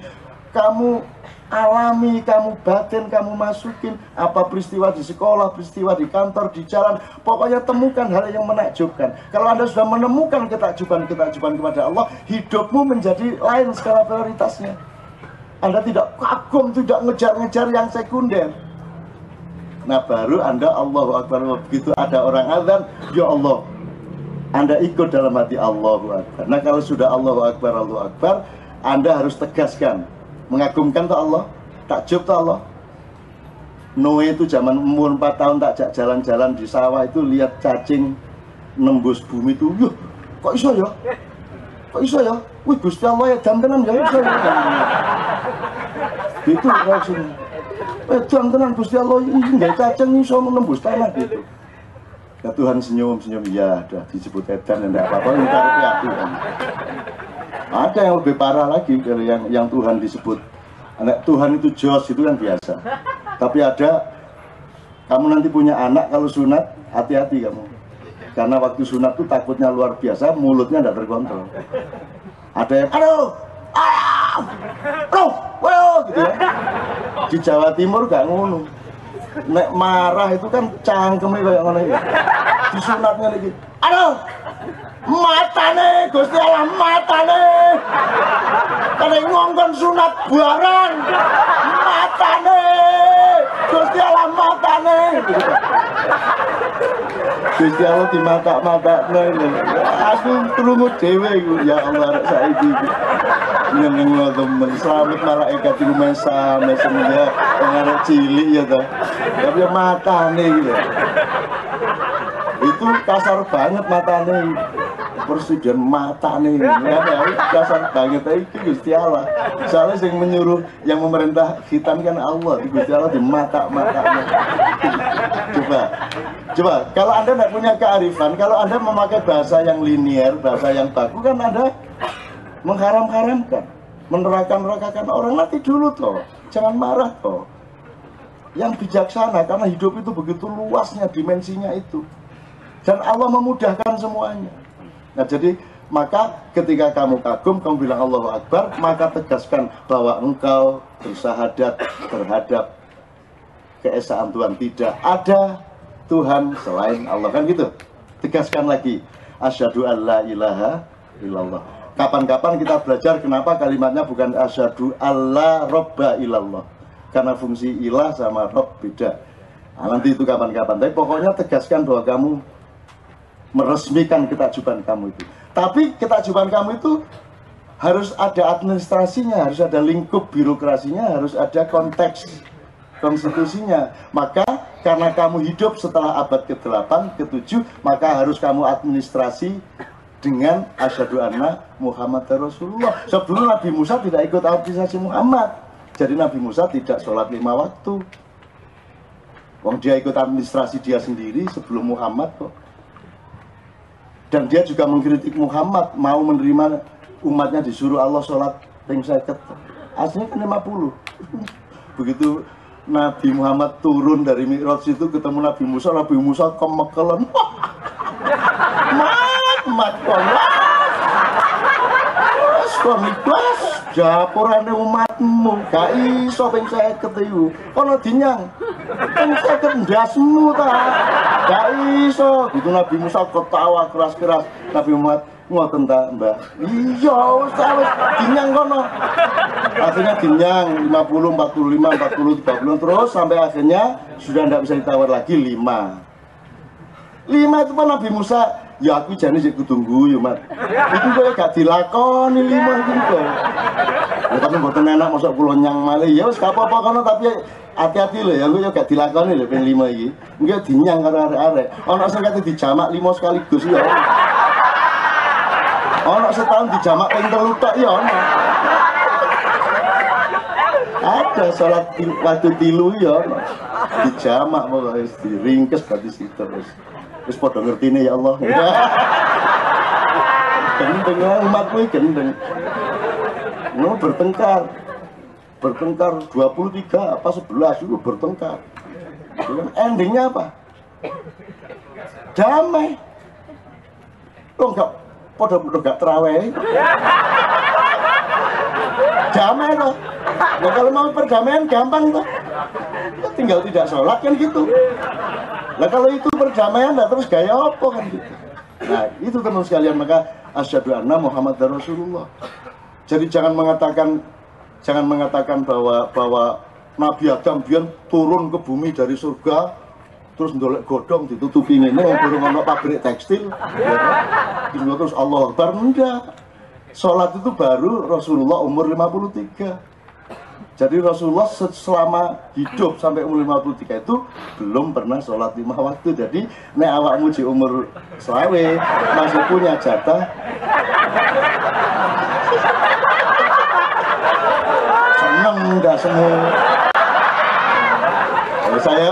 kamu alami, kamu batin, kamu masukin apa peristiwa di sekolah, peristiwa di kantor, di jalan, pokoknya temukan hal yang menakjubkan. Kalau Anda sudah menemukan ketakjuban kepada Allah, hidupmu menjadi lain skala prioritasnya. Anda tidak kagum, tidak ngejar-ngejar yang sekunder. Nah baru Anda Allahu Akbar. Begitu ada orang azan, ya Allah, Anda ikut dalam hati Allahu Akbar. Nah kalau sudah Allahu Akbar, Anda harus tegaskan, mengagumkan tuh Allah, takjub tuh Allah. Noe itu zaman umur 4 tahun tak jalan-jalan di sawah itu lihat cacing nembus bumi itu, yuh, kok iso ya? Kok iso ya? Wih Gusti Allah ya dam tenan ya iso ya. Itu reaksinya. Dam tenan Gusti Allah ini nggak cacing iso menembus tanah gitu. Ya Tuhan senyum, ya udah disebut edan dan tidak apa-apa, minta hati kan. Ada yang lebih parah lagi dari yang Tuhan disebut. Anak Tuhan itu jos, itu kan biasa. Tapi ada, kamu nanti punya anak kalau sunat, hati-hati kamu. Karena waktu sunat tuh takutnya luar biasa, mulutnya tidak terkontrol. Ada yang, aduh, ayam, aduh, wow, gitu ya. Di Jawa Timur gak ngono. Nek marah itu kan cangkeme kayak ngono iki. Disunatnya lagi. Aduh. Matane Gusti Allah matane. Kene ngongkon sunat barang. Matane. Gusti Allah matane. Gusti Allah di mata-matane. Aku krungu dhewe iku ya Allah arek saiki iki. Nyeneng temen selamat malaikat iku mesame semenjak pengarep cilik ya ta. Tapi matane gitu. Itu kasar banget matane. Presiden matane kasar banget itu Gusti Allah. Soalnya yang menyuruh, yang memerintah hitam kan Allah. Gusti Allah di mata-matanya. Coba, kalau Anda tidak punya kearifan, kalau Anda memakai bahasa yang linier, bahasa yang baku kan Anda mengharam-haramkan, meneraka-nerakakan orang. Nanti dulu toh, jangan marah toh. Yang bijaksana, karena hidup itu begitu luasnya dimensinya itu, dan Allah memudahkan semuanya. Nah jadi maka ketika kamu kagum, kamu bilang Allahu Akbar, maka tegaskan bahwa engkau bersyahadat terhadap keesaan Tuhan, tidak ada Tuhan selain Allah, kan gitu. Tegaskan lagi, asyhadu alla ilaha illallah. Kapan-kapan kita belajar kenapa kalimatnya bukan asyhadu alla robba illallah, karena fungsi ilah sama rob beda. Nah, nanti itu kapan-kapan. Tapi pokoknya tegaskan bahwa kamu meresmikan ketakjuban kamu itu. Tapi ketakjuban kamu itu harus ada administrasinya, harus ada lingkup birokrasinya, harus ada konteks konstitusinya. Maka karena kamu hidup setelah abad ke-8, ke-7, maka harus kamu administrasi dengan asyhadu anna Muhammad Rasulullah. Sebelum Nabi Musa tidak ikut administrasi Muhammad. Jadi Nabi Musa tidak sholat 5 waktu. Wong dia ikut administrasi dia sendiri sebelum Muhammad kok. Dan dia juga mengkritik Muhammad, mau menerima umatnya disuruh Allah sholat ping 50. Aslinya kan 50. Begitu Nabi Muhammad turun dari Mi'raj itu ketemu Nabi Musa kemekelen. Mat suami kelas japurane umatmu gak iso ping 50 iku. Kono dinyang. Ping 50 ndasmu ta. Gak iso. Itu Nabi Musa ketawa keras-keras. Nabi Muhammad ngoten ta, Mbak. Iya, wis dinyang kono. Akhirnya dinyang 50, 45, 40, 30 terus sampai akhirnya sudah tidak bisa ditawar lagi 5 itu pun Nabi Musa, ya aku jane sik kutunggu ya Mat. Itu kowe gak dilakoni 5 iki kok. Ya tapi mboten enak mosok kula nyang malih. Ya wis gak apa-apa kono tapi hati-hati lho ya, aku gak dilakoni lho ping 5 iki. Engko dinyang karo arek-arek. Ana sing kate dijamak 5 sekaligus ya. Ana setahun dijamak ping 3 tok ya ana. Ada sholat waktu tilu ya dijamak pokoknya diringkes berarti situ terus pada ngerti nih ya Allah. Gendeng umatku gendeng. No bertengkar 23 apa 11 itu bertengkar. Endingnya apa? Damai. Lo enggak terawih. Damai loh. Nah, kalau mau perdamaian gampang tuh. Tinggal tidak sholat kan gitu. Nah kalau itu perdamaian, nah terus gaya apa kan gitu. Nah itu teman sekalian, maka asyhadu anna Muhammad Rasulullah. Jadi jangan mengatakan bahwa Nabi Adam biar turun ke bumi dari surga terus ndolek godhong ditutupi ngene durung ana pabrik tekstil. Ya kan? Terus Allah Akbar enggak. Sholat itu baru Rasulullah umur 53. Jadi Rasulullah selama hidup sampai umur 53 itu belum pernah sholat 5 waktu. Jadi nek awakmu di umur selawe masih punya jatah seneng nggak semua.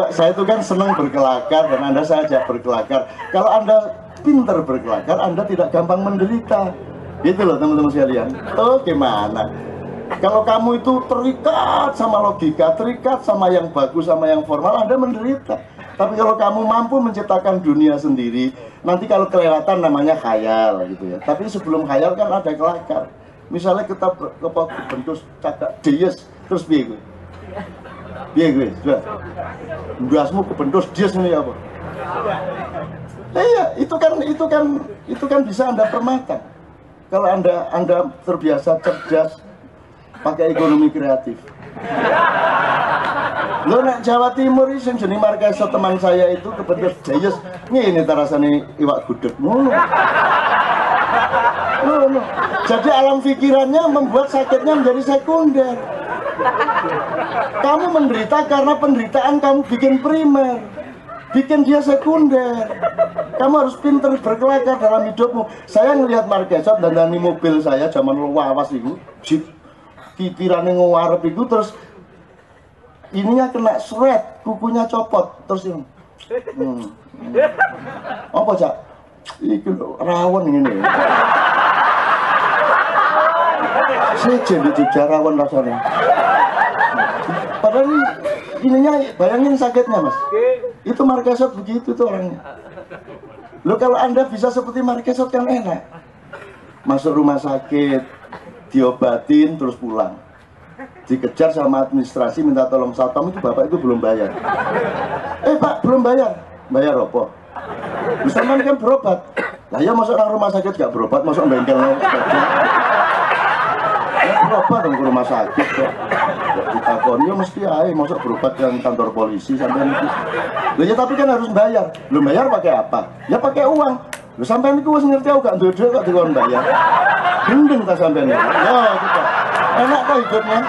Saya itu kan senang berkelakar dan Anda saya ajak berkelakar. Kalau Anda pintar berkelakar, Anda tidak gampang menderita. Gitu loh teman-teman sekalian. Oh gimana? Kalau kamu itu terikat sama logika, terikat sama yang bagus, sama yang formal, Anda menderita. Tapi kalau kamu mampu menciptakan dunia sendiri, nanti kalau kelewatan namanya khayal gitu ya. Tapi sebelum khayal kan ada kelakar. Misalnya kita bentus cagak dies, terus biar gue. Biar gue, sudah. Biasmu kebentus dies ini apa? Iya, itu kan bisa Anda permakan. Kalau Anda terbiasa cerdas, pakai ekonomi kreatif. Lo nak Jawa Timur ini jenis markeso teman saya itu kebetulan jayus ini tarasane iwak gudeg ngono. Jadi alam pikirannya membuat sakitnya menjadi sekunder. Kamu menderita karena penderitaan kamu bikin primer, bikin dia sekunder. Kamu harus pintar berkelakar dalam hidupmu. Saya ngelihat markeso dan dari mobil saya zaman lawas itu, jeep pikirannya ngewarep itu terus ininya kena seret, kukunya copot terus ini apa cak? Ini rawon ini saya jadi juga rawon rasanya padahal ininya bayangin sakitnya mas itu markesot begitu tuh orangnya lo kalau Anda bisa seperti markesot kan enak masuk rumah sakit diobatin terus pulang dikejar sama administrasi minta tolong satpam itu bapak itu belum bayar pak belum bayar apa? Bisa kan berobat lah ya masuk orang rumah sakit gak berobat masuk bengkel ya berobat dong ke rumah sakit kok ditakoni ya mesti aja masuk berobat ke kantor polisi sampai itu lah ya tapi kan harus bayar belum bayar pakai apa? Ya pakai uang lu sampai itu harus ngerti aku gak duduk kok dikon bayar gendeng tak sampai ini ya kita enak kok hidupnya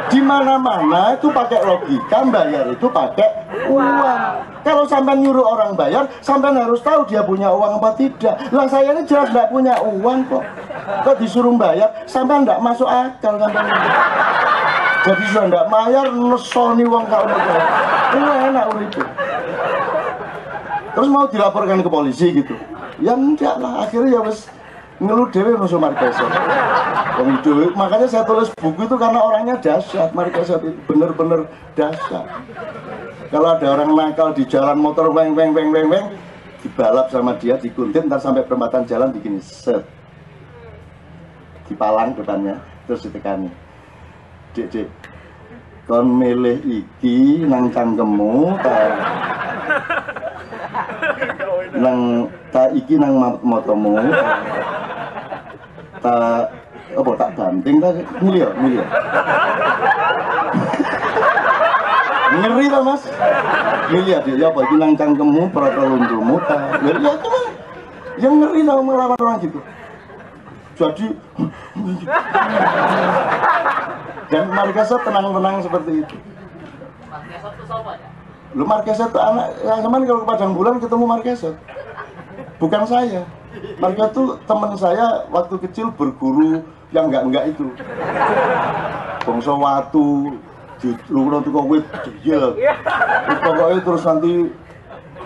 di mana-mana itu pakai logika bayar itu pakai uang kalau sampai nyuruh orang bayar sampai harus tahu dia punya uang apa tidak lah saya ini jelas gak punya uang kok disuruh bayar sampai gak masuk akal sampai jadi sudah gak bayar nesoni uang kau enak itu terus mau dilaporkan ke polisi gitu ya enggak lah akhirnya ya wes ngeluh dewe musuh markeso makanya saya tulis buku itu karena orangnya dahsyat markeso itu bener-bener dahsyat kalau ada orang nakal di jalan motor weng dibalap sama dia dikuntit ntar sampai perempatan jalan begini set dipalang depannya terus ditekani dek kon milih iki nang cangkemmu nang tak iki nang motomu tak apa tak banting tak milih ngeri lah mas milih dia apa iki nang cangkemmu protokol untukmu tak ya cuma yang ngeri lah melawan orang gitu jadi dan markesot tenang-tenang seperti itu Markesot itu siapa ya? lu markesot itu anak yang kemarin kalau ke Padang Bulan ketemu markesot bukan saya markesot itu teman saya waktu kecil berguru yang enggak itu bangsa watu di luar tuh kowit iya pokoknya terus nanti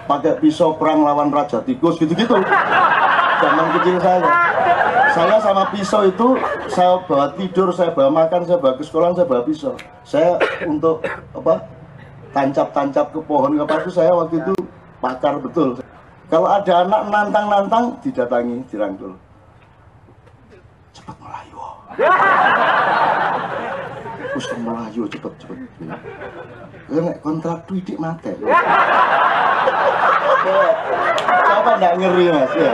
pakai pisau perang lawan raja tikus gitu-gitu zaman kecil saya sama pisau itu saya bawa tidur, saya bawa makan, saya bawa ke sekolah, saya bawa pisau. Saya untuk apa? Tancap-tancap ke pohon ke apa itu saya waktu itu pakar betul. Kalau ada anak nantang-nantang didatangi, dirangkul. Cepet melayu. Terus melayu cepet. Nek kontrak duit mate. Apa enggak ngeri mas ya?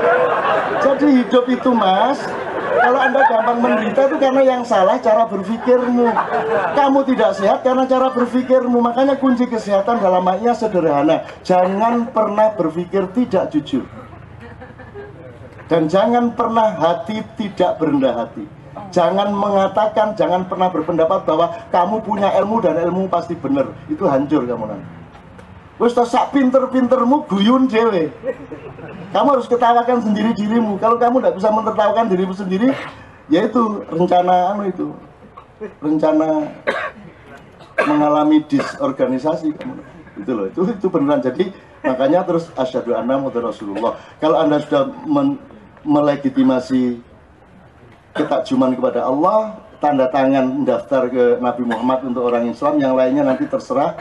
Jadi hidup itu mas Kalau Anda gampang menderita itu karena yang salah cara berpikirmu. Kamu tidak sehat karena cara berpikirmu. Makanya kunci kesehatan dalam maknya sederhana. Jangan pernah berpikir tidak jujur. Dan jangan pernah hati tidak berendah hati. Jangan mengatakan, jangan pernah berpendapat bahwa kamu punya ilmu dan ilmu pasti benar. Itu hancur kamu nanti. Wes sak pinter-pintermu guyun dewe. Kamu harus ketawakan sendiri dirimu. Kalau kamu tidak bisa mentertawakan dirimu sendiri, yaitu rencana rencana mengalami disorganisasi kamu. Itu loh, itu beneran. Jadi makanya terus asyhadu anna muhammadar rasulullah. Kalau Anda sudah melegitimasi ketakjuman kepada Allah, tanda tangan daftar ke Nabi Muhammad untuk orang Islam, yang lainnya nanti terserah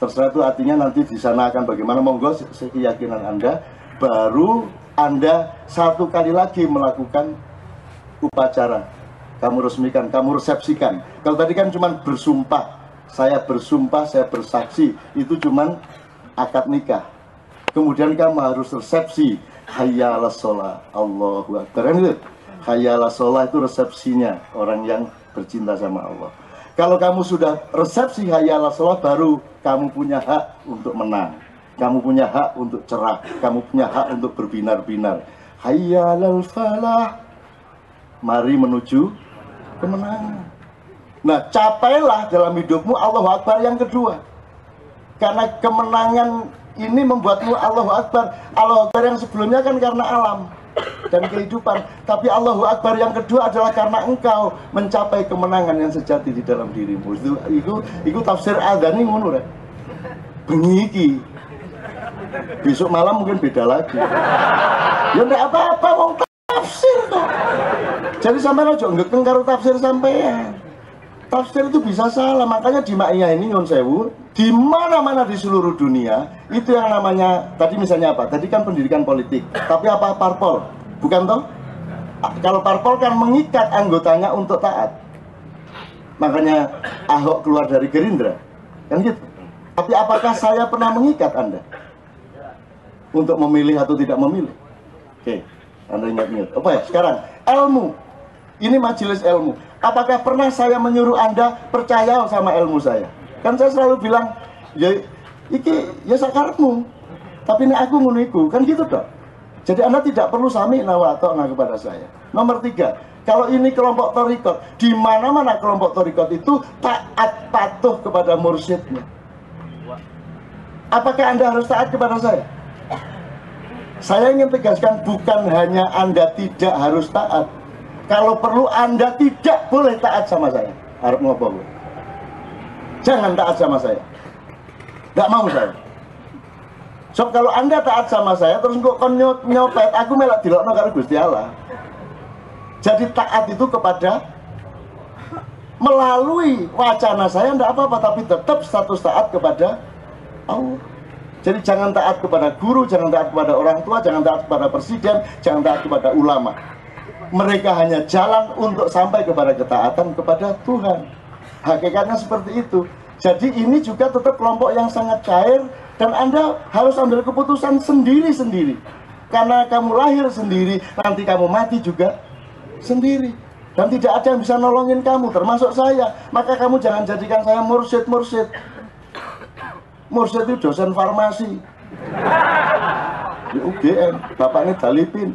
itu artinya nanti di sana akan bagaimana, monggo keyakinan Anda. Baru Anda satu kali lagi melakukan upacara, kamu resmikan, kamu resepsikan. Kalau tadi kan cuma bersumpah, saya bersaksi, itu cuma akad nikah. Kemudian kamu harus resepsi, hayya 'alas shalah, Allahu akbar. Kan itu hayya 'alas shalah itu resepsinya orang yang bercinta sama Allah. Kalau kamu sudah resepsi hayya 'alas shalah, baru kamu punya hak untuk menang. Kamu punya hak untuk cerah. Kamu punya hak untuk berbinar-binar. Hayya 'alal falah. Mari menuju kemenangan. Nah, capailah dalam hidupmu Allahu Akbar yang kedua. Karena kemenangan ini membuatmu Allahu Akbar. Allahu Akbar yang sebelumnya kan karena alam dan kehidupan. Tapi Allahu Akbar yang kedua adalah karena engkau mencapai kemenangan yang sejati di dalam dirimu. Itu tafsir Al-Ghani ngono rek. Bengi iki. Besok malam mungkin beda lagi. Ya enggak apa-apa wong tafsir kok. Jadi sampean aja ngekeng karo tafsir sampean. Tafsir itu bisa salah, makanya di Ma'iyah ini nyun sewu, di mana-mana di seluruh dunia itu yang namanya, tadi misalnya apa? Tadi kan pendidikan politik, tapi apa parpol? Bukan toh? Kalau parpol kan mengikat anggotanya untuk taat. Makanya Ahok keluar dari Gerindra, kan gitu. Tapi apakah saya pernah mengikat Anda untuk memilih atau tidak memilih? Oke, Anda ingat-ingat. Apa ya? Sekarang ilmu. Ini majelis ilmu. Apakah pernah saya menyuruh Anda percaya sama ilmu saya? Kan saya selalu bilang, ya iki ya sakarmu. Tapi ini aku nguniku, kan gitu dong. Jadi Anda tidak perlu sami nawatokna kepada saya. Nomor 3, kalau ini kelompok torikot, di mana-mana kelompok torikot itu taat patuh kepada mursyidnya. Apakah Anda harus taat kepada saya? Saya ingin tegaskan, bukan hanya Anda tidak harus taat. Kalau perlu Anda tidak boleh taat sama saya. Harap ngobrol. Jangan taat sama saya. Tidak mau saya. So kalau Anda taat sama saya, terus kok nyopet, aku melak dilokno karo Gusti Allah. Jadi taat itu kepada melalui wacana saya tidak apa-apa, tapi tetap status taat kepada Allah. Jadi jangan taat kepada guru, jangan taat kepada orang tua, jangan taat kepada presiden, jangan taat kepada ulama. Mereka hanya jalan untuk sampai kepada ketaatan kepada Tuhan. Hakikatnya seperti itu. Jadi ini juga tetap kelompok yang sangat cair, dan Anda harus ambil keputusan sendiri-sendiri. Karena kamu lahir sendiri, nanti kamu mati juga sendiri. Dan tidak ada yang bisa nolongin kamu, termasuk saya. Maka kamu jangan jadikan saya mursyid-mursyid. Mursyid itu dosen farmasi di UGM, bapaknya Dalipin.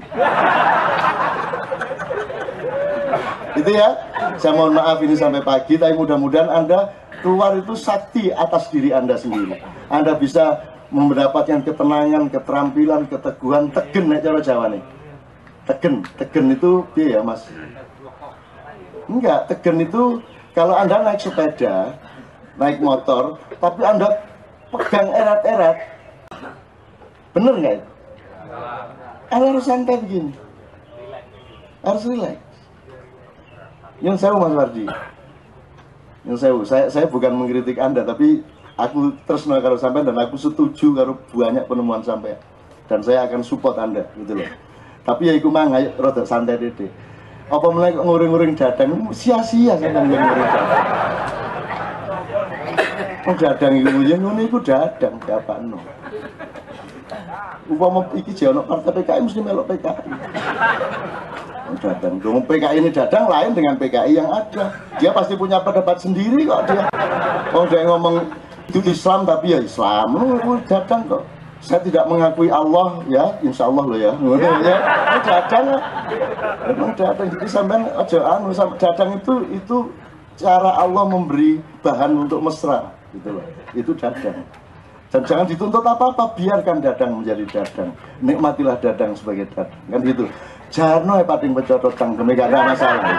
Itu ya, saya mohon maaf ini sampai pagi, tapi mudah-mudahan Anda keluar itu sakti atas diri Anda sendiri. Anda bisa mendapatkan ketenangan, keterampilan, keteguhan, tegen nek cara Jawa nih. Tegen itu dia ya Mas. Enggak, tegen itu kalau Anda naik sepeda, naik motor, tapi Anda pegang erat-erat, bener nggak itu? Anda harus santai begini, harus relax. Yang saya Mas Wardi, yang saya bukan mengkritik Anda, tapi aku terus karo sampai dan aku setuju karo banyak penemuan sampai, dan saya akan support Anda gitu loh. Tapi ya iku mang ayo rada santai dede. Apa mulai nguring-nguring dadang sia-sia saya nguring-nguring dadang. Oh dadang iku ya ngono iku dadang diapakno. Upama iki jek ono partai PKI mesti melok PKI. Dadang. Dong PKI ini Dadang lain dengan PKI yang ada. Dia pasti punya pendapat sendiri kok dia. Oh dia ngomong itu Islam tapi ya Islam. Dadang kok. Saya tidak mengakui Allah ya, insya Allah loh ya. Dadang. Memang Dadang. Jadi sampean aja anu Dadang itu cara Allah memberi bahan untuk mesra gitu loh. Itu Dadang. Dan jangan dituntut apa-apa, biarkan Dadang menjadi Dadang. Nikmatilah Dadang sebagai Dadang. Kan gitu. Jarno pating pecotot tang, gak ada masalah.